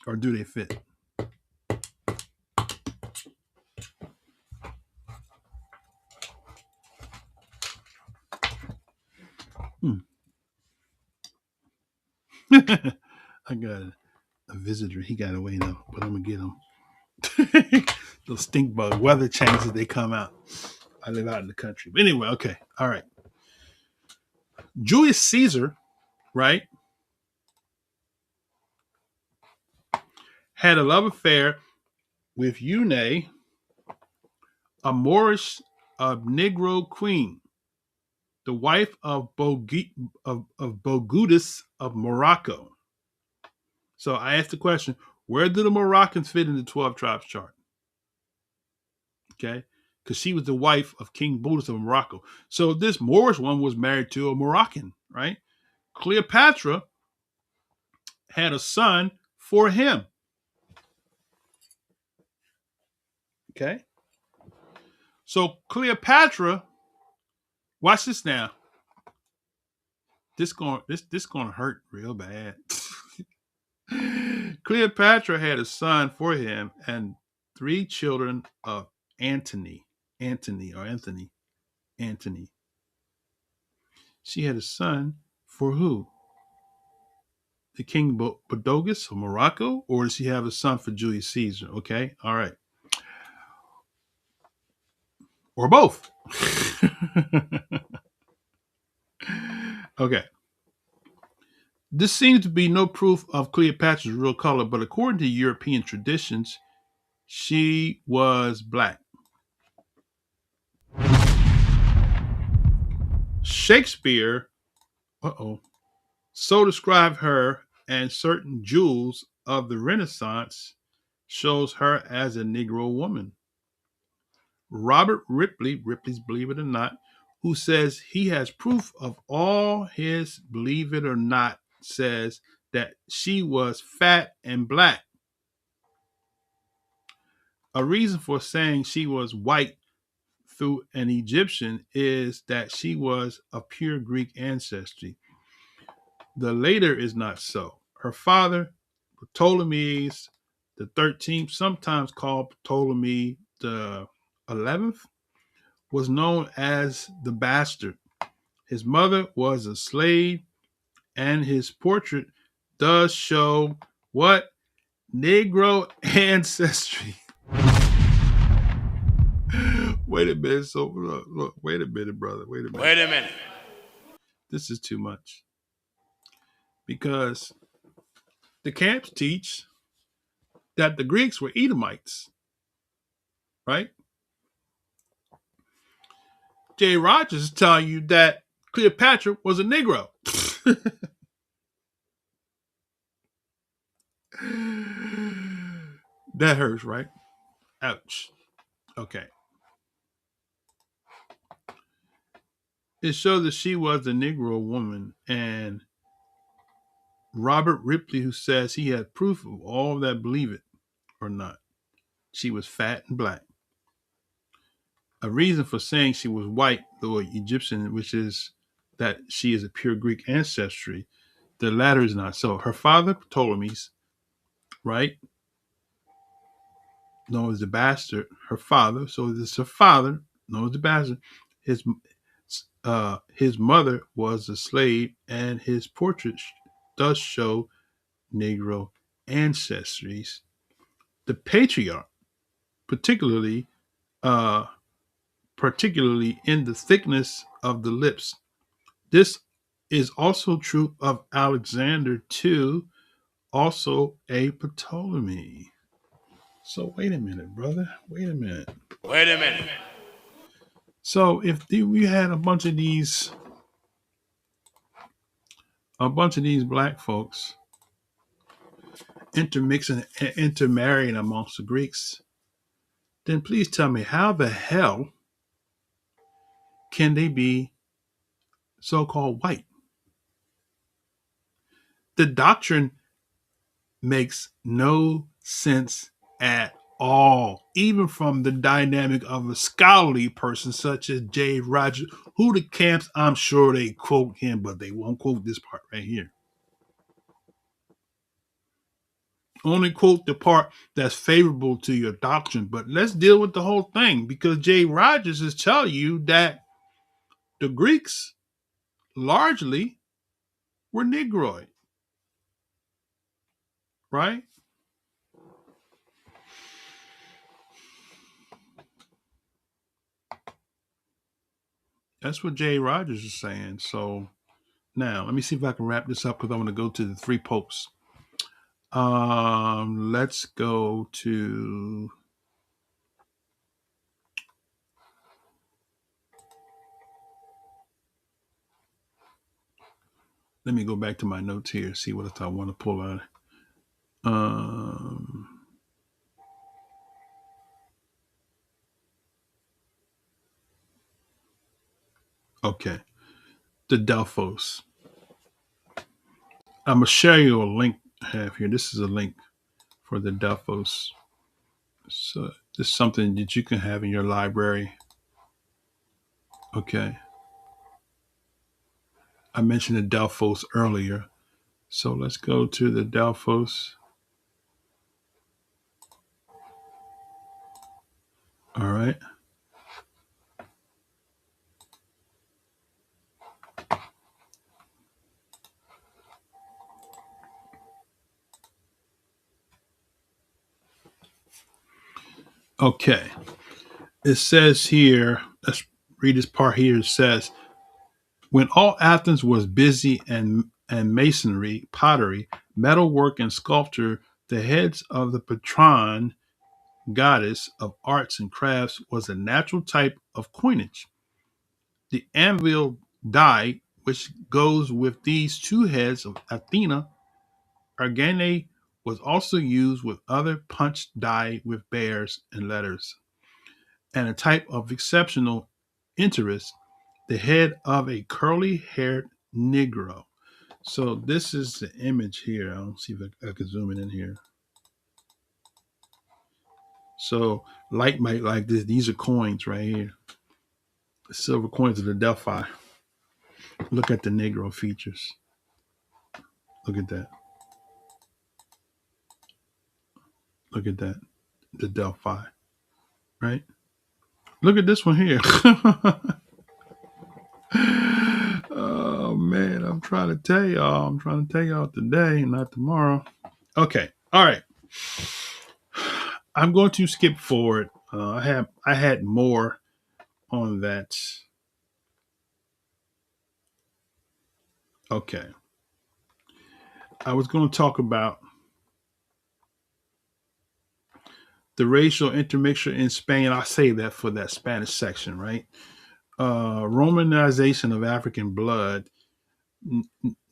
Or do they fit? I got a visitor. He got away though, but I'm going to get him. Those stink bug weather changes, they come out. I live out in the country. But anyway, okay. All right. Julius Caesar, right, had a love affair with Eunice, a Moorish Negro queen, the wife of Bogudus of Morocco. So I asked the question, where do the Moroccans fit in the 12 tribes chart? Okay. Because she was the wife of King Bogudus of Morocco. So this Moorish one was married to a Moroccan, right? Cleopatra had a son for him. Okay. So Cleopatra, watch this now. This gonna hurt real bad. Cleopatra had a son for him and 3 children of Antony. She had a son for who? The King Bodogus of Morocco, or does she have a son for Julius Caesar? Okay, all right, or both. Okay. This seems to be no proof of Cleopatra's real color, but according to European traditions, she was black. Shakespeare, so described her, and certain jewels of the Renaissance shows her as a Negro woman. Robert Ripley's Believe It or Not, who says he has proof of all his Believe It or Not, says that she was fat and black. A reason for saying she was white through an Egyptian is that she was of pure Greek ancestry. The later is not so. Her father, Ptolemy the 13th, sometimes called Ptolemy the 11th, was known as the bastard. His mother was a slave, and his portrait does show what? Negro ancestry. Wait a minute. So look, wait a minute, brother. Wait a minute. This is too much. Because the camps teach that the Greeks were Edomites, right? Jay Rogers is telling you that Cleopatra was a Negro. That hurts, right? Ouch. Okay. It shows that she was a Negro woman, and Robert Ripley, who says he had proof of all that believe it or not, she was fat and black. A reason for saying she was white, though Egyptian, which is that she is a pure Greek ancestry, the latter is not so. Her father, Ptolemy's, right, known as the bastard, her father, so this is her father, known as the bastard, his mother was a slave, and his portrait does show Negro ancestries. The patriarch, particularly in the thickness of the lips. This is also true of Alexander too, also a Ptolemy. So wait a minute, brother. Wait a minute. So if we had a bunch of these black folks intermixing and intermarrying amongst the Greeks, then please tell me how the hell can they be so-called white? The doctrine makes no sense at all, even from the dynamic of a scholarly person such as J. Rogers, who the camps, I'm sure they quote him, but they won't quote this part right here. Only quote the part that's favorable to your doctrine, but let's deal with the whole thing because J. Rogers is telling you that the Greeks largely were Negroid, right? That's what J. Rogers is saying. So now let me see if I can wrap this up because I want to go to the three popes. Let's go to. Let me go back to my notes here. See what else I want to pull out. Okay, the Delphos. I'm gonna share you a link I have here. This is a link for the Delphos. So this is something that you can have in your library. Okay. I mentioned the Delphos earlier. So let's go to the Delphos. All right. Okay. It says here, let's read this part here. It says, when all Athens was busy and masonry, pottery, metalwork, and sculpture, the heads of the patron goddess of arts and crafts was a natural type of coinage. The anvil die, which goes with these two heads of Athena, Argene, was also used with other punched die with bears and letters. And a type of exceptional interest, the head of a curly haired Negro. So this is the image here. I'll see if I can zoom it in here. So light might like this. These are coins right here. The silver coins of the Delphi. Look at the Negro features. Look at that. Look at that. The Delphi. Right? Look at this one here. Oh man, I'm trying to tell y'all. I'm trying to tell y'all today, not tomorrow. Okay. All right. I'm going to skip forward. I had more on that. Okay. I was going to talk about the racial intermixture in Spain. I'll save that for that Spanish section, right? Romanization of African blood,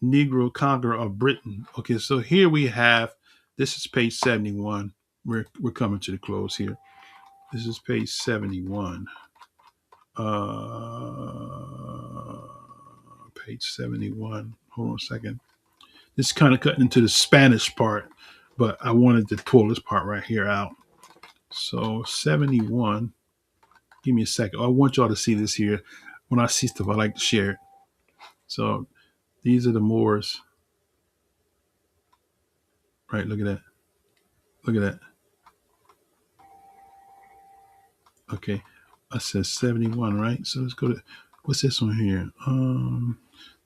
Negro conqueror of Britain. Okay, so here we have, this is page 71. We're coming to the close here. This is page 71. Page 71. Hold on a second. This is kind of cutting into the Spanish part, but I wanted to pull this part right here out. So 71. Give me a second. I want y'all to see this here. When I see stuff, I like to share it. So these are the Moors. Right, look at that. Look at that. Okay. I said 71, right? So let's go to, what's this one here?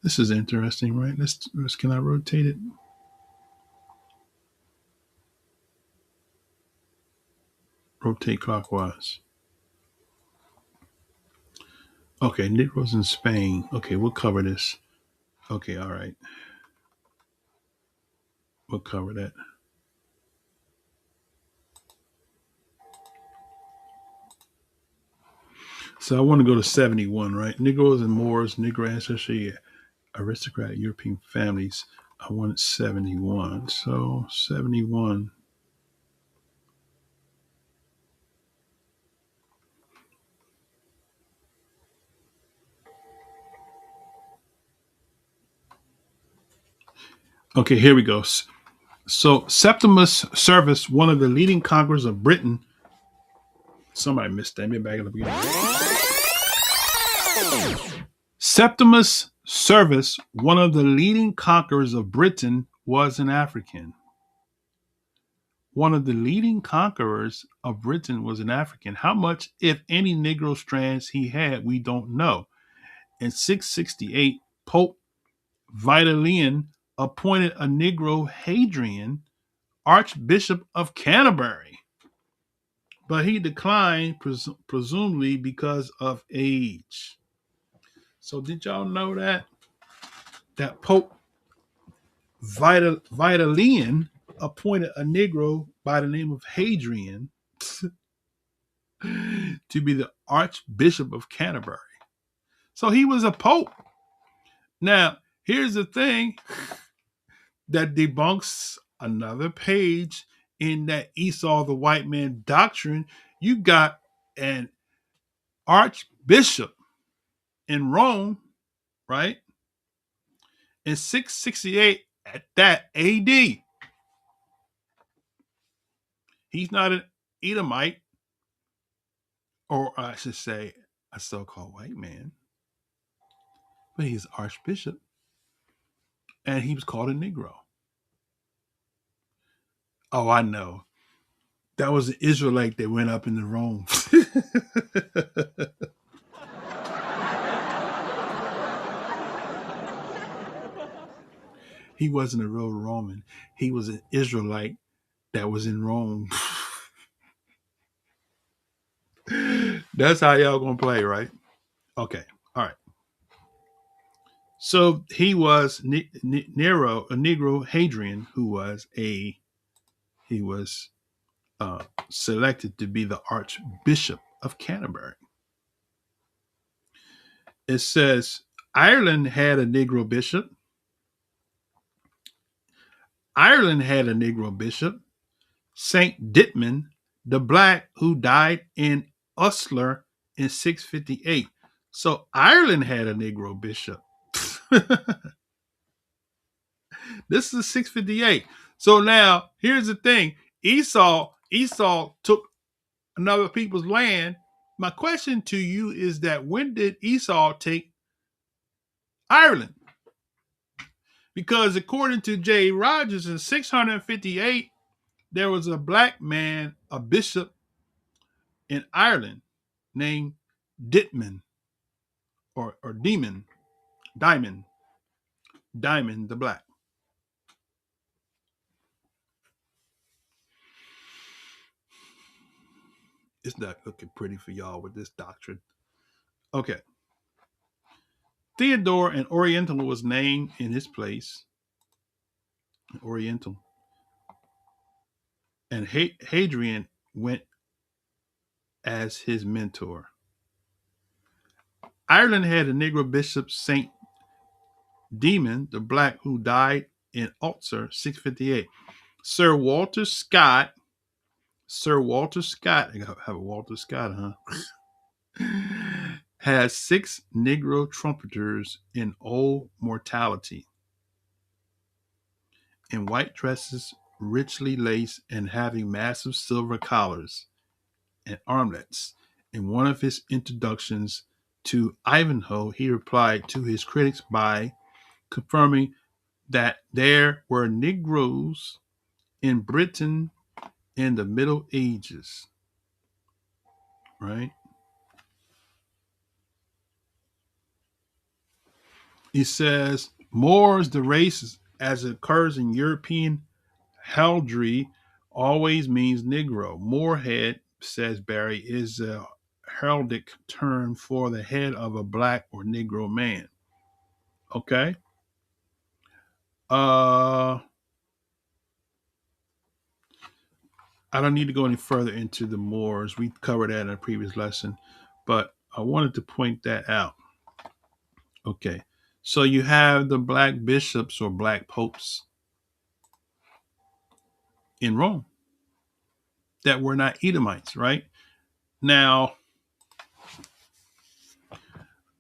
This is interesting, right? Let's can I rotate it? Rotate clockwise. Okay, Negroes in Spain. Okay, we'll cover this. Okay, all right. We'll cover that. So I want to go to 71, right? Negroes and Moors, Negro ancestry, aristocratic European families. I wanted 71. So 71. Okay, here we go. So Septimus Servus, one of the leading conquerors of Britain. Somebody missed that. Maybe back at the beginning. Septimus Servus, one of the leading conquerors of Britain, was an African. One of the leading conquerors of Britain was an African. How much, if any, Negro strands he had, we don't know. In 668, Pope Vitalian appointed a Negro Hadrian Archbishop of Canterbury, but he declined, presumably because of age. So did y'all know that Pope Vitalian appointed a Negro by the name of Hadrian to be the Archbishop of Canterbury? So he was a pope. Now, here's the thing that debunks another page in that Esau the white man doctrine. You got an archbishop in Rome, right? In 668 at that AD. He's not an Edomite, or I should say a so-called white man, but he's archbishop, and he was called a Negro. Oh, I know. That was an Israelite that went up into Rome. He wasn't a real Roman. He was an Israelite that was in Rome. That's how y'all gonna play, right? Okay. All right. So he was Nero, a Negro Hadrian, who was he was selected to be the Archbishop of Canterbury. It says Ireland had a Negro bishop. Ireland had a Negro bishop, Saint Ditman the Black, who died in Ulster in 658. So Ireland had a Negro bishop. This is 658. So now here's the thing. Esau took another people's land. My question to you is that when did Esau take Ireland? Because according to J. Rogers in 658, there was a black man, a bishop in Ireland named Ditman or Diamond the Black. It's not looking pretty for y'all with this doctrine. Okay. Theodore, an Oriental, was named in his place. Oriental. And Hadrian went as his mentor. Ireland had a Negro bishop, Saint Demon the Black, who died in Ulster, 658. Sir Walter Scott, I have a Walter Scott, huh? Has 6 Negro trumpeters in old mortality, in white dresses, richly laced, and having massive silver collars and armlets. In one of his introductions to Ivanhoe, he replied to his critics by confirming that there were Negroes in Britain in the Middle Ages, right? He says, Moors, the race as it occurs in European heraldry, always means Negro. Moorhead, says Barry, is a heraldic term for the head of a black or Negro man. Okay. I don't need to go any further into the Moors. We covered that in a previous lesson. But I wanted to point that out. Okay. So you have the black bishops or black popes in Rome that were not Edomites, right? Now,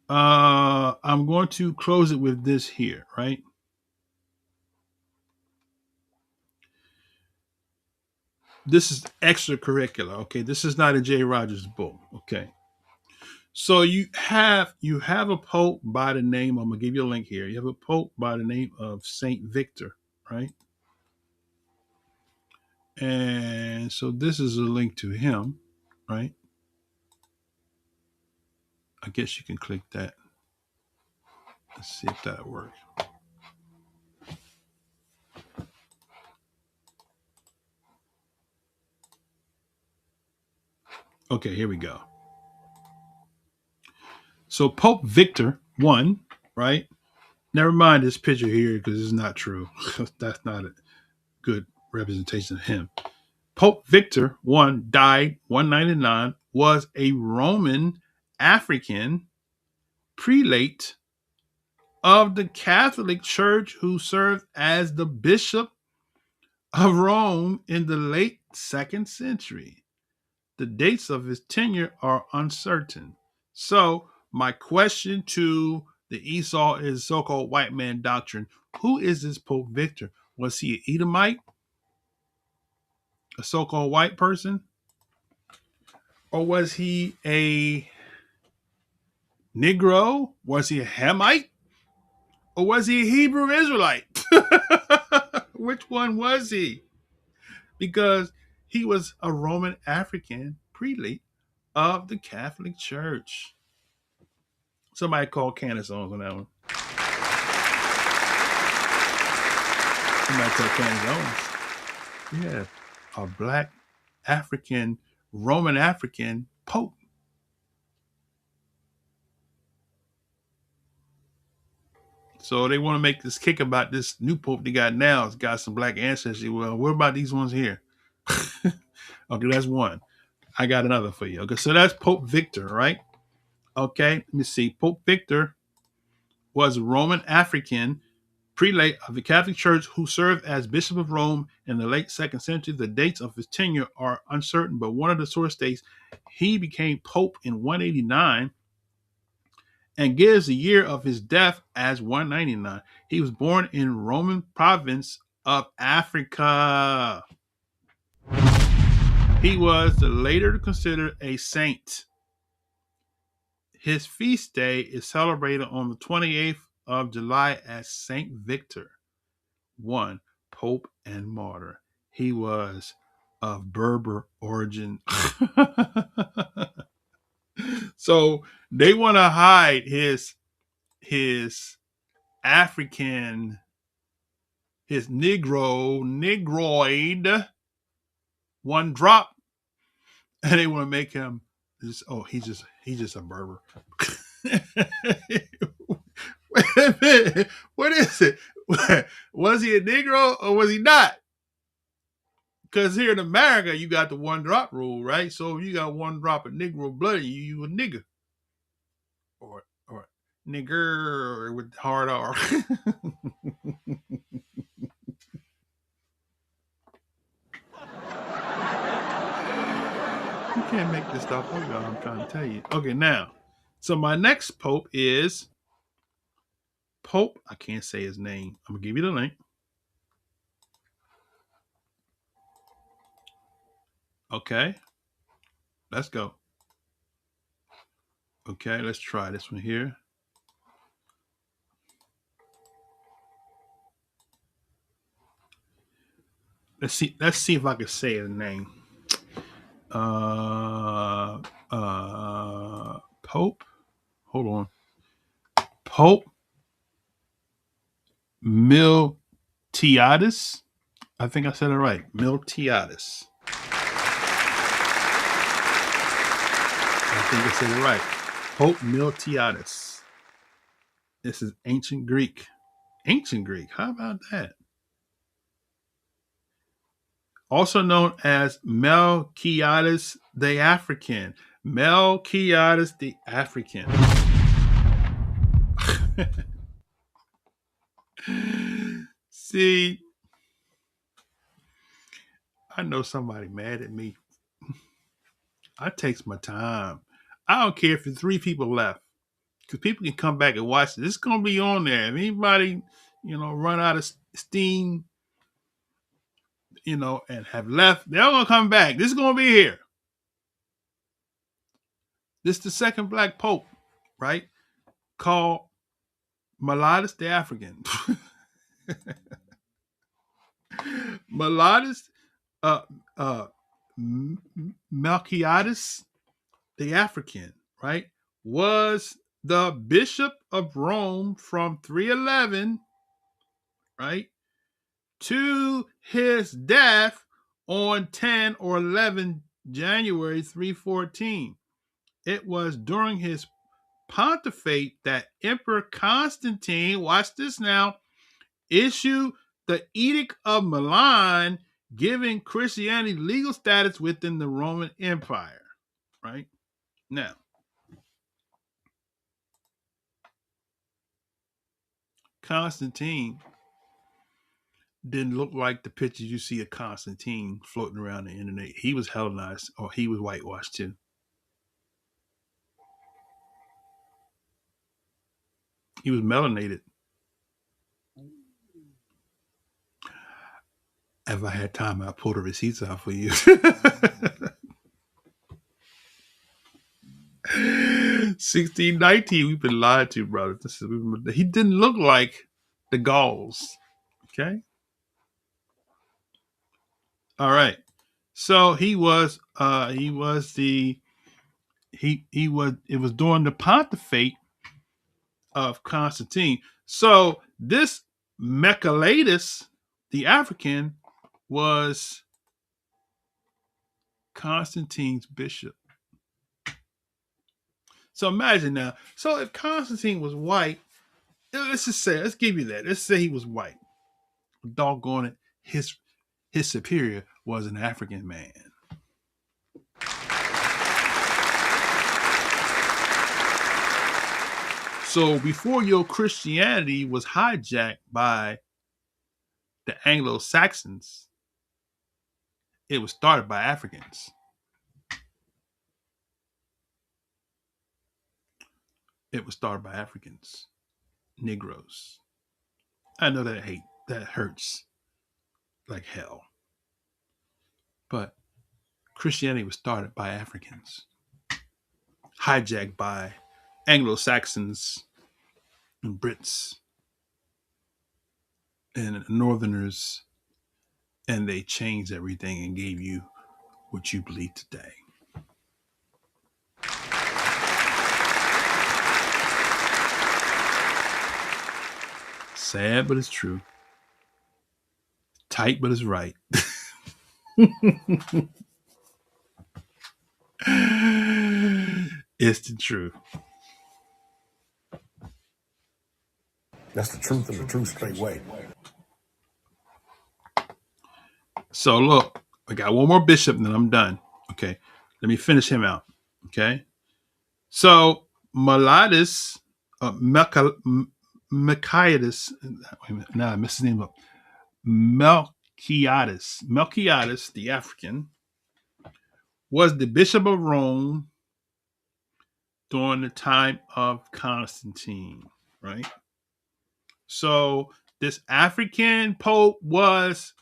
I'm going to close it with this here, right? This is extracurricular, okay? This is not a J. Rogers book, okay? So you have a pope by the name. I'm gonna give you a link here. You have a pope by the name of Saint Victor, right? And so this is a link to him, right? I guess you can click that. Let's see if that works. Okay, here we go. So Pope Victor I, right? Never mind this picture here because it's not true. That's not a good representation of him. Pope Victor I died 199, was a Roman African prelate of the Catholic Church who served as the Bishop of Rome in the late 2nd century. The dates of his tenure are uncertain. So, my question to the Esau is so-called white man doctrine. Who is this Pope Victor? Was he an Edomite? A so-called white person? Or was he a Negro? Was he a Hamite? Or was he a Hebrew Israelite? Which one was he? Because he was a Roman African prelate of the Catholic Church. Somebody called Candace on that one. Somebody called Candace Owens. Yeah, a black African, Roman African Pope. So they want to make this kick about this new Pope they got now. It's got some black ancestry. Well, what about these ones here? Okay, that's one. I got another for you. Okay, so that's Pope Victor, right? Okay, let me see. Pope Victor was a Roman African prelate of the Catholic Church who served as Bishop of Rome in the late 2nd century. The dates of his tenure are uncertain, but one of the source states he became Pope in 189 and gives the year of his death as 199. He was born in Roman province of Africa. He was later considered a saint. His feast day is celebrated on the 28th of July as Saint Victor I, Pope and Martyr. He was of Berber origin. So they want to hide his African, his negroid one drop, and they want to make him just, oh, he's just a Berber. Wait a minute. What is it? Was he a Negro or was he not? Because here in America, you got the one drop rule, right? So if you got one drop of Negro blood, you a nigger. Or nigger with hard R. You can't make this stuff up, y'all. I'm trying to tell you. Okay, now. So my next Pope is Pope. I can't say his name. I'm going to give you the link. Okay. Let's go. Okay, let's try this one here. Let's see if I can say his name. Pope. Hold on. Pope Miltiades. I think I said it right. Miltiades. I think I said it right. Pope Miltiades. This is ancient Greek. Ancient Greek. How about that? Also known as Melquiades the African. Melquiades the African. See, I know somebody mad at me. I takes my time. I don't care if there's 3 people left. Because people can come back and watch it. It's going to be on there. If anybody, run out of steam, and have left, they're going to come back. This is going to be here. This is the second black pope, right? Called Melquiades the African. Melquiades, Melquiades the African, right, was the Bishop of Rome from 311, right, to his death on 10 or 11 January 314. It was during his pontificate that Emperor Constantine, watch this now, issued the Edict of Milan, giving Christianity legal status within the Roman Empire, right? Now, Constantine didn't look like the pictures you see of Constantine floating around the internet. He was Hellenized, or he was whitewashed too. He was melanated. If I had time, I'd pull the receipts out for you. 1619, we've been lied to, brother. He didn't look like the Gauls. Okay. All right. So it was during the pontificate of Constantine. So this Melquiades, the African, was Constantine's bishop. So imagine now. So if Constantine was white, let's give you that. Let's say he was white. Doggone it, his superior was an African man. So before your Christianity was hijacked by the Anglo-Saxons, it was started by Africans. It was started by Africans, Negroes. I know that hurts like hell. But Christianity was started by Africans, hijacked by Anglo-Saxons and Brits and Northerners, and they changed everything and gave you what you believe today. Sad, but it's true. Tight, but it's right. It's the truth. That's the truth and the truth straight way. So look, I got one more bishop and then I'm done. Okay. Let me finish him out. Okay. So Melquiades, Melquiades, now I messed his name up. Melquiades the African, was the Bishop of Rome during the time of Constantine, right? So this African Pope was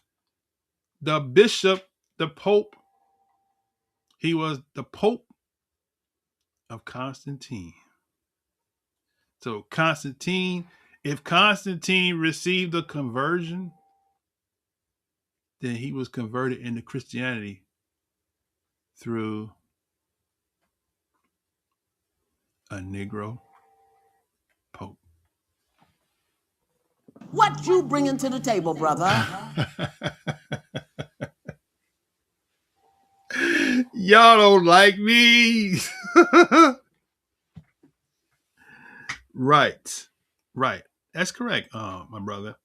the bishop, the Pope. He was the Pope of Constantine. So if Constantine received a conversion, then he was converted into Christianity through a Negro Pope. What you bringing to the table, brother? Y'all don't like me. Right. That's correct, my brother.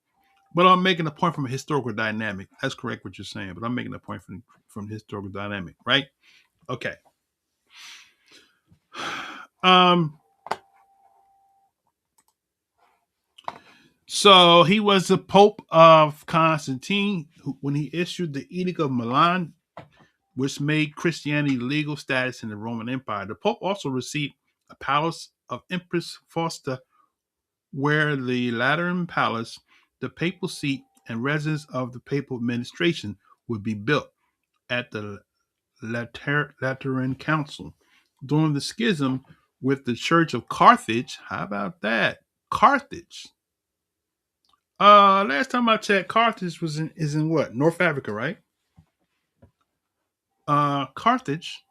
But I'm making a point from a historical dynamic. That's correct what you're saying, but I'm making a point from historical dynamic, right? Okay. So he was the Pope of Constantine when he issued the Edict of Milan, which made Christianity legal status in the Roman Empire. The Pope also received a palace of Empress Fausta, where the Lateran Palace, the papal seat, and residence of the papal administration would be built at the Lateran Council. During the schism with the Church of Carthage, how about that? Carthage. Last time I checked, Carthage is in what? North Africa, right? Carthage,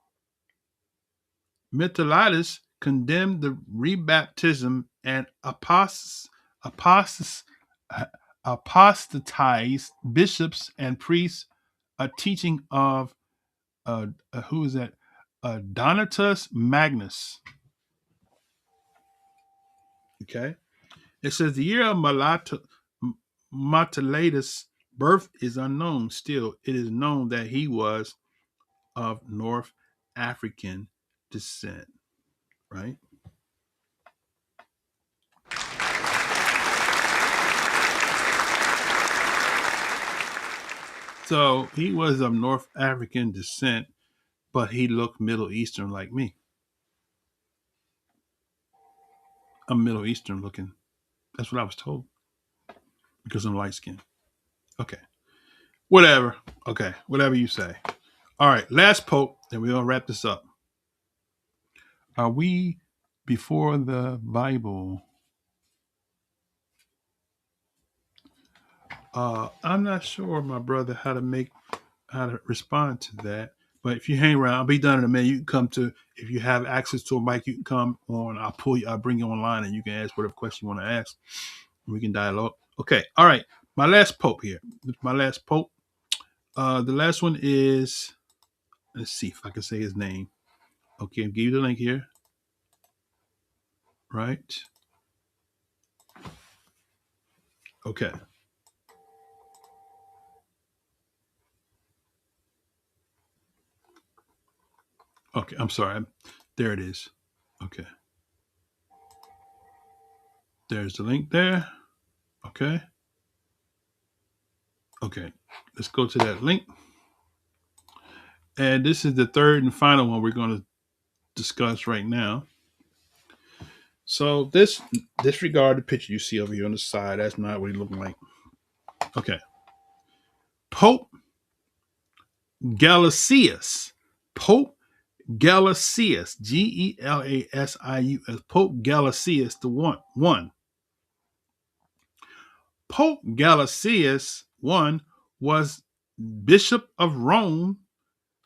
Metellidus condemned the rebaptism and apostatized bishops and priests, a teaching of who is that? Donatus Magnus. Okay, it says the year of Metellidus' birth is unknown. Still, it is known that he was of North African descent. Right. So he was of North African descent, but he looked Middle Eastern like me. I'm Middle Eastern looking. That's what I was told because I'm light skinned. Okay. Whatever. Okay. Whatever you say. All right. Last Pope, and we're going to wrap this up. Are we before the Bible? I'm not sure, my brother, how to respond to that. But if you hang around, I'll be done in a minute. You can come to, if you have access to a mic, you can come on. I'll bring you online and you can ask whatever question you want to ask. We can dialogue. Okay. All right. My last Pope here. My last Pope. The last one is, let's see if I can say his name. Okay. I'll give you the link here. Right. Okay. Okay. I'm sorry. There it is. Okay. There's the link there. Okay. Okay. Let's go to that link. And this is the third and final one we're going to discuss right now. So disregard the picture you see over here on the side. That's not what he's looking like. Okay. Pope Gelasius. Pope Gelasius. Gelasius. Pope Gelasius the one. Pope Gelasius I was Bishop of Rome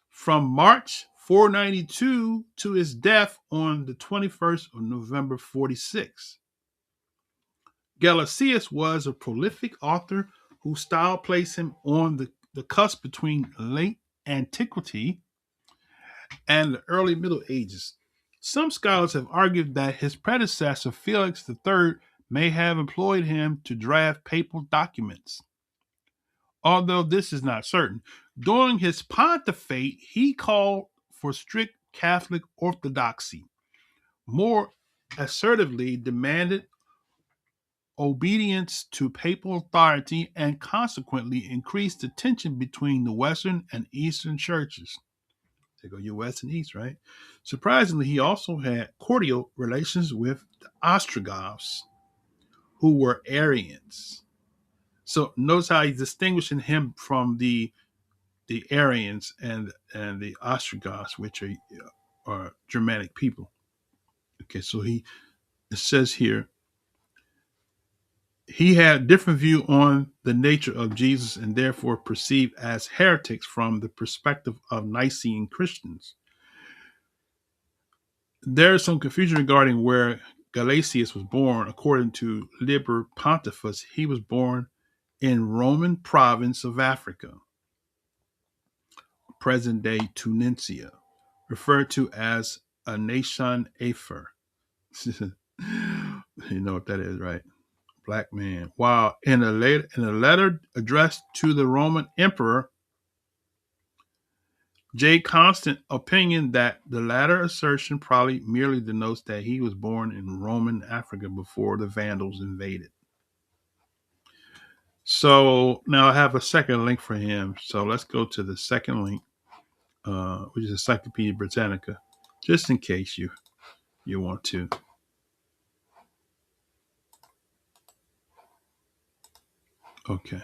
from March 492 to his death on the 21st of November 46. Gelasius was a prolific author whose style placed him on the cusp between late antiquity and the early Middle Ages. Some scholars have argued that his predecessor, Felix III, may have employed him to draft papal documents. Although this is not certain, during his pontificate, he called for strict Catholic orthodoxy, more assertively demanded obedience to papal authority, and consequently increased the tension between the Western and Eastern churches. There go your West and East, right? Surprisingly, he also had cordial relations with the Ostrogoths, who were Arians. So notice how he's distinguishing him from the Aryans and the Ostrogoths, which are Germanic people. Okay, so it says here, he had a different view on the nature of Jesus and therefore perceived as heretics from the perspective of Nicene Christians. There is some confusion regarding where Gelasius was born. According to Liber Pontifex, he was born in Roman province of Africa, present-day Tunisia, referred to as a nation Afer. You know what that is, right? Black man. While in a letter addressed to the Roman emperor J. Constant opinion that the latter assertion probably merely denotes that he was born in Roman Africa before the Vandals invaded. So now I have a second link for him. So let's go to the second link, which is Encyclopedia Britannica, just in case you want to. Okay.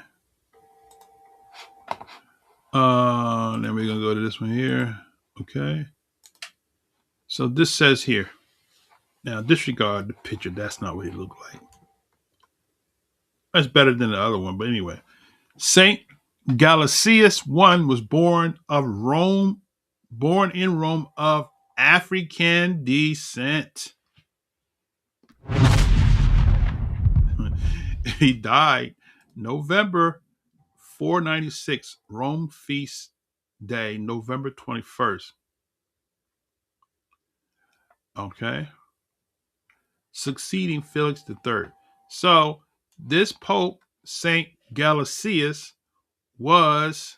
Then we're gonna go to this one here. Okay. So this says here. Now disregard the picture. That's not what he looked like. That's better than the other one, but anyway. Saint Galasius I was born in Rome of African descent. He died November 496, Rome feast day, November 21st. Okay. Succeeding Felix III. So this Pope, Saint Galasius, was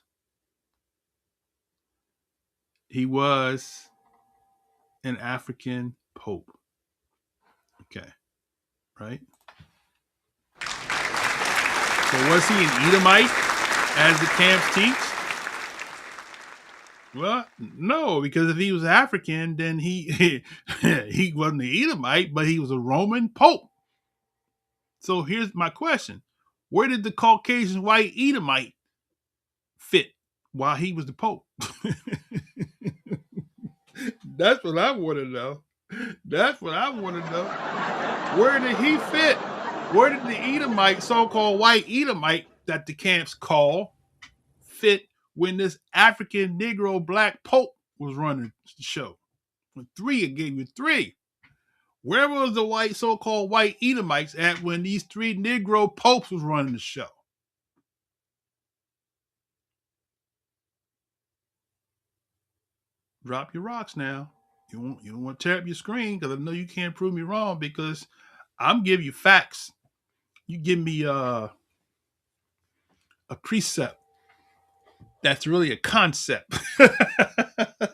an African Pope. Okay. Right? So was he an Edomite, as the camps teach? Well, no, because if he was African, then he he wasn't an Edomite, but he was a Roman Pope. So here's my question: where did the Caucasian white Edomite fit while he was the Pope? That's what I want to know. That's what I want to know. Where did he fit? Where did the Edomite, so-called white Edomite that the camps call, fit when this African Negro black Pope was running the show? When three, it gave you three. Where was the white, so-called white Edomites at when these three Negro popes was running the show? Drop your rocks now. You don't want to tear up your screen because I know you can't prove me wrong because I'm giving you facts. You give me a precept that's really a concept.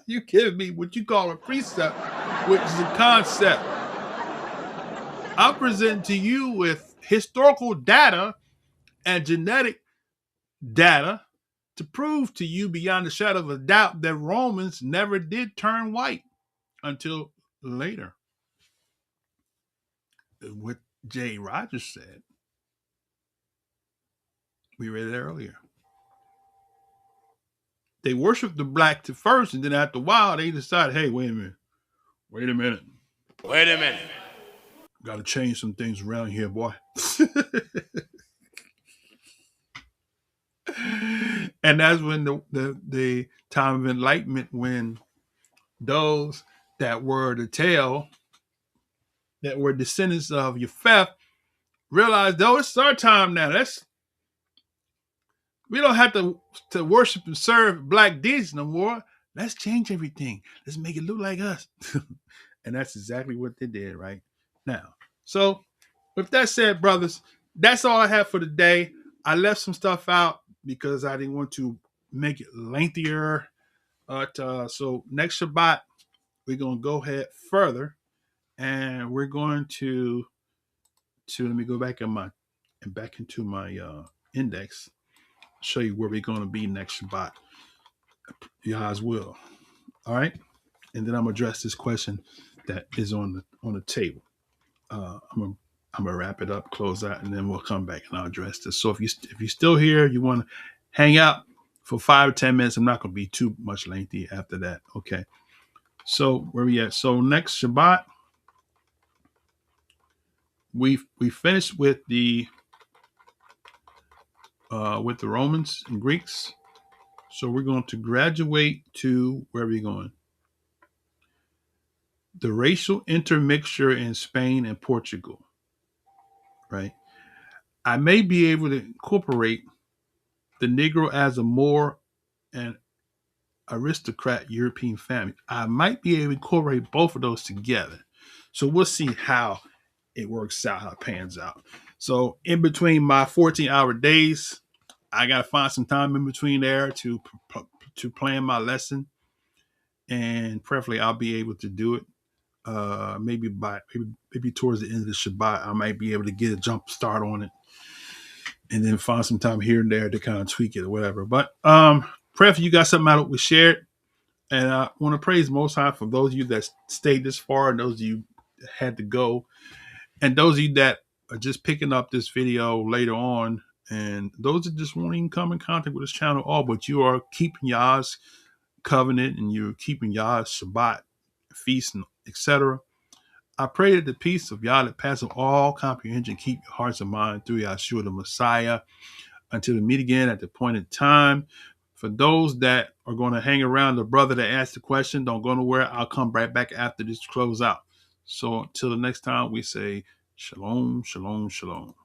You give me what you call a precept, which is a concept. I'm presenting to you with historical data and genetic data to prove to you beyond a shadow of a doubt that Romans never did turn white until later. What Jay Rogers said, we read it earlier. They worshiped the black to first, and then after a while, they decided, hey, wait a minute. Got to change some things around here, boy. And that's when the time of enlightenment, when those that were the tail, that were descendants of Japheth, realized, oh, it's our time now. We don't have to worship and serve black deities no more. Let's change everything. Let's make it look like us. And that's exactly what they did right now. So with that said, brothers, that's all I have for today. I left some stuff out because I didn't want to make it lengthier. So next Shabbat, we're going to go ahead further, and we're going to let me go back into my index, show you where we're going to be next Shabbat. Yah's will. All right, and then I'm gonna address this question that is on the table. I'm gonna wrap it up, close out, and then we'll come back and I'll address this. So if you're still here, you want to hang out for 5 or 10 minutes. I'm not gonna be too much lengthy after that. Okay. So where we at? So next Shabbat, we finished with the Romans and Greeks. So we're going to graduate to where are we going? The racial intermixture in Spain and Portugal. Right? I may be able to incorporate the Negro as a more and aristocrat European family. I might be able to incorporate both of those together. So we'll see how it works out, how it pans out. So in between my 14-hour days, I got to find some time in between there to plan my lesson. and preferably I'll be able to do it. Maybe towards the end of the Shabbat, I might be able to get a jump start on it, and then find some time here and there to kind of tweak it or whatever. But preferably you got something out we shared, and I want to praise Most High for those of you that stayed this far, and those of you that had to go, and those of you that are just picking up this video later on, and those that just won't even come in contact with this channel at all, but you are keeping Yah's covenant and you're keeping Yah's Shabbat feast, and etc. I pray that the peace of Yah that passes all comprehension keep your hearts and minds through Yahshua the Messiah until we meet again at the appointed time. For those that are going to hang around the brother that asked the question, don't go nowhere. I'll come right back after this close out. So until the next time, we say shalom, shalom, shalom.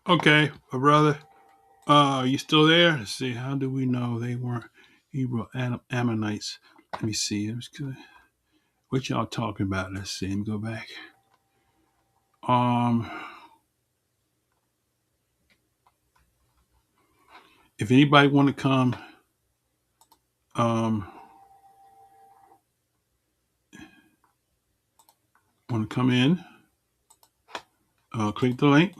Okay, my brother. You still there? Let's see. How do we know they weren't Hebrew Ammonites? Let me see. What y'all talking about? Let's see. Let me go back. If anybody want to come, in, click the link,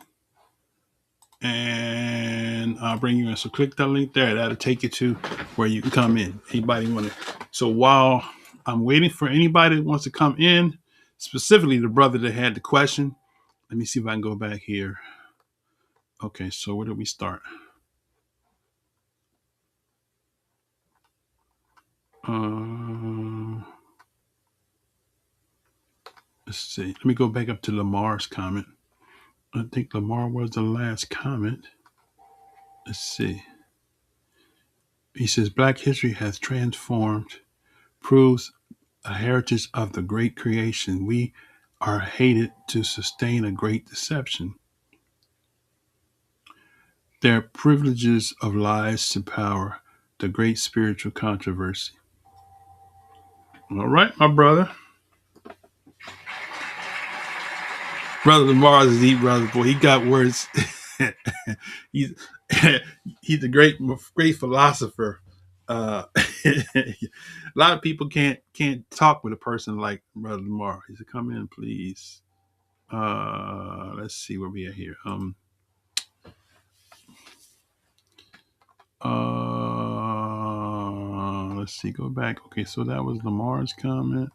and I'll bring you in. So click that link there. That'll take you to where you can come in. Anybody want to? So while I'm waiting for anybody that wants to come in, specifically the brother that had the question, let me see if I can go back here. Okay, so where did we start? Let's see. Let me go back up to Lamar's comment. I think Lamar was the last comment. Let's see. He says, Black history has transformed, proves a heritage of the great creation. We are hated to sustain a great deception. Their privileges of lies to power, the great spiritual controversy. All right, my brother. Brother Lamar is the brother boy. He got words. he's he's a great philosopher. A lot of people can't talk with a person like Brother Lamar. He said, "Come in, please." Let's see where we are here. Let's see. Go back. Okay, so that was Lamar's comment.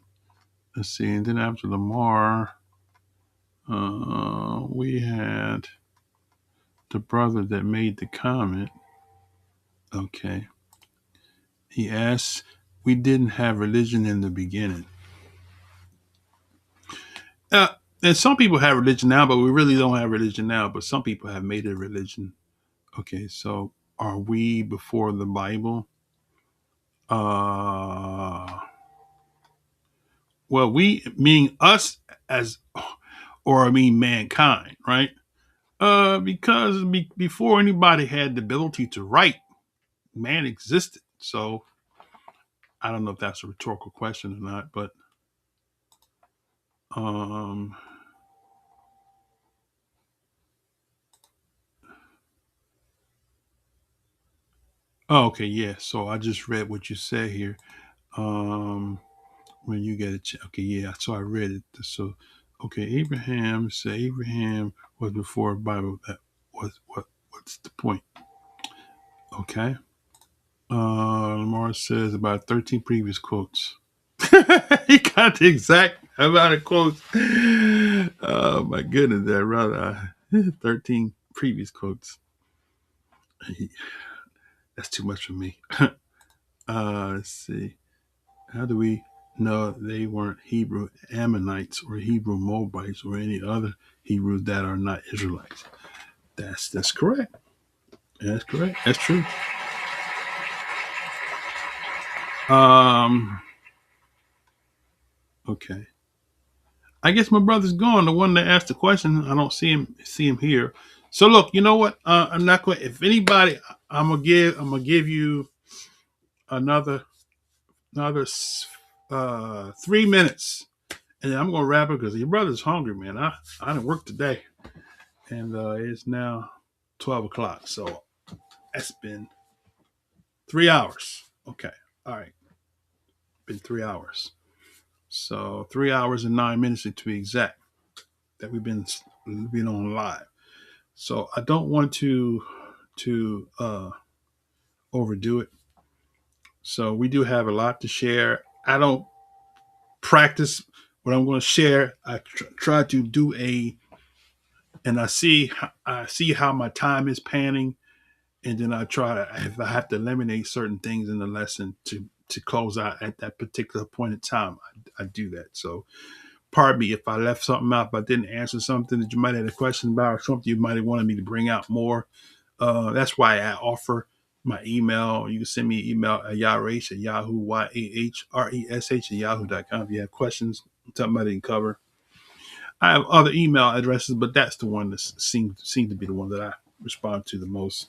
Let's see, and then after Lamar, we had the brother that made the comment. Okay. He asks, we didn't have religion in the beginning. Uh, and some people have religion now, but we really don't have religion now. But some people have made it religion. Okay, so are we before the Bible? Well, we meaning us as, or I mean mankind, right? Because before anybody had the ability to write, man existed. So I don't know if that's a rhetorical question or not, but um, oh, okay, yeah. So I just read what you said here. When you get a chance, okay, yeah. So I read it. So, okay, Abraham was before the Bible. That was What's the point? Okay. Lamar says about 13 previous quotes. He got the exact amount of quotes. Oh my goodness, that rather 13 previous quotes. That's too much for me. Let's see. How do we know they weren't Hebrew Ammonites or Hebrew Moabites or any other Hebrews that are not Israelites? That's correct. That's correct. That's true. Um. Okay. I guess my brother's gone. The one that asked the question, I don't see him here. So look, you know what? I'm not going. If anybody, I'm gonna give you another another 3 minutes, and then I'm gonna wrap it because your brother's hungry, man. I didn't work today, and it's now 12 o'clock. So that's been 3 hours. Okay, all right, been 3 hours. So 3 hours and 9 minutes to be exact that we've been on live. So I don't want to overdo it. So we do have a lot to share. I don't practice what I'm going to share. I try to do and I see how my time is panning, and then I try if I have to eliminate certain things in the lesson to close out at that particular point in time. I do that. So pardon me if I left something out, if I didn't answer something that you might have a question about or something you might have wanted me to bring out more. That's why I offer my email. You can send me an email at Yahresh at Yahoo, YAHRESH at Yahoo.com if you have questions, something I didn't cover. I have other email addresses, but that's the one that seems to be the one that I respond to the most.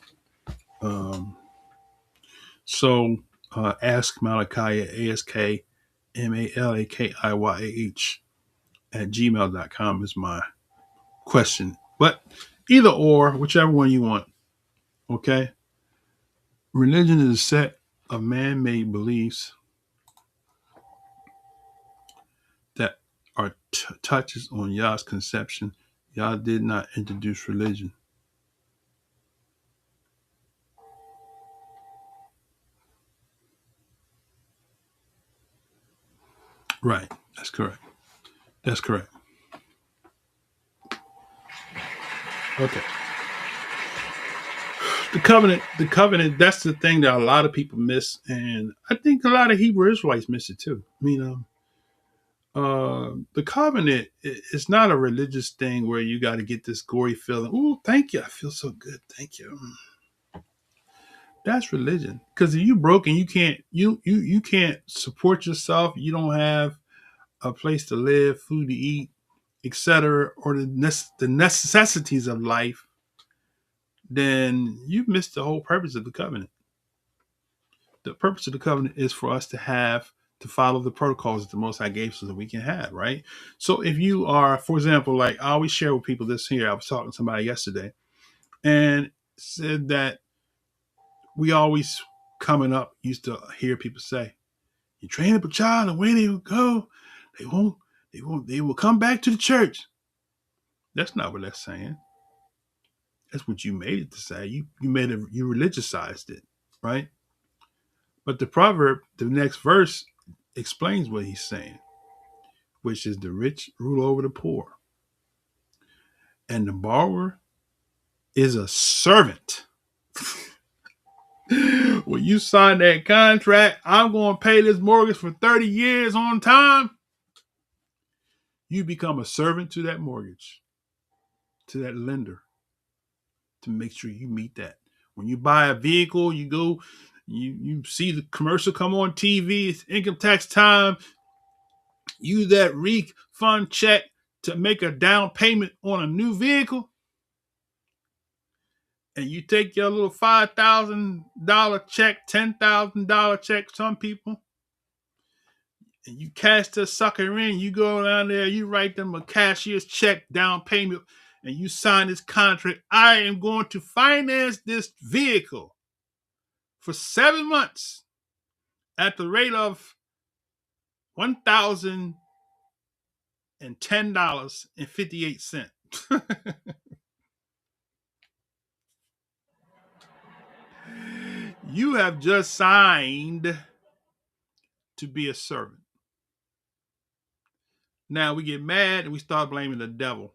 So ask Malachi at AskMalakiah at gmail.com is my question. But either or, whichever one you want. Okay. Religion is a set of man-made beliefs that are touches on Yah's conception. Yah did not introduce religion. Right. That's correct. That's correct. Okay. The covenant, that's the thing that a lot of people miss. And I think a lot of Hebrew Israelites miss it too. I mean, the covenant is not a religious thing where you got to get this gory feeling. Oh, thank you. I feel so good. Thank you. That's religion. Because if you broken, you can't support yourself. You don't have a place to live, food to eat, etc., or the necessities of life. Then you've missed the whole purpose of the covenant. The purpose of the covenant is for us to have to follow the protocols that the Most High gave so that we can have, right? So if you are, for example, like I always share with people this here, I was talking to somebody yesterday and said that we always coming up used to hear people say, you train up a child and where they will go, they will come back to the church. That's not what that's saying. That's what you made it to say. You religiousized it, right? But the proverb, the next verse, explains what he's saying, which is the rich rule over the poor, and the borrower is a servant. When you sign that contract, I'm going to pay this mortgage for 30 years on time. You become a servant to that mortgage, to that lender, to make sure you meet that. When you buy a vehicle, you go, you see the commercial come on TV, it's income tax time. Use that refund check to make a down payment on a new vehicle. And you take your little $5,000 check, $10,000 check, some people, and you cash the sucker in. You go down there, you write them a cashier's check down payment, and you sign this contract. I am going to finance this vehicle for 7 months at the rate of $1,010.58. You have just signed to be a servant. Now we get mad and we start blaming the devil.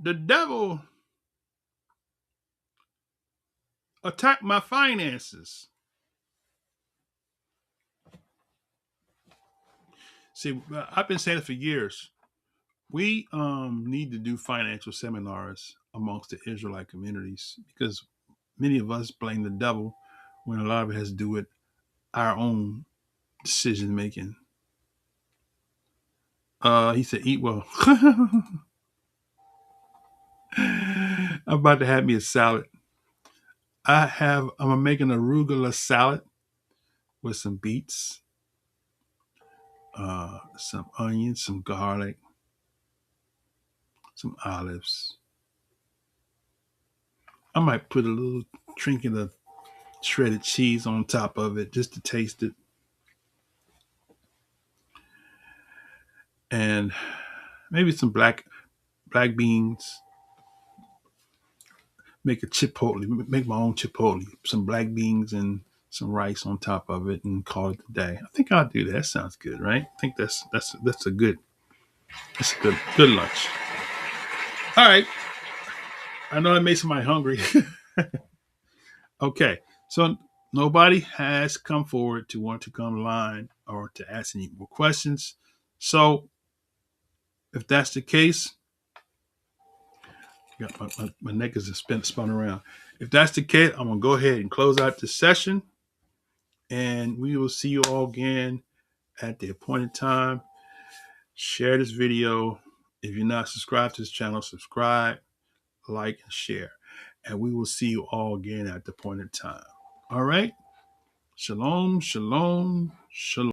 The devil attacked my finances. See, I've been saying it for years. We need to do financial seminars amongst the Israelite communities because many of us blame the devil when a lot of it has to do with our own decision making. He said, eat well. I'm about to have me a salad. I'm making an arugula salad with some beets, some onions, some garlic, some olives. I might put a little trinket of shredded cheese on top of it just to taste it. And maybe some black beans. Make my own chipotle. Some black beans and some rice on top of it and call it a day. I think I'll do that. That sounds good, right? I think that's a good lunch. All right. I know I made somebody hungry. Okay. So nobody has come forward to want to come online or to ask any more questions. So if that's the case, my neck is spun around. If that's the case, I'm going to go ahead and close out this session. And we will see you all again at the appointed time. Share this video. If you're not subscribed to this channel, subscribe, like, and share. And we will see you all again at the appointed time. All right? Shalom, shalom, shalom.